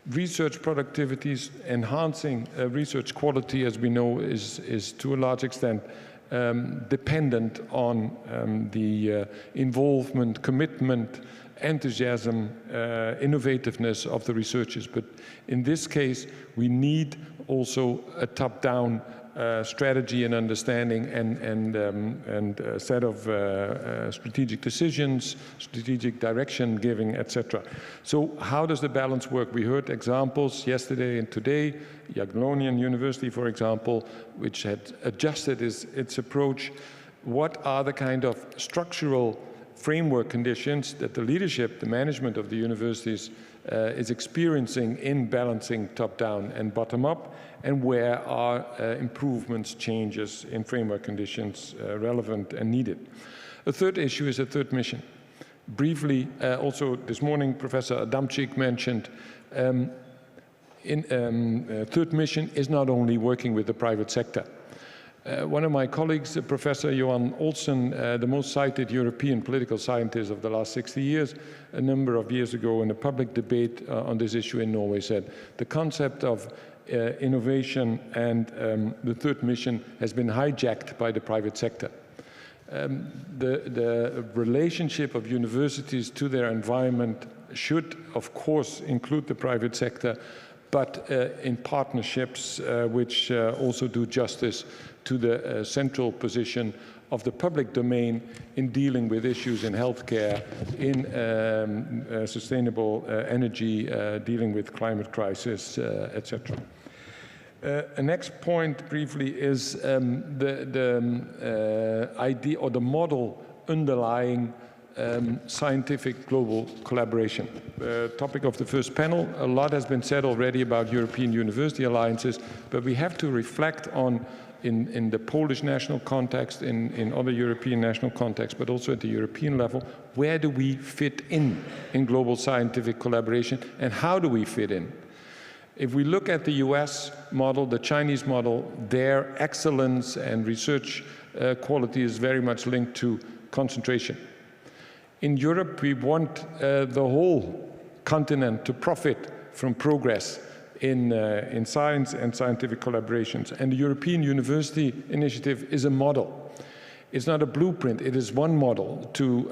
Research productivities, enhancing research quality, as we know, is to a large extent dependent on the involvement, commitment, enthusiasm, innovativeness of the researchers. But in this case, we need also a top-down strategy and understanding and a set of strategic decisions, strategic direction giving, etc. So how does the balance work? We heard examples yesterday and today. Jagiellonian University, for example, which had adjusted its approach. What are the kind of structural framework conditions that the leadership, the management of the universities is experiencing in balancing top-down and bottom-up, and where are improvements, changes in framework conditions relevant and needed. A third issue is a third mission. Briefly, also this morning, Professor Adamczyk mentioned third mission is not only working with the private sector. One of my colleagues, Professor Johan Olsen, the most cited European political scientist of the last 60 years, a number of years ago in a public debate on this issue in Norway said, the concept of innovation and the third mission has been hijacked by the private sector. The relationship of universities to their environment should, of course, include the private sector, but in partnerships which also do justice to the central position of the public domain in dealing with issues in healthcare, in sustainable energy, dealing with climate crisis, etc. A next point, briefly, is the idea or the model underlying scientific global collaboration. Topic of the first panel, a lot has been said already about European university alliances, but we have to reflect on, in the Polish national context, in other European national contexts, but also at the European level, where do we fit in global scientific collaboration, and how do we fit in? If we look at the US model, the Chinese model, their excellence and research quality is very much linked to concentration. In Europe, we want the whole continent to profit from progress in science and scientific collaborations. And the European University Initiative is a model. It's not a blueprint, it is one model to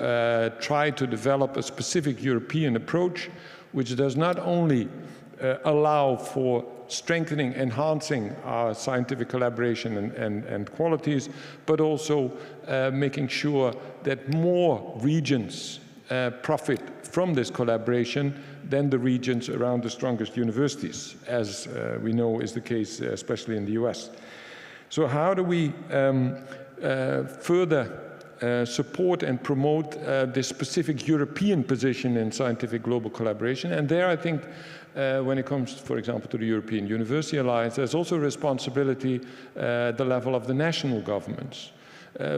try to develop a specific European approach, which does not only allow for strengthening, enhancing our scientific collaboration and qualities, but also making sure that more regions profit from this collaboration than the regions around the strongest universities, as we know is the case, especially in the US. So how do we further support and promote this specific European position in scientific global collaboration? And there, I think, when it comes, for example, to the European University Alliance, there's also a responsibility at the level of the national governments.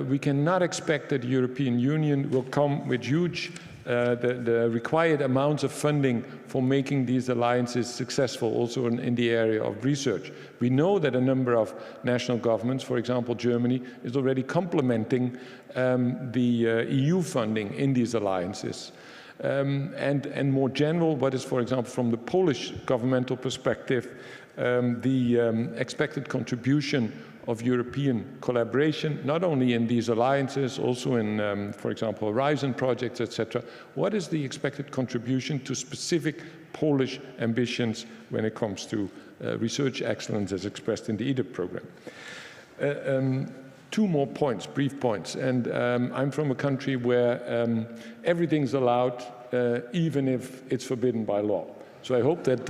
We cannot expect that the European Union will come with huge, the required amounts of funding for making these alliances successful, also in the area of research. We know that a number of national governments, for example, Germany, is already complementing the EU funding in these alliances. And more general, what is, for example, from the Polish governmental perspective, the expected contribution of European collaboration, not only in these alliances, also in, for example, Horizon projects, etc. What is the expected contribution to specific Polish ambitions when it comes to research excellence as expressed in the EDIP program? Two more points, brief points. And I'm from a country where everything's allowed, even if it's forbidden by law. So I hope that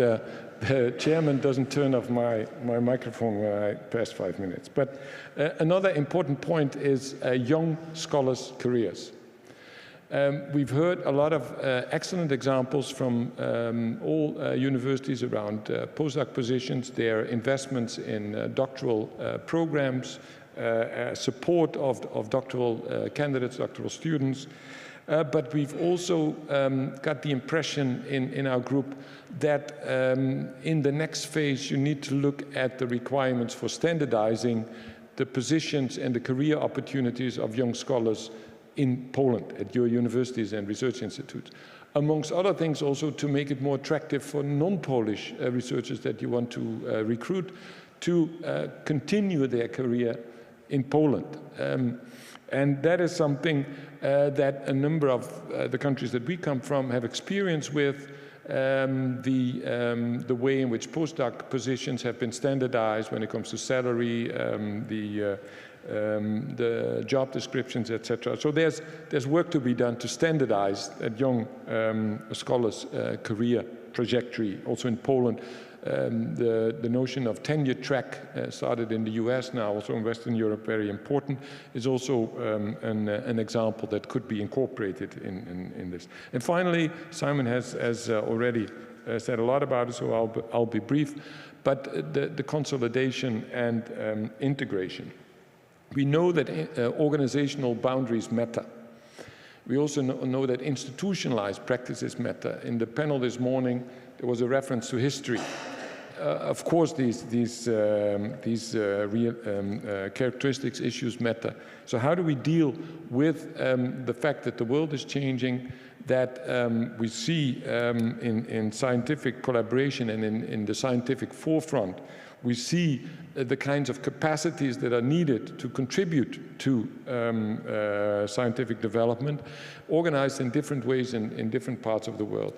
the chairman doesn't turn off my microphone when I pass 5 minutes. But another important point is young scholars' careers. We've heard a lot of excellent examples from all universities around postdoc positions, their investments in doctoral programs, support of doctoral candidates, doctoral students. But we've also got the impression in our group that in the next phase you need to look at the requirements for standardizing the positions and the career opportunities of young scholars in Poland at your universities and research institutes. Amongst other things also to make it more attractive for non-Polish researchers that you want to recruit to continue their career in Poland. And that is something that a number of the countries that we come from have experience with, the way in which postdoc positions have been standardized when it comes to salary, the job descriptions, etc. So there's work to be done to standardize that young scholars' career trajectory, also in Poland. The notion of tenure track started in the US, now also in Western Europe, very important, is also an example that could be incorporated in this. And finally, Simon has already said a lot about it, so I'll be brief, but the consolidation and integration. We know that organizational boundaries matter. We also know that institutionalized practices matter. In the panel this morning, there was a reference to history. Of course, these characteristics, issues matter. So how do we deal with the fact that the world is changing, that we see in scientific collaboration and in the scientific forefront, we see the kinds of capacities that are needed to contribute to scientific development, organized in different ways in different parts of the world.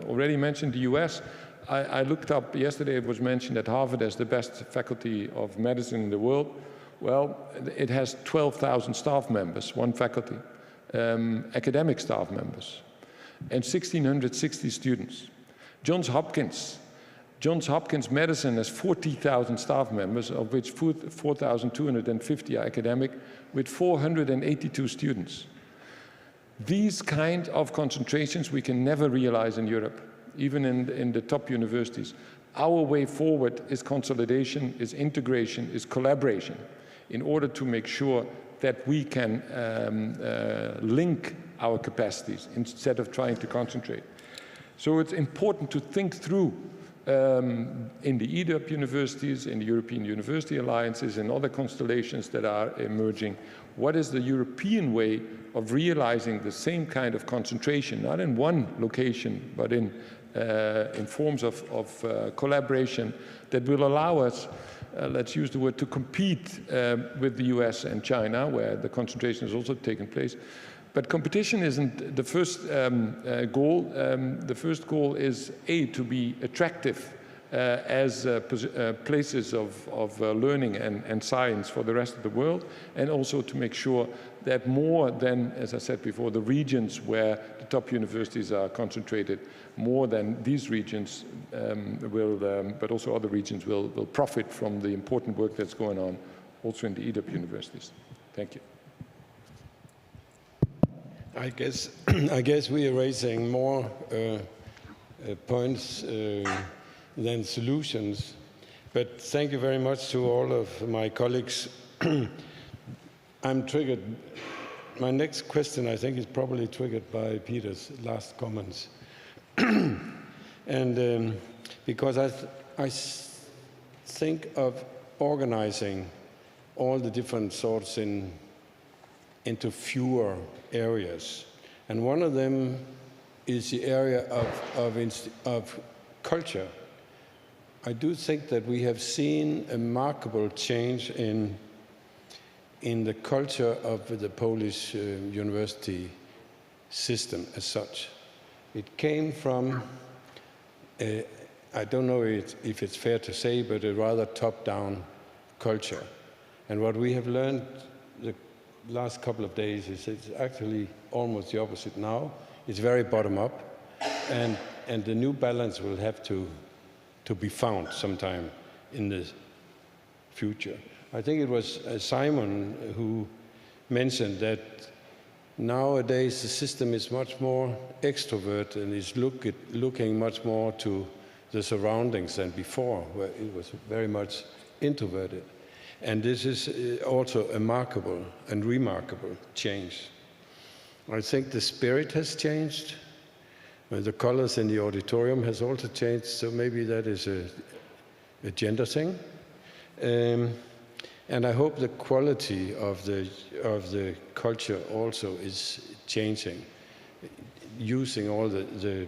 Already mentioned the US. I looked up yesterday, it was mentioned at Harvard as the best faculty of medicine in the world. Well, it has 12,000 staff members, one faculty, academic staff members, and 1,660 students. Johns Hopkins Medicine has 40,000 staff members, of which 4,250 are academic, with 482 students. These kind of concentrations we can never realize in Europe, even in the top universities. Our way forward is consolidation, is integration, is collaboration, in order to make sure that we can link our capacities instead of trying to concentrate. So it's important to think through in the EDIP universities, in the European University Alliances, and other constellations that are emerging, what is the European way of realizing the same kind of concentration, not in one location, but in forms of collaboration that will allow us, let's use the word, to compete with the US and China, where the concentration has also taken place. But competition isn't the first goal. The first goal is, A, to be attractive as places of learning and science for the rest of the world, and also to make sure that more than, as I said before, the regions where the top universities are concentrated, more than these regions but also other regions will profit from the important work that's going on also in the EDIP universities. Thank you. I guess we are raising more points than solutions, but thank you very much to all of my colleagues. I'm triggered. My next question, I think, is probably triggered by Peter's last comments. And because I think of organizing all the different sorts into fewer areas. And one of them is the area of culture. I do think that we have seen a remarkable change in the culture of the Polish university system as such. It came from, I don't know if it's fair to say, but a rather top-down culture. And what we have learned the last couple of days is it's actually almost the opposite now. It's very bottom-up, and the new balance will have to be found sometime in the future. I think it was Simon who mentioned that nowadays the system is much more extrovert and is looking much more to the surroundings than before, where it was very much introverted. And this is also a remarkable change. I think the spirit has changed. The colors in the auditorium has also changed, so maybe that is a gender thing. And I hope the quality of the culture also is changing, using all the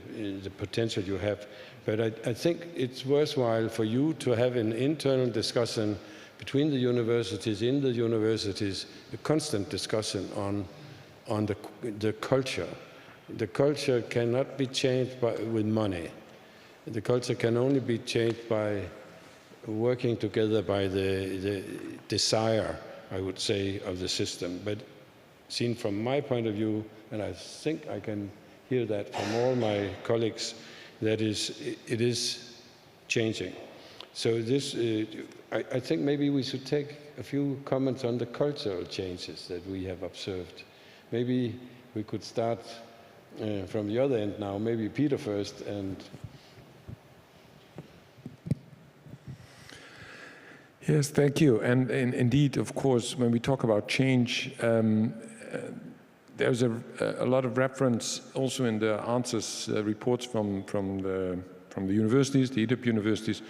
potential you have. But I think it's worthwhile for you to have an internal discussion between the universities, in the universities, a constant discussion on the culture. The culture cannot be changed with money. The culture can only be changed by working together by the desire, I would say, of the system. But seen from my point of view, and I think I can hear that from all my colleagues, it is changing. So this, I think maybe we should take a few comments on the cultural changes that we have observed. Maybe we could start from the other end now, maybe Peter first. And yes, thank you. And indeed, of course, when we talk about change, there's a lot of reference also in the answers reports from the universities, the EDUP universities,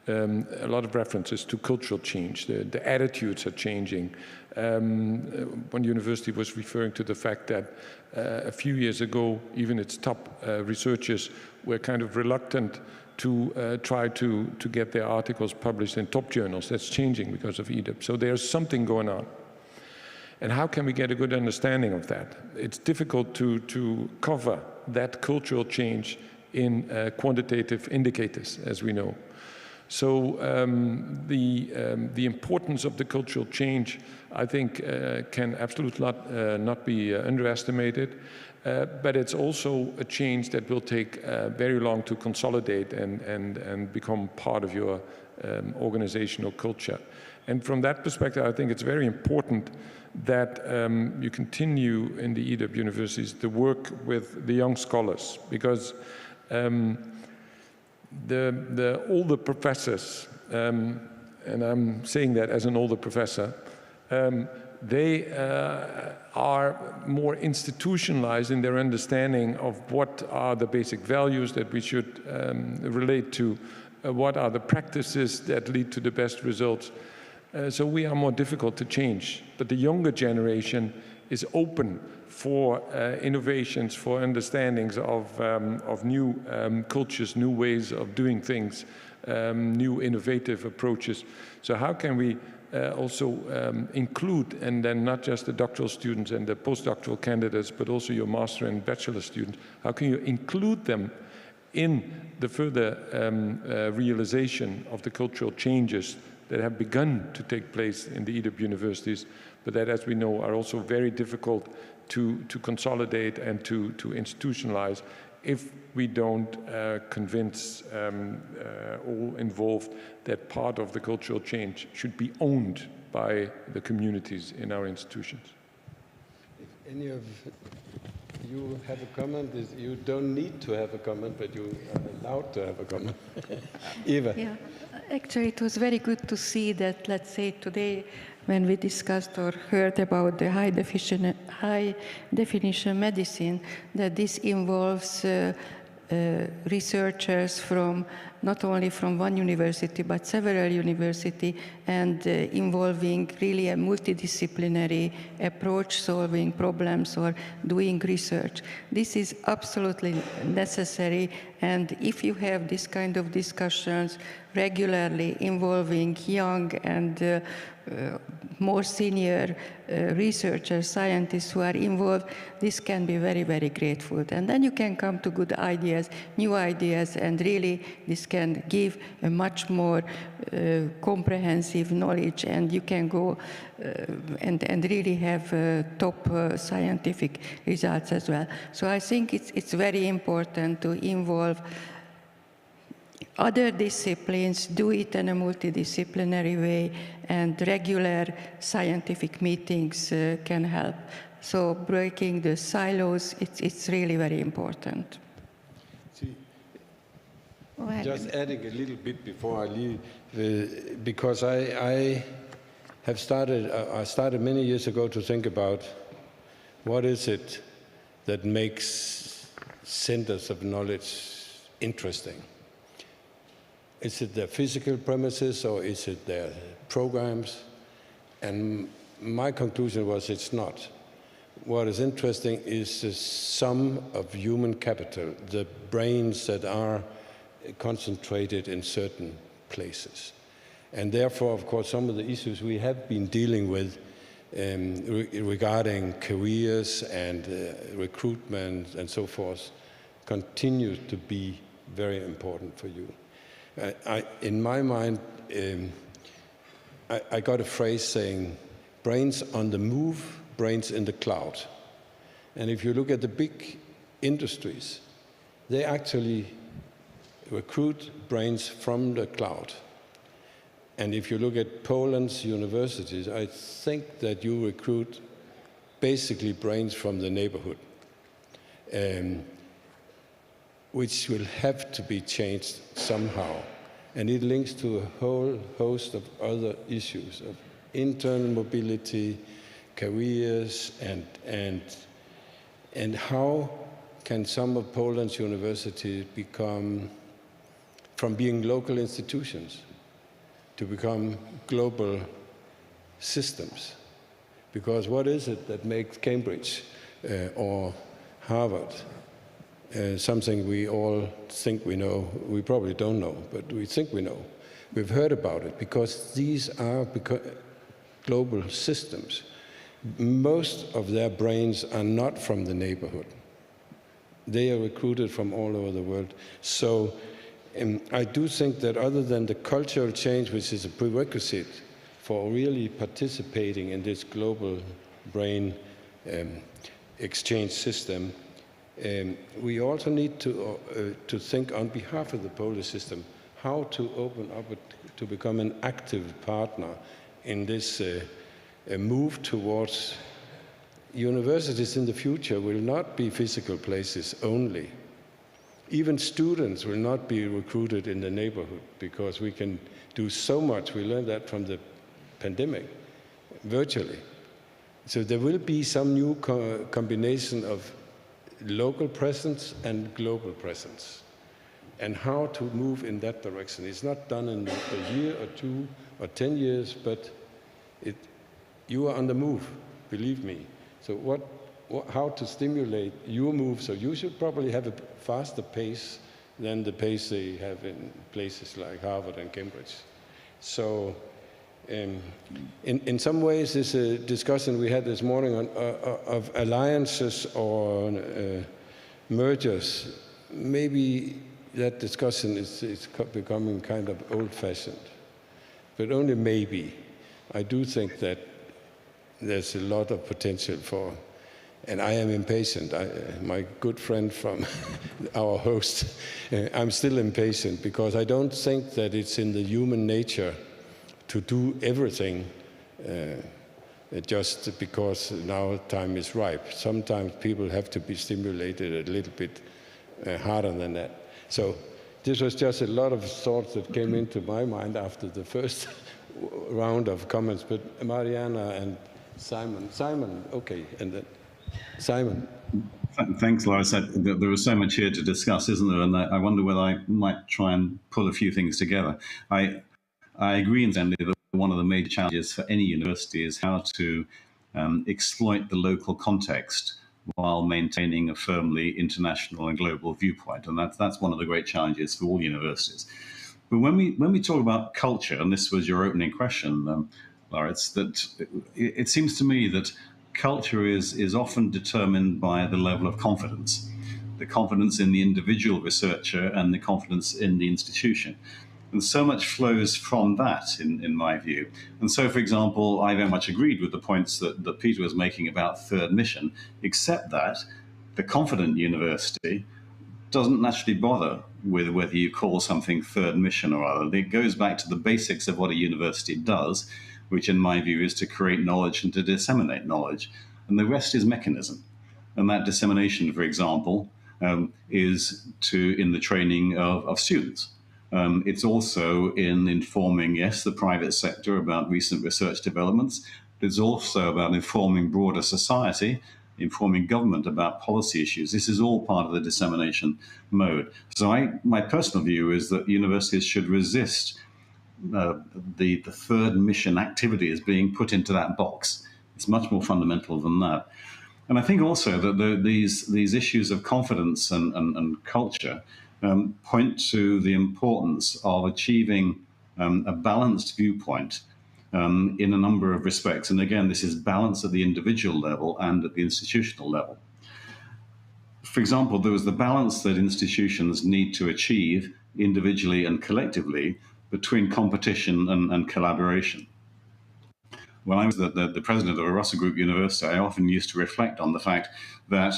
a lot of references to cultural change. The attitudes are changing. One university was referring to the fact that a few years ago, even its top researchers were kind of reluctant to try to get their articles published in top journals. That's changing because of EDUP. So there's something going on. And how can we get a good understanding of that? It's difficult to cover that cultural change in quantitative indicators, as we know. So the importance of the cultural change, I think, can absolutely not be underestimated. But it's also a change that will take very long to consolidate and become part of your organizational culture. And from that perspective, I think it's very important that you continue in the EDUP universities to work with the young scholars, because the older professors, and I'm saying that as an older professor, they are more institutionalized in their understanding of what are the basic values that we should relate to, what are the practices that lead to the best results. So we are more difficult to change. But the younger generation is open for innovations, for understandings of new cultures, new ways of doing things, new innovative approaches. So how can we also include, and then not just the doctoral students and the postdoctoral candidates, but also your master and bachelor students, how can you include them in the further realization of the cultural changes that have begun to take place in the EDUP universities, but that, as we know, are also very difficult to consolidate and to institutionalize if we don't convince all involved that part of the cultural change should be owned by the communities in our institutions. If any of you have a comment, you don't need to have a comment, but you are allowed to have a comment. Eva. Yeah, actually it was very good to see that, let's say today, when we discussed or heard about the high definition medicine, that this involves researchers from not only from one university, but several universities, and involving really a multidisciplinary approach, solving problems or doing research. This is absolutely necessary, and if you have this kind of discussions regularly involving young and more senior researchers, scientists who are involved, this can be very, very grateful. And then you can come to good ideas, new ideas, and really this can give a much more comprehensive knowledge, and you can go and really have top scientific results as well. So I think it's very important to involve other disciplines, do it in a multidisciplinary way, and regular scientific meetings can help. So breaking the silos, it's really very important. Just adding a little bit before I leave, because I started many years ago to think about what is it that makes centers of knowledge interesting. Is it their physical premises or is it their programs? And my conclusion was it's not. What is interesting is the sum of human capital, the brains that are concentrated in certain places. And therefore, of course, some of the issues we have been dealing with regarding careers and recruitment and so forth continue to be very important for you. In my mind, I got a phrase saying, brains on the move, brains in the cloud. And if you look at the big industries, they actually recruit brains from the cloud. And if you look at Poland's universities, I think that you recruit basically brains from the neighborhood, which will have to be changed somehow. And it links to a whole host of other issues of internal mobility, careers, and how can some of Poland's universities become, from being local institutions, to become global systems. Because what is it that makes Cambridge or Harvard something we all think we know? We probably don't know, but we think we know. We've heard about it because these are global systems. Most of their brains are not from the neighborhood. They are recruited from all over the world. So I do think that other than the cultural change, which is a prerequisite for really participating in this global brain exchange system, we also need to think on behalf of the Polish system how to open up to become an active partner in this move towards universities in the future will not be physical places only. Even students will not be recruited in the neighborhood because we can do so much. We learned that from the pandemic, virtually. So there will be some new combination of local presence and global presence, and how to move in that direction. It's not done in a year or 2 or 10 years, but you are on the move, believe me. So how to stimulate your move? So you should probably have a faster pace than the pace they have in places like Harvard and Cambridge. So in some ways, this discussion we had this morning of alliances or mergers, maybe that discussion is becoming kind of old-fashioned, but only maybe. I do think that there's a lot of potential for, and I am impatient. My good friend from our host, I'm still impatient because I don't think that it's in the human nature to do everything just because now time is ripe. Sometimes people have to be stimulated a little bit harder than that. So this was just a lot of thoughts that came into my mind after the first round of comments. But Mariana and Simon, okay, and then Simon. Thanks, Laura. There was so much here to discuss, isn't there? And I wonder whether I might try and pull a few things together. I agree incidentally that one of the major challenges for any university is how to exploit the local context while maintaining a firmly international and global viewpoint. And that's one of the great challenges for all universities. But when we talk about culture, and this was your opening question, Laura, it's that it seems to me that culture is often determined by the level of confidence, the confidence in the individual researcher and the confidence in the institution. And so much flows from that, in my view. And so, for example, I very much agreed with the points that Peter was making about third mission, except that the confident university doesn't naturally bother with whether you call something third mission or other. It goes back to the basics of what a university does, which in my view is to create knowledge and to disseminate knowledge. And the rest is mechanism. And that dissemination, for example, is in the training of students. It's also in informing, yes, the private sector about recent research developments. It's also about informing broader society, informing government about policy issues. This is all part of the dissemination mode. So my personal view is that universities should resist the third mission activity as being put into that box. It's much more fundamental than that. And I think also that these issues of confidence and culture point to the importance of achieving a balanced viewpoint in a number of respects. And again, this is balance at the individual level and at the institutional level. For example, there was the balance that institutions need to achieve individually and collectively between competition and collaboration. When I was the president of a Russell Group university, I often used to reflect on the fact that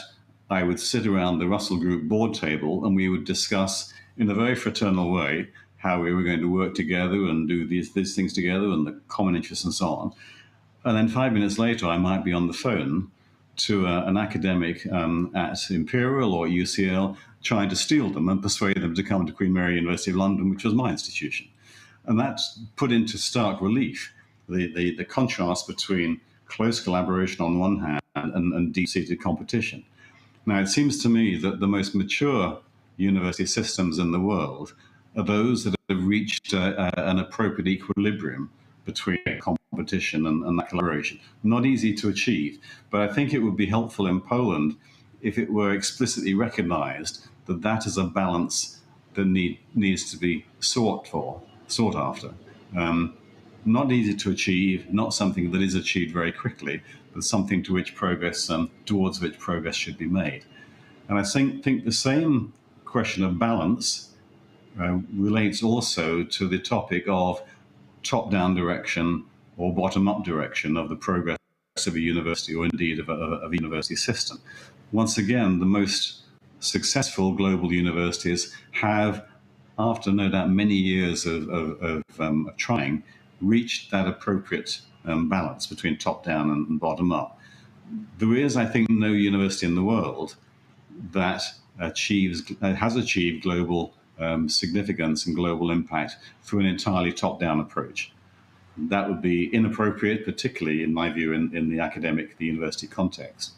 I would sit around the Russell Group board table and we would discuss in a very fraternal way how we were going to work together and do these things together and the common interests and so on. And then 5 minutes later, I might be on the phone to an academic at Imperial or UCL trying to steal them and persuade them to come to Queen Mary University of London, which was my institution. And that put into stark relief the contrast between close collaboration on one hand and deep-seated competition. Now, it seems to me that the most mature university systems in the world are those that have reached an appropriate equilibrium between competition and that collaboration. Not easy to achieve, but I think it would be helpful in Poland if it were explicitly recognized that that is a balance that needs to be sought after. Not easy to achieve, not something that is achieved very quickly, but something to which progress, towards which progress should be made. And I think the same question of balance relates also to the topic of top-down direction or bottom-up direction of the progress of a university or indeed of a university system. Once again, the most successful global universities have, after no doubt many years of trying, reached that appropriate balance between top-down and bottom-up. There is, I think, no university in the world that has achieved global significance and global impact through an entirely top-down approach. That would be inappropriate, particularly, in my view, in the university context.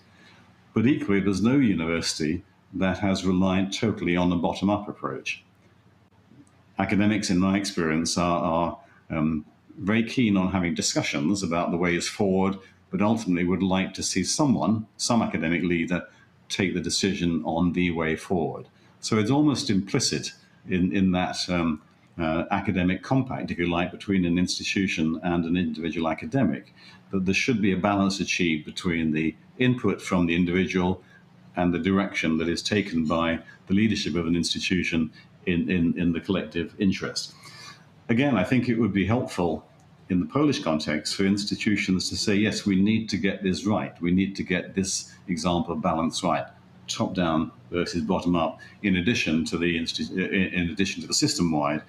But equally, there's no university that has relied totally on a bottom-up approach. Academics, in my experience, are very keen on having discussions about the ways forward, but ultimately would like to see some academic leader, take the decision on the way forward. So it's almost implicit in that academic compact, if you like, between an institution and an individual academic, that there should be a balance achieved between the input from the individual and the direction that is taken by the leadership of an institution in the collective interest. Again, I think it would be helpful in the Polish context for institutions to say, yes, we need to get this right. We need to get this example of balance right, top down versus bottom up, in addition to the system-wide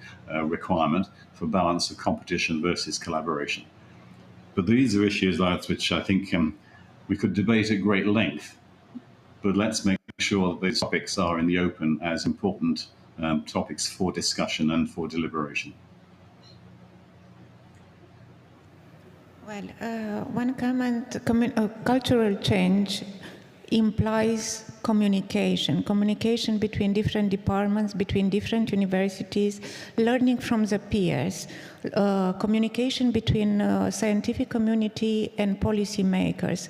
requirement for balance of competition versus collaboration. But these are issues which I think we could debate at great length, but let's make sure that these topics are in the open as important topics for discussion and for deliberation. Well, one comment, cultural change implies communication, communication between different departments, between different universities, learning from the peers, communication between scientific community and policymakers,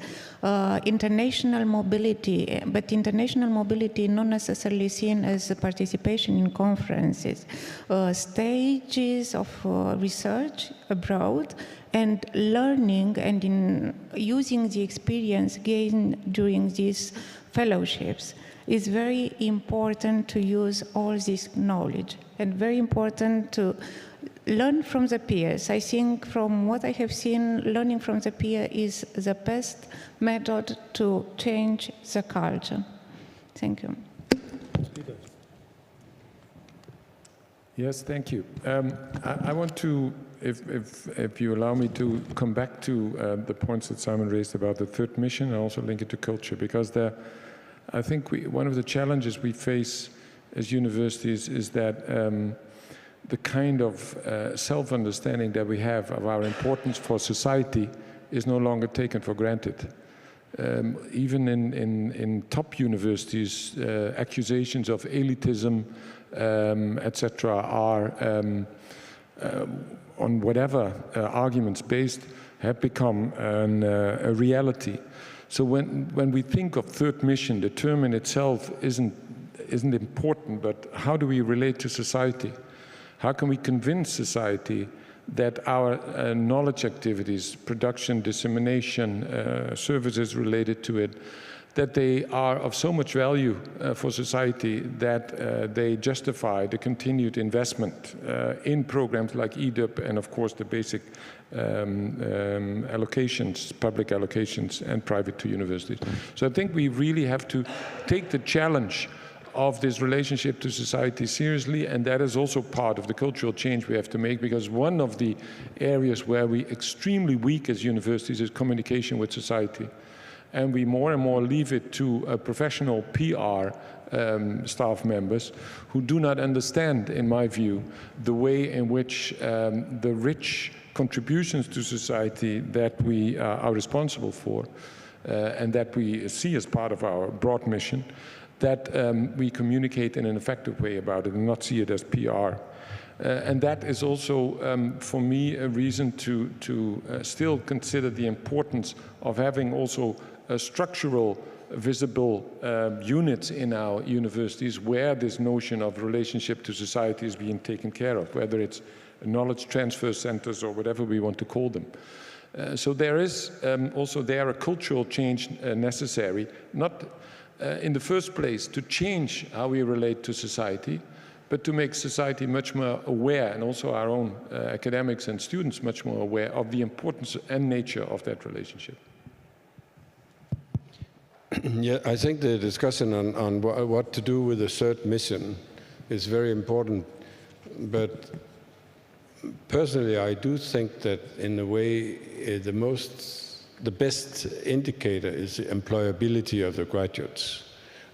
international mobility, but international mobility not necessarily seen as a participation in conferences, stages of research abroad, and learning and in using the experience gained during these fellowships. It's very important to use all this knowledge and very important to learn from the peers. I think from what I have seen, learning from the peer is the best method to change the culture. Thank you. Yes, thank you. I want to, if you allow me, to come back to the points that Simon raised about the third mission and also link it to culture, because I think one of the challenges we face as universities is that the kind of self-understanding that we have of our importance for society is no longer taken for granted. Even in top universities, accusations of elitism, etc., are on whatever arguments based, have become a reality. So when we think of third mission, the term in itself isn't important, but how do we relate to society? How can we convince society that our knowledge activities, production, dissemination, services related to it, that they are of so much value for society that they justify the continued investment in programs like EDUP and, of course, the basic allocations, public allocations, and private to universities. So I think we really have to take the challenge of this relationship to society seriously, and that is also part of the cultural change we have to make, because one of the areas where we're extremely weak as universities is communication with society. And we more and more leave it to professional PR staff members who do not understand, in my view, the way in which the rich contributions to society that we are responsible for and that we see as part of our broad mission, that we communicate in an effective way about it and not see it as PR. And that is also, for me, a reason to still consider the importance of having also structural, visible units in our universities where this notion of relationship to society is being taken care of, whether it's knowledge transfer centers or whatever we want to call them. So there is also there a cultural change necessary, not in the first place to change how we relate to society, but to make society much more aware, and also our own academics and students much more aware of the importance and nature of that relationship. Yeah, I think the discussion on what to do with the third mission is very important, but personally I do think that in a way the best indicator is the employability of the graduates.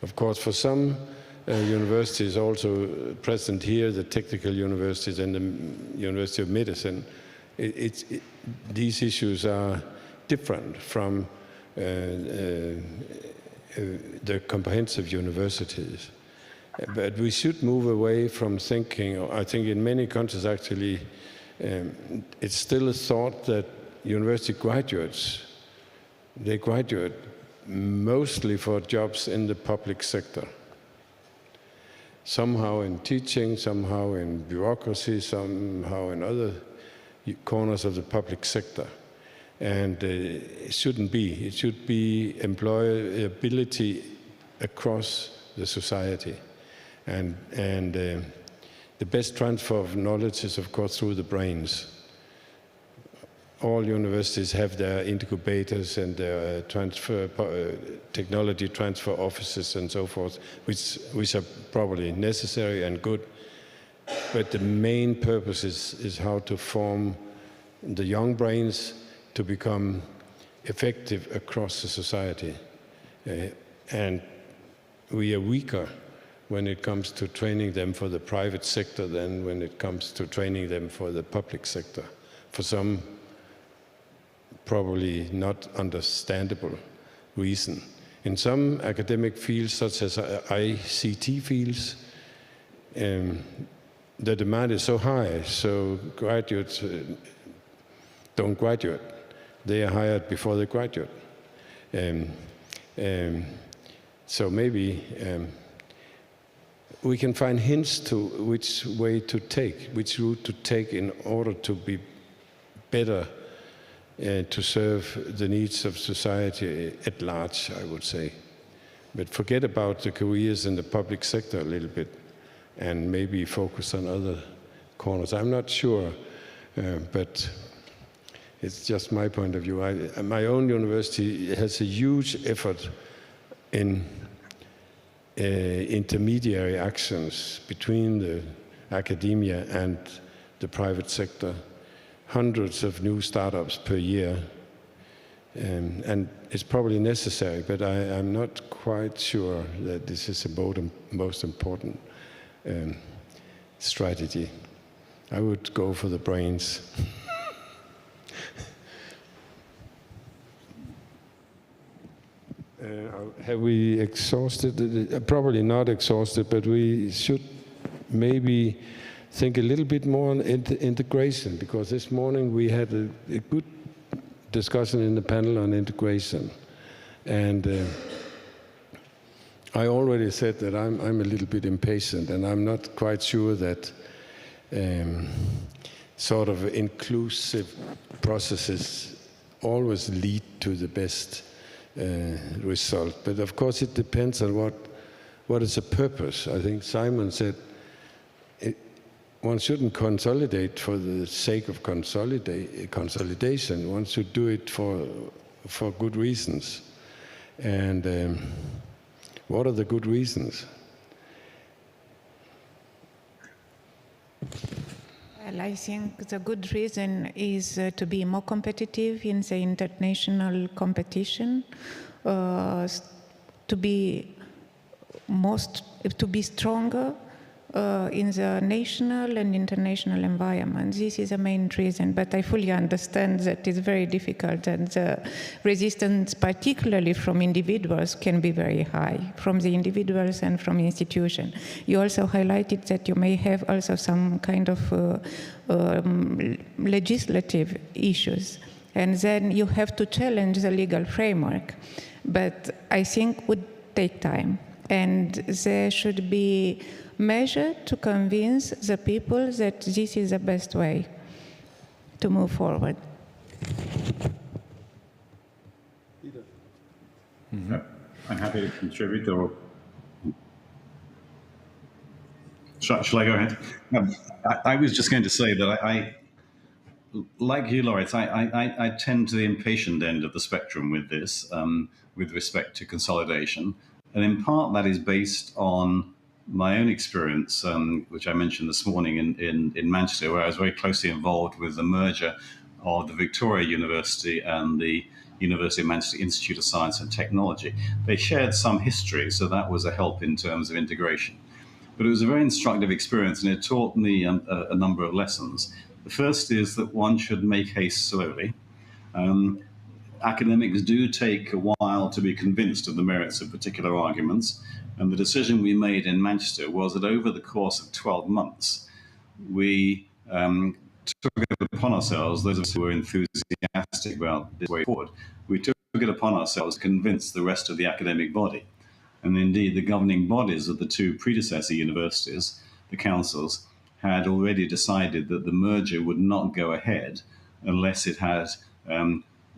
Of course, for some universities also present here, the technical universities and the University of Medicine, these issues are different from the comprehensive universities. But we should move away from thinking, I think in many countries actually, it's still a thought that university graduates, they graduate mostly for jobs in the public sector. Somehow in teaching, somehow in bureaucracy, somehow in other corners of the public sector. And it shouldn't be. It should be employability across the society. And the best transfer of knowledge is, of course, through the brains. All universities have their incubators and their technology transfer offices and so forth, which are probably necessary and good. But the main purpose is how to form the young brains to become effective across the society. And we are weaker when it comes to training them for the private sector than when it comes to training them for the public sector. For some probably not understandable reason. In some academic fields, such as ICT fields, the demand is so high, so graduates don't graduate. They are hired before they graduate. So maybe we can find hints to which way to take, which route to take in order to be better to serve the needs of society at large, I would say. But forget about the careers in the public sector a little bit and maybe focus on other corners. I'm not sure, but it's just my point of view. My own university has a huge effort in intermediary actions between the academia and the private sector. Hundreds of new startups per year, and it's probably necessary, but I'm not quite sure that this is the most important strategy. I would go for the brains. Have we exhausted? Probably not exhausted, but we should maybe think a little bit more on integration, because this morning we had a good discussion in the panel on integration. And I already said that I'm a little bit impatient, and I'm not quite sure that sort of inclusive processes always lead to the best result. But of course it depends on what is the purpose. I think Simon said one shouldn't consolidate for the sake of consolidation. One should do it for good reasons. And what are the good reasons? Well, I think the good reason is to be more competitive in the international competition, to be stronger in the national and international environment. This is the main reason, but I fully understand that it's very difficult, and the resistance, particularly from individuals, can be very high, from the individuals and from institutions. You also highlighted that you may have also some kind of legislative issues, and then you have to challenge the legal framework, but I think would take time, and there should be measure to convince the people that this is the best way to move forward. Mm-hmm. I'm happy to contribute, or shall I go ahead? I was just going to say that I like you, Lauritz, I tend to the impatient end of the spectrum with this, with respect to consolidation. And in part that is based on my own experience, which I mentioned this morning in Manchester, where I was very closely involved with the merger of the Victoria University and the University of Manchester Institute of Science and Technology. They shared some history, so that was a help in terms of integration. But it was a very instructive experience, and it taught me a number of lessons. The first is that one should make haste slowly. Academics do take a while to be convinced of the merits of particular arguments. And the decision we made in Manchester was that over the course of 12 months, we took it upon ourselves, those of us who were enthusiastic about this way forward, we took it upon ourselves to convince the rest of the academic body. And indeed, the governing bodies of the two predecessor universities, the councils, had already decided that the merger would not go ahead unless it had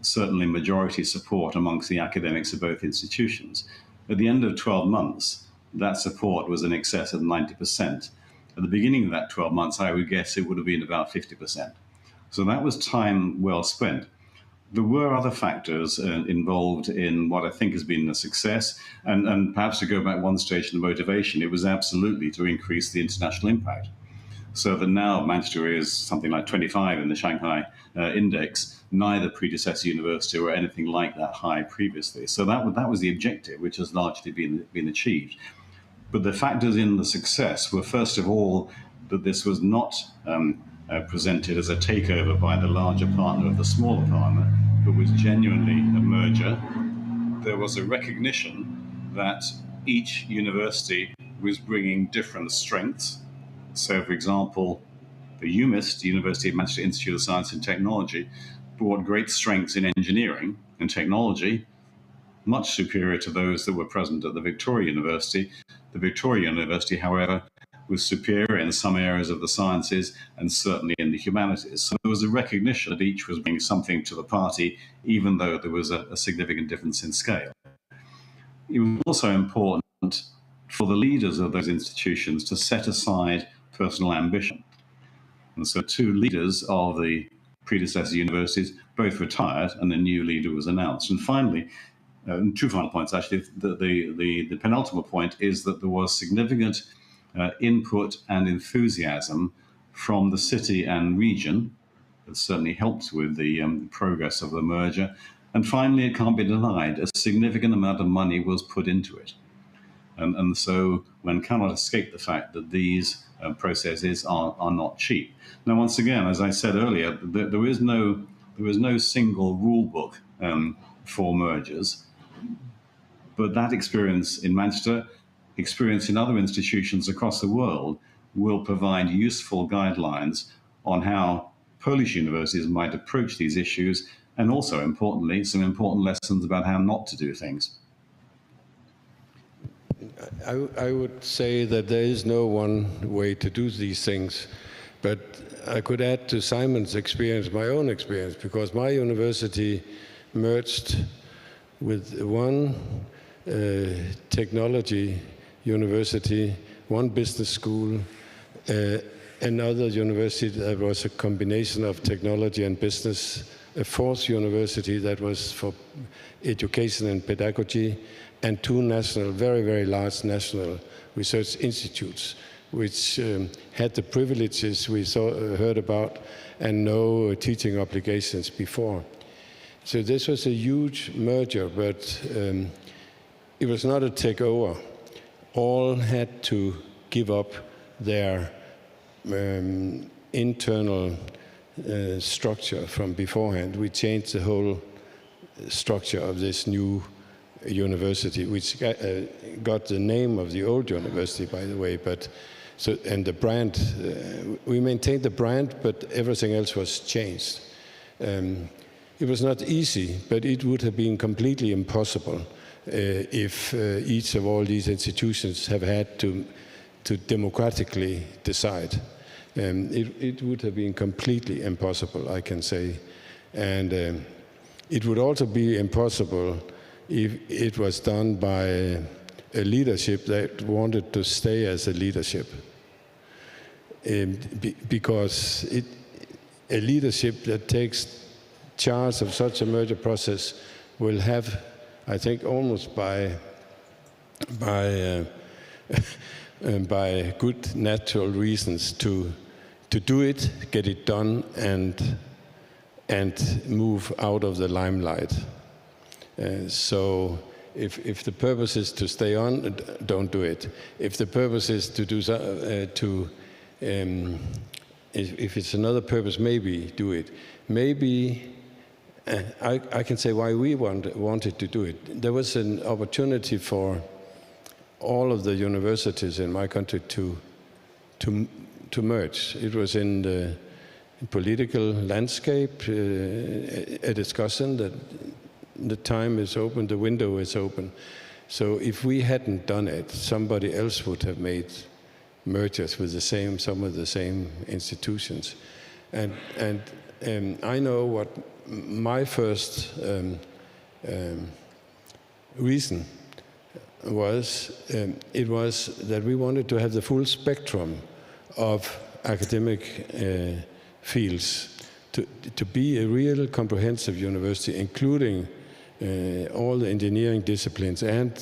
certainly majority support amongst the academics of both institutions. At the end of 12 months, that support was in excess of 90%. At the beginning of that 12 months, I would guess it would have been about 50%. So that was time well spent. There were other factors involved in what I think has been a success, and perhaps to go back one stage to the motivation, it was absolutely to increase the international impact. So that now Manchester is something like 25 in the Shanghai index. Neither predecessor university were anything like that high previously. So that was the objective, which has largely been achieved. But the factors in the success were, first of all, that this was not presented as a takeover by the larger partner of the smaller partner, but was genuinely a merger there was a recognition that each university was bringing different strengths. So, for example, the UMIST, the University of Manchester Institute of Science and Technology, brought great strengths in engineering and technology, much superior to those that were present at the Victoria University. The Victoria University, however, was superior in some areas of the sciences and certainly in the humanities. So there was a recognition that each was bringing something to the party, even though there was a significant difference in scale. It was also important for the leaders of those institutions to set aside personal ambition. And so 2 leaders of the predecessor universities both retired and a new leader was announced. And finally, 2 final points actually. The penultimate point is that there was significant input and enthusiasm from the city and region that certainly helped with the progress of the merger. And finally, it can't be denied, a significant amount of money was put into it. And so one cannot escape the fact that these processes are not cheap. Now, once again, as I said earlier, there is no single rule book for mergers, but that experience in Manchester, experience in other institutions across the world, will provide useful guidelines on how Polish universities might approach these issues, and also, importantly, some important lessons about how not to do things. I would say that there is no one way to do these things, but I could add to Simon's experience, my own experience, because my university merged with one technology university, one business school, another university that was a combination of technology and business, a 4th university that was for education and pedagogy, and 2 national, very, very large national research institutes, which had the privileges we heard about and no teaching obligations before. So this was a huge merger, but it was not a takeover. All had to give up their internal structure from beforehand. We changed the whole structure of this new university, which got the name of the old university, by the way, but so, and the brand, we maintained the brand, but everything else was changed. It was not easy, but it would have been completely impossible if each of all these institutions have had to democratically decide. It would have been completely impossible, I can say. And it would also be impossible if it was done by a leadership that wanted to stay as a leadership. Because a leadership that takes charge of such a merger process will have, I think, almost by good natural reasons to do it, get it done, and move out of the limelight. So if the purpose is to stay on, don't do it. If the purpose is to do if it's another purpose, maybe do it. Maybe I can say why we wanted to do it. There was an opportunity for all of the universities in my country to merge. It was in the political landscape, a discussion that the time is open, the window is open. So if we hadn't done it, somebody else would have made mergers with some of the same institutions. And I know what my first reason was. It was that we wanted to have the full spectrum of academic fields to be a real comprehensive university, including all the engineering disciplines and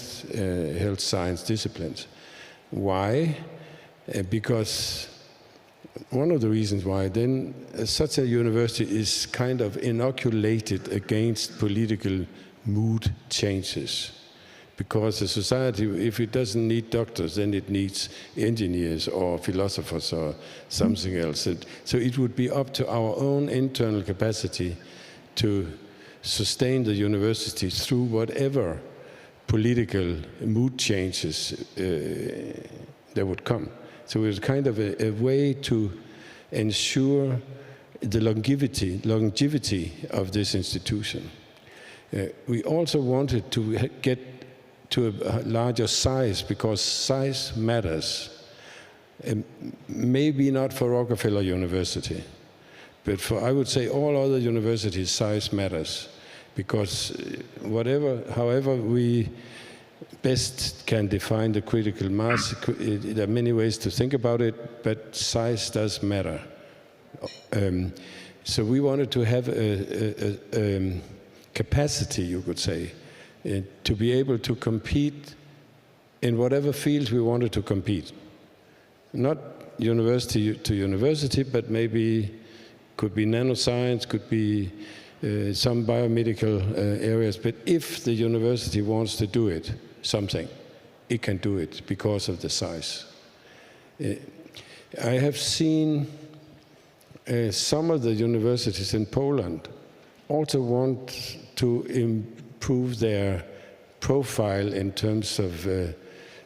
health science disciplines. Why? Because one of the reasons why then such a university is kind of inoculated against political mood changes. Because a society, if it doesn't need doctors, then it needs engineers or philosophers or something else. So it would be up to our own internal capacity to sustain the university through whatever political mood changes that would come. So it was kind of a way to ensure the longevity of this institution. We also wanted to get to a larger size, because size matters. Maybe not for Rockefeller University, but for, I would say, all other universities, size matters. Because however we best can define the critical mass, there are many ways to think about it, but size does matter. So we wanted to have a capacity, you could say, to be able to compete in whatever fields we wanted to compete. Not university to university, but maybe could be nanoscience, could be some biomedical areas. But if the university wants to do it, something, it can do it because of the size. I have seen some of the universities in Poland also want to improve their profile in terms of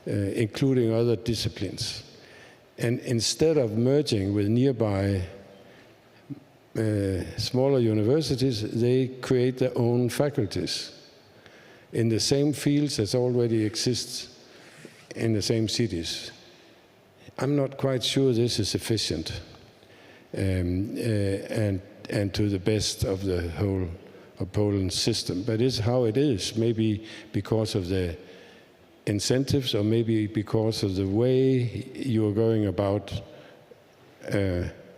including other disciplines. And instead of merging with nearby smaller universities, they create their own faculties in the same fields as already exist in the same cities. I'm not quite sure this is efficient and to the best of the whole of Poland's system. But it's how it is, maybe because of the incentives or maybe because of the way you are going about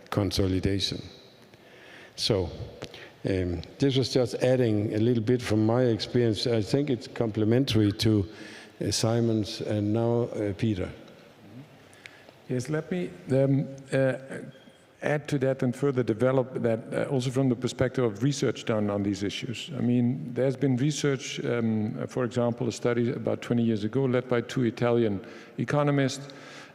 consolidation. So this was just adding a little bit from my experience. I think it's complementary to Simon's and now Peter. Yes, let me add to that and further develop that also from the perspective of research done on these issues. I mean, there's been research, for example, a study about 20 years ago led by 2 Italian economists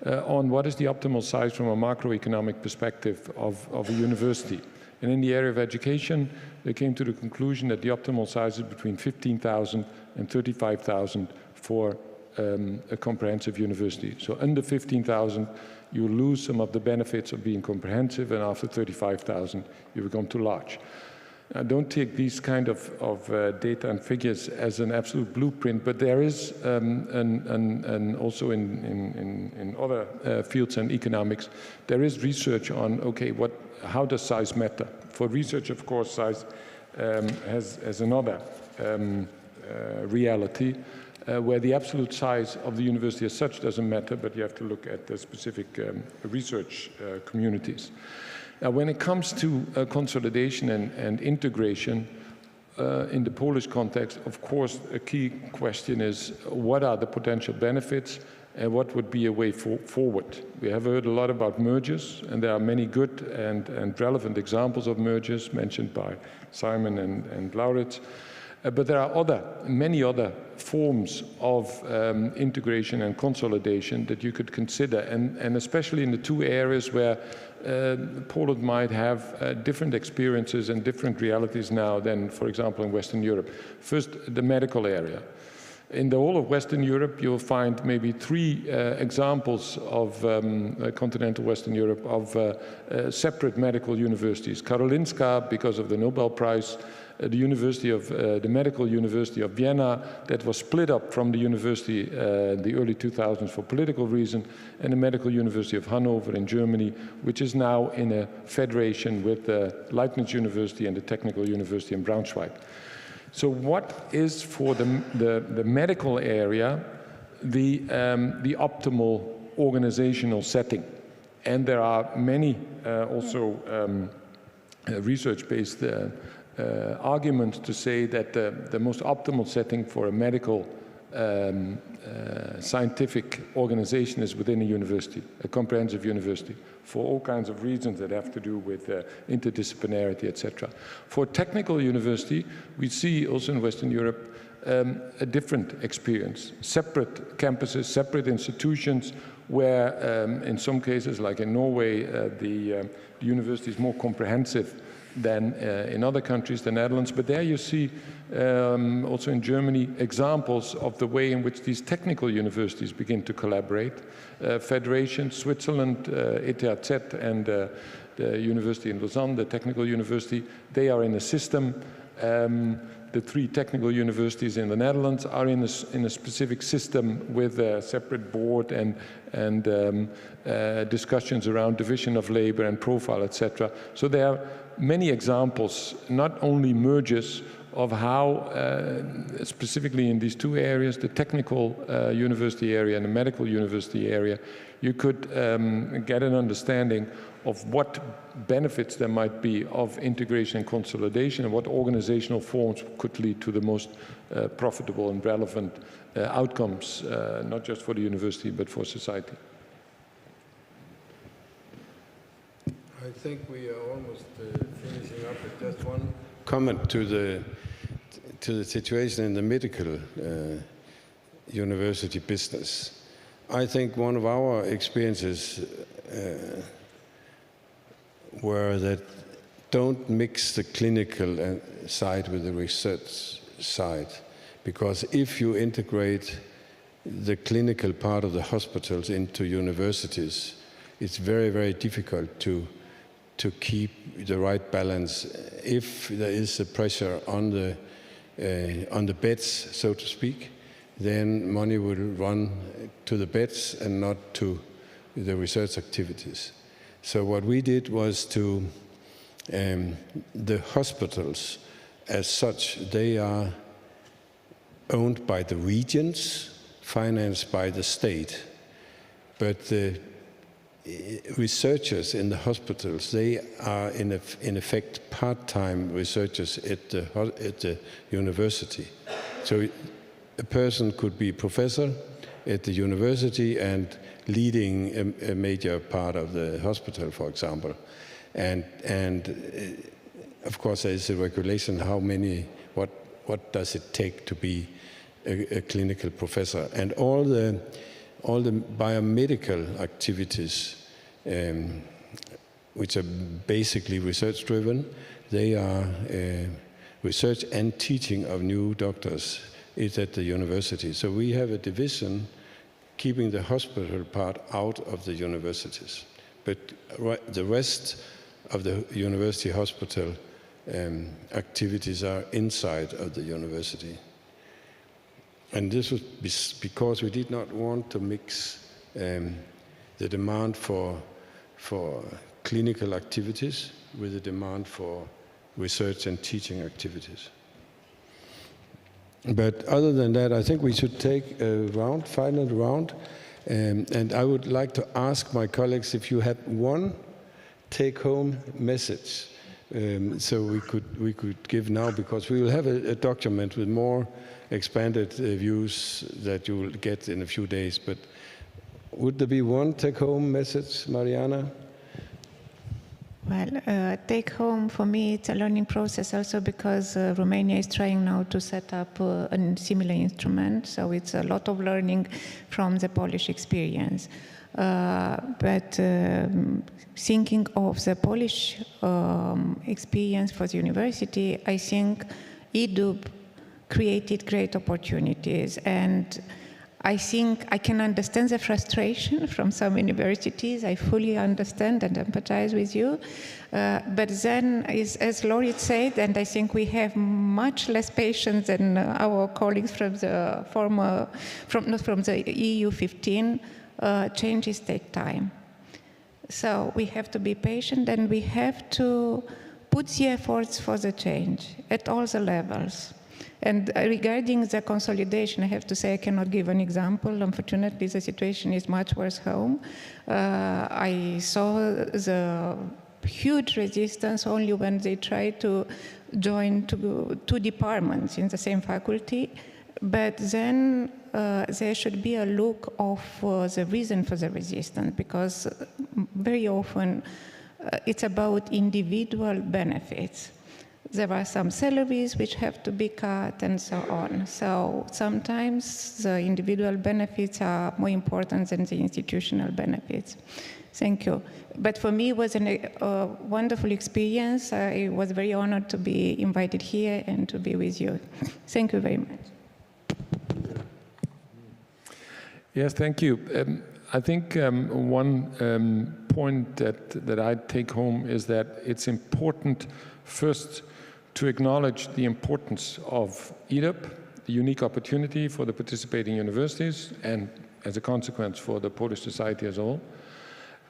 on what is the optimal size from a macroeconomic perspective of a university. And in the area of education, they came to the conclusion that the optimal size is between 15,000 and 35,000 for a comprehensive university. So under 15,000, you lose some of the benefits of being comprehensive, and after 35,000, you become too large. Now, don't take these kind of data and figures as an absolute blueprint, but there is, and also in other fields and economics, there is research on, okay, how does size matter? For research, of course, size has another reality, where the absolute size of the university as such doesn't matter, but you have to look at the specific research communities. Now, when it comes to consolidation and integration in the Polish context, of course, a key question is what are the potential benefits and what would be a way forward? We have heard a lot about mergers, and there are many good and relevant examples of mergers mentioned by Simon and Laurits. But there are many other forms of integration and consolidation that you could consider, and especially in the 2 areas where Poland might have different experiences and different realities now than, for example, in Western Europe. First, the medical area. In the whole of Western Europe, you'll find maybe 3 examples of continental Western Europe of separate medical universities. Karolinska, because of the Nobel Prize, the Medical University of Vienna, that was split up from the university in the early 2000s for political reasons, and the Medical University of Hanover in Germany, which is now in a federation with the Leibniz University and the Technical University in Braunschweig. So what is for the medical area the optimal organizational setting? And there are many also research-based arguments to say that the most optimal setting for a medical scientific organization is within a university, a comprehensive university, for all kinds of reasons that have to do with interdisciplinarity, etc. For technical university, we see also in Western Europe a different experience, separate campuses, separate institutions, where in some cases, like in Norway, the university is more comprehensive than in other countries, the Netherlands. But there you see also in Germany examples of the way in which these technical universities begin to collaborate. Federation, Switzerland, ETHZ and the University in Lausanne, the Technical University, they are in a system. The 3 technical universities in the Netherlands are in a specific system with a separate board and discussions around division of labor and profile, etc. So there are many examples, not only mergers, of how, specifically in these 2 areas, the technical university area and the medical university area, you could get an understanding of what benefits there might be of integration and consolidation, and what organizational forms could lead to the most profitable and relevant outcomes, not just for the university, but for society. I think we are almost finishing up with just one comment to the situation in the medical university business. I think one of our experiences were that don't mix the clinical side with the research side, because if you integrate the clinical part of the hospitals into universities, it's very, very difficult to keep the right balance. If there is a pressure on the beds, so to speak, then money will run to the beds and not to the research activities. So what we did was to, the hospitals as such, they are owned by the regions, financed by the state, but the researchers in the hospitals, they are in effect part-time researchers at the university. So a person could be professor at the university and leading a major part of the hospital, for example. And of course there is a regulation how many, what does it take to be a clinical professor. And all the biomedical activities, which are basically research driven, they are research and teaching of new doctors is at the university. So we have a division keeping the hospital part out of the universities. But the rest of the university hospital activities are inside of the university. And this was because we did not want to mix the demand for clinical activities with the demand for research and teaching activities. But other than that, I think we should take a final round. And I would like to ask my colleagues if you had one take-home message. So we could give now, because we will have a document with more expanded views that you will get in a few days. But would there be one take-home message, Mariana? Well, take home for me, it's a learning process also because Romania is trying now to set up a similar instrument. So it's a lot of learning from the Polish experience. But thinking of the Polish experience for the university, I think EDUB created great opportunities. And I think I can understand the frustration from some universities. I fully understand and empathize with you. But then, as Laurie said, and I think we have much less patience than our colleagues from the from the EU 15, changes take time. So we have to be patient and we have to put the efforts for the change at all the levels. And regarding the consolidation, I have to say I cannot give an example. Unfortunately, the situation is much worse home. I saw the huge resistance only when they tried to join two departments in the same faculty. But then there should be a look of the reason for the resistance, because very often it's about individual benefits. there are some salaries which have to be cut and so on. So sometimes the individual benefits are more important than the institutional benefits. Thank you. But for me, it was a wonderful experience. I was very honored to be invited here and to be with you. Thank you very much. Yes, thank you. I think one point that I take home is that it's important first to acknowledge the importance of EDUP, the unique opportunity for the participating universities, and as a consequence for the Polish society as a whole.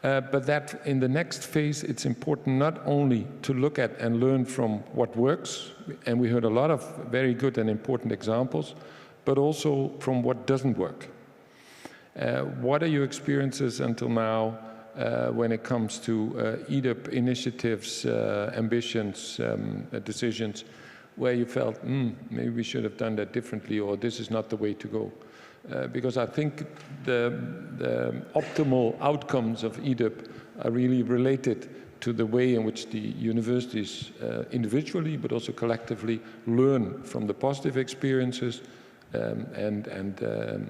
But that in the next phase, it's important not only to look at and learn from what works, and we heard a lot of very good and important examples, but also from what doesn't work. What are your experiences until now when it comes to EDUP initiatives, ambitions, decisions, where you felt, maybe we should have done that differently, or this is not the way to go? Because I think the optimal outcomes of EDUP are really related to the way in which the universities individually, but also collectively, learn from the positive experiences and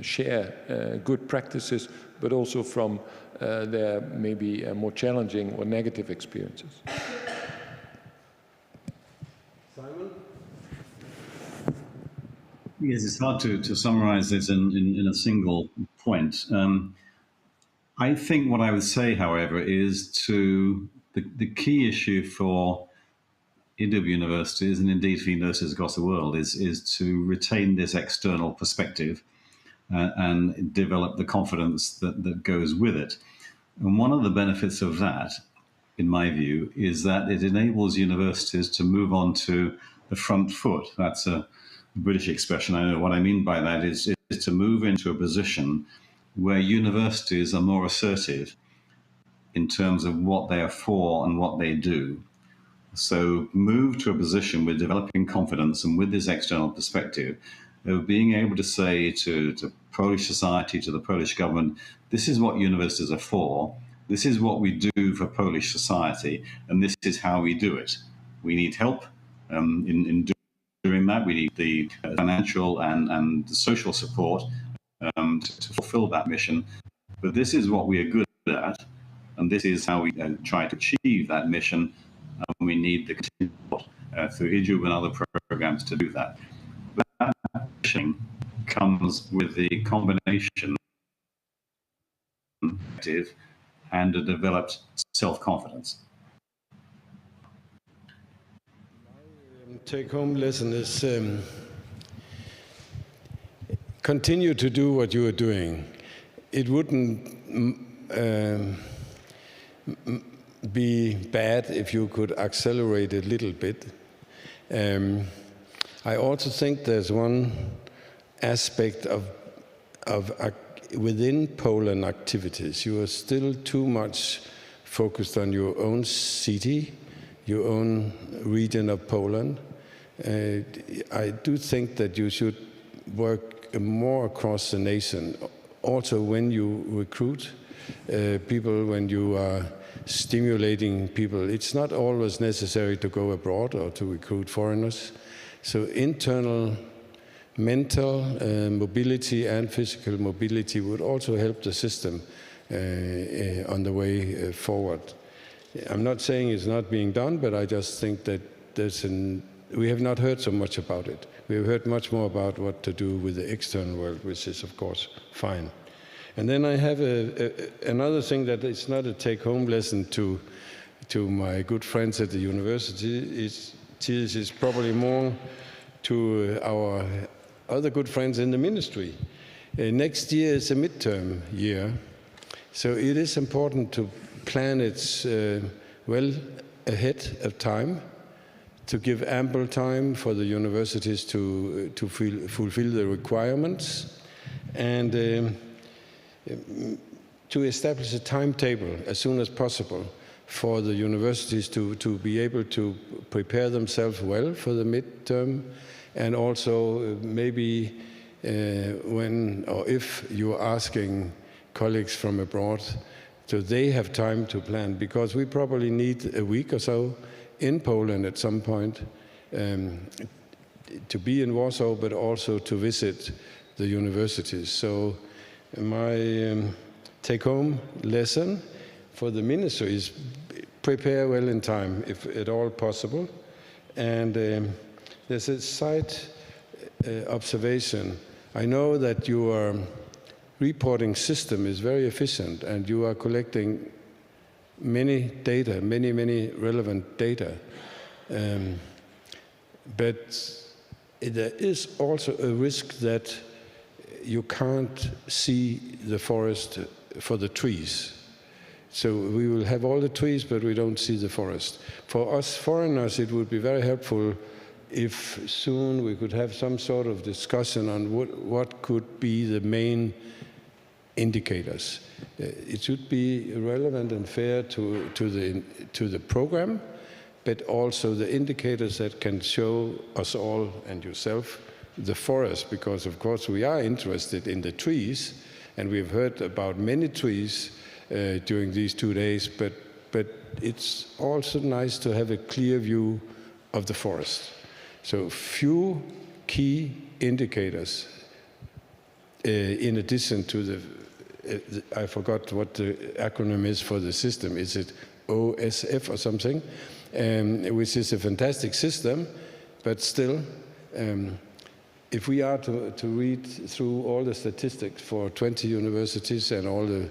share good practices, but also from their maybe more challenging or negative experiences. Yes, it's hard to summarize this in a single point. I think what I would say, however, is the key issue for EDUB universities, and indeed for universities across the world, is to retain this external perspective and develop the confidence that goes with it. And one of the benefits of that, in my view, is that it enables universities to move on to the front foot. That's a British expression. I know what I mean by that is to move into a position where universities are more assertive in terms of what they are for and what they do. So move to a position with developing confidence and with this external perspective of being able to say to Polish society, to the Polish government, this is what universities are for, this is what we do for Polish society, and this is how we do it. We need help in doing that. We need the financial and the social support to fulfill that mission. But this is what we are good at, and this is how we try to achieve that mission. And we need the continued support through EDUB and other programs to do that. But that mission comes with the combination and a developed self-confidence. Take-home lesson is continue to do what you are doing. It wouldn't be bad if you could accelerate a little bit. I also think there's one aspect of within Poland activities. You are still too much focused on your own city, your own region of Poland. I do think that you should work more across the nation. Also when you recruit people, when you are stimulating people, it's not always necessary to go abroad or to recruit foreigners. So internal mental mobility and physical mobility would also help the system on the way forward. I'm not saying it's not being done, but I just think that we have not heard so much about it. We have heard much more about what to do with the external world, which is, of course, fine. And then I have another thing that is not a take-home lesson to my good friends at the university. It's probably more to our other good friends in the ministry. Next year is a midterm year, so it is important to plan it well ahead of time, to give ample time for the universities to fulfill the requirements, and to establish a timetable as soon as possible for the universities to be able to prepare themselves well for the midterm, and also maybe when or if you're asking colleagues from abroad, so they have time to plan, because we probably need a week or so in Poland at some point, to be in Warsaw, but also to visit the universities. So my take-home lesson for the ministry is prepare well in time, if at all possible. And there's a side observation. I know that your reporting system is very efficient, and you are collecting many data, many relevant data. But there is also a risk that you can't see the forest for the trees. So we will have all the trees, but we don't see the forest. For us foreigners, it would be very helpful if soon we could have some sort of discussion on what could be the main indicators. It should be relevant and fair to the program, but also the indicators that can show us all and yourself the forest, because of course we are interested in the trees, and we've heard about many trees during these 2 days, but it's also nice to have a clear view of the forest. So few key indicators in addition to the I forgot what the acronym is for the system. Is it OSF or something? Which is a fantastic system, but still, if we are to read through all the statistics for 20 universities and all the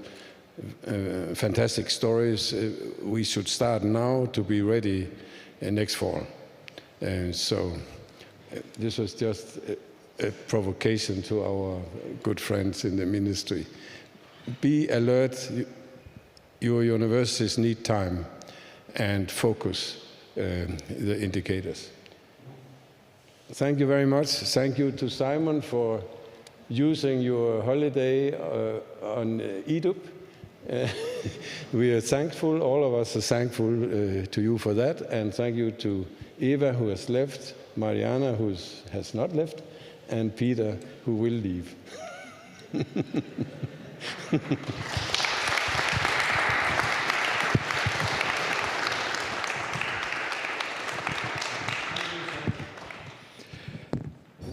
fantastic stories, we should start now to be ready next fall. So this was just a provocation to our good friends in the ministry. Be alert. Your universities need time and focus the indicators. Thank you very much. Thank you to Simon for using your holiday on EDUP. We are thankful, all of us are thankful to you for that, and thank you to Eva, who has left, Mariana, who has not left, and Peter, who will leave.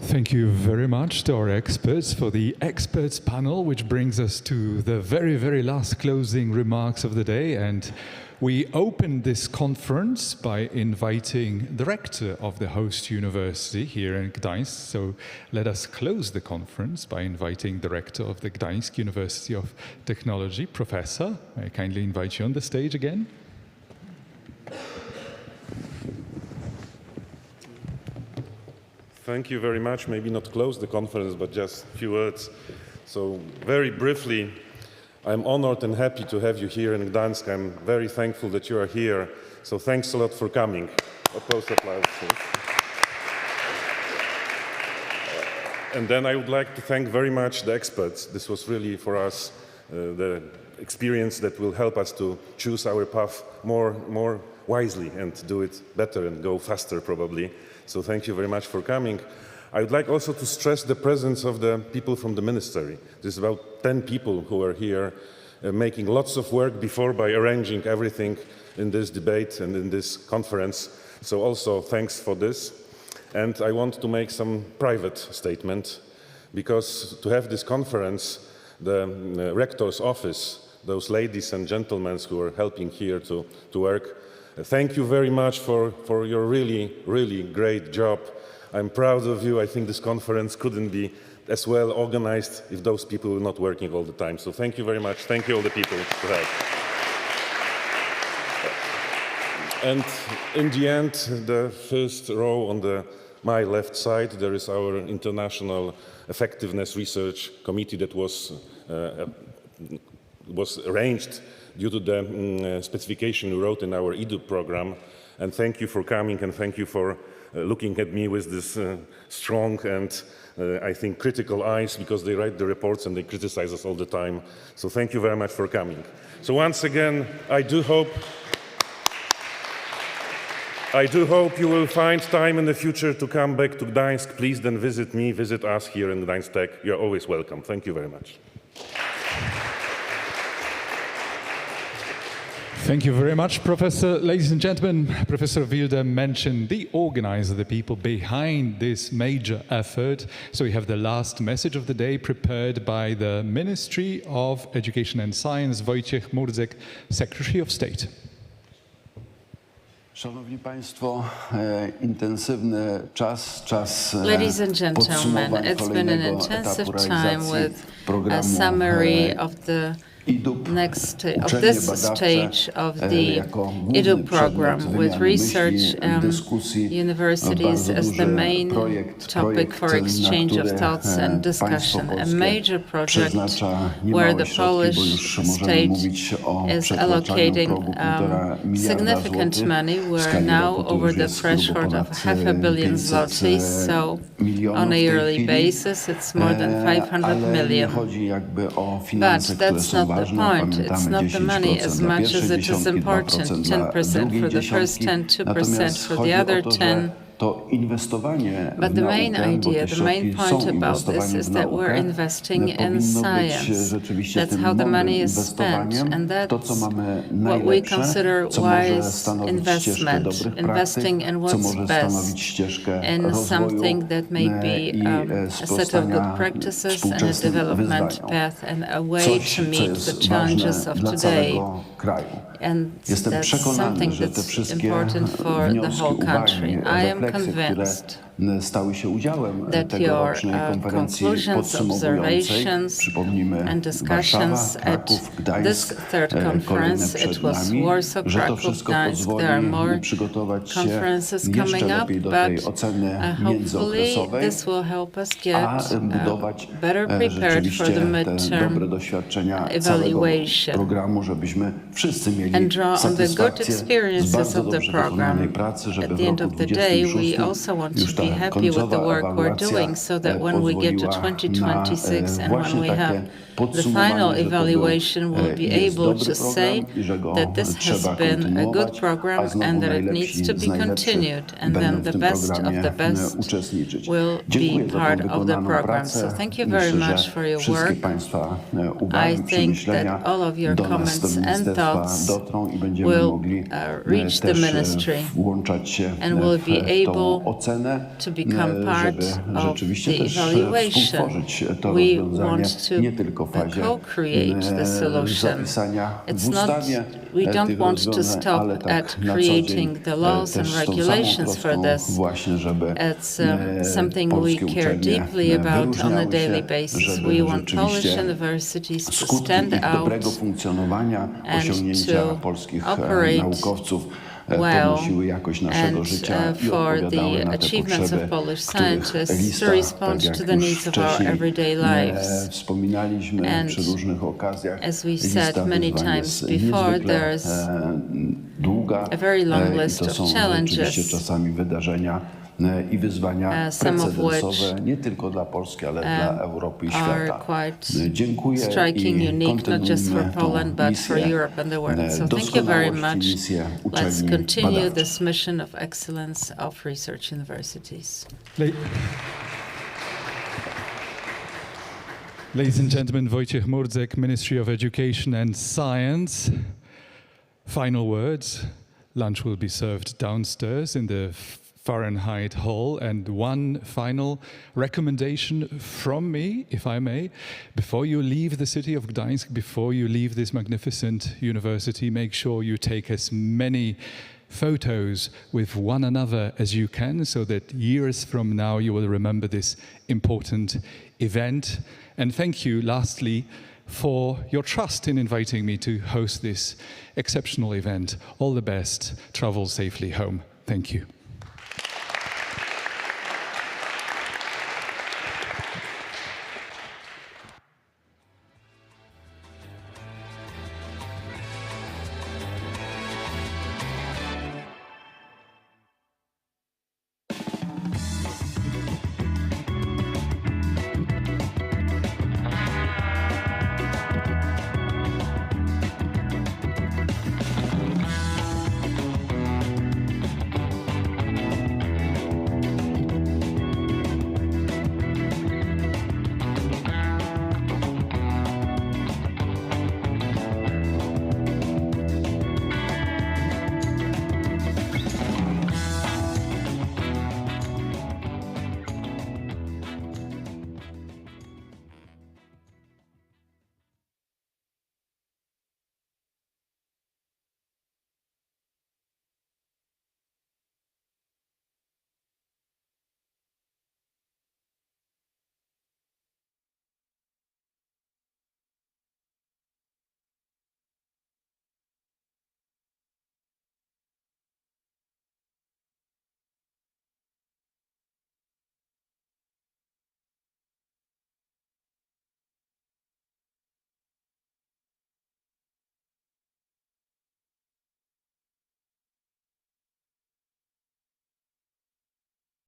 Thank you very much to our experts for the experts panel, which brings us to the very last closing remarks of the day. And we opened this conference by inviting the rector of the host university here in Gdańsk. So let us close the conference by inviting the rector of the Gdańsk University of Technology, Professor. May I kindly invite you on the stage again? Thank you very much. Maybe not close the conference, but just a few words. So very briefly, I'm honored and happy to have you here in Gdańsk. I'm very thankful that you are here. So thanks a lot for coming. Applause. And then I would like to thank very much the experts. This was really for us the experience that will help us to choose our path more wisely and do it better and go faster probably. So thank you very much for coming. I would like also to stress the presence of the people from the ministry. There's about 10 people who are here making lots of work before by arranging everything in this debate and in this conference. So also thanks for this. And I want to make some private statement, because to have this conference, the rector's office, those ladies and gentlemen who are helping here to work, thank you very much for your really great job. I'm proud of you. I think this conference couldn't be as well organized if those people were not working all the time. So thank you very much. Thank you all the people for that. And in the end, the first row on my left side, there is our International Effectiveness Research Committee that was arranged due to the specification we wrote in our EDUP program. And thank you for coming, and thank you for looking at me with this strong and I think critical eyes, because they write the reports and they criticize us all the time. So thank you very much for coming. So once again, I do hope you will find time in the future to come back to Gdańsk. Please then visit me, visit us here in Gdańsk Tech. You're always welcome. Thank you very much. Thank you very much, Professor. Ladies and gentlemen, Professor Wilde mentioned the organizer, the people behind this major effort. So we have the last message of the day prepared by the Ministry of Education and Science, Wojciech Murdzek, Secretary of State. Szanowni Państwo, intensywny czas Ladies and gentlemen, it's been an intensive time with a summary of the this stage of the EDU program, with research universities as the main topic for exchange of thoughts and discussion. A major project where the Polish state is allocating significant money. We're now over the threshold of 500 million zlotys, so on a yearly basis it's more than 500 million. But that's not the point. It's not the money as much as it is important. 10% for the first 10, 2% for the other 10. But the main idea, the main point about this is that we're investing in science. That's how the money is spent, and that's what we consider wise investment, investing in what's best, in something that may be a set of good practices and a development path and a way to meet the challenges of today. And that's something that's important for the whole country. I am convinced that your conclusions, observations and discussions at this third conference, it was Warsaw, Kraków, Gdańsk, there are more conferences coming up, but hopefully this will help us get better prepared for the midterm evaluation and draw on the good experiences of the program. At the end of the day, we also want to be happy with the work we're doing, so that when we get to 2026 and when we have the final evaluation, we'll be able to say that this has been a good program and that it needs to be continued, and then the best of the best will be part of the program. So thank you very much for your work. I think that all of your comments and thoughts will reach the ministry and will be able to become part of the evaluation. We want to co-create the solution. It's not, we don't want to stop at creating the laws and regulations for this. It's something we care deeply about on a daily basis. We want Polish universities to stand out and to operate well, and for the achievements of Polish scientists to respond to the needs of our everyday lives. And as we said many times before, there's a very long list of challenges, some of which are quite striking, unique, not just for Poland, but for Europe and the world. So thank you very much. Let's continue this mission of excellence of research universities. Ladies and gentlemen, Wojciech Murdzek, Ministry of Education and Science. Final words. Lunch will be served downstairs in the Fahrenheit Hall, and one final recommendation from me, if I may. Before you leave the city of Gdańsk, before you leave this magnificent university, make sure you take as many photos with one another as you can, so that years from now you will remember this important event. And thank you, lastly, for your trust in inviting me to host this exceptional event. All the best. Travel safely home. Thank you.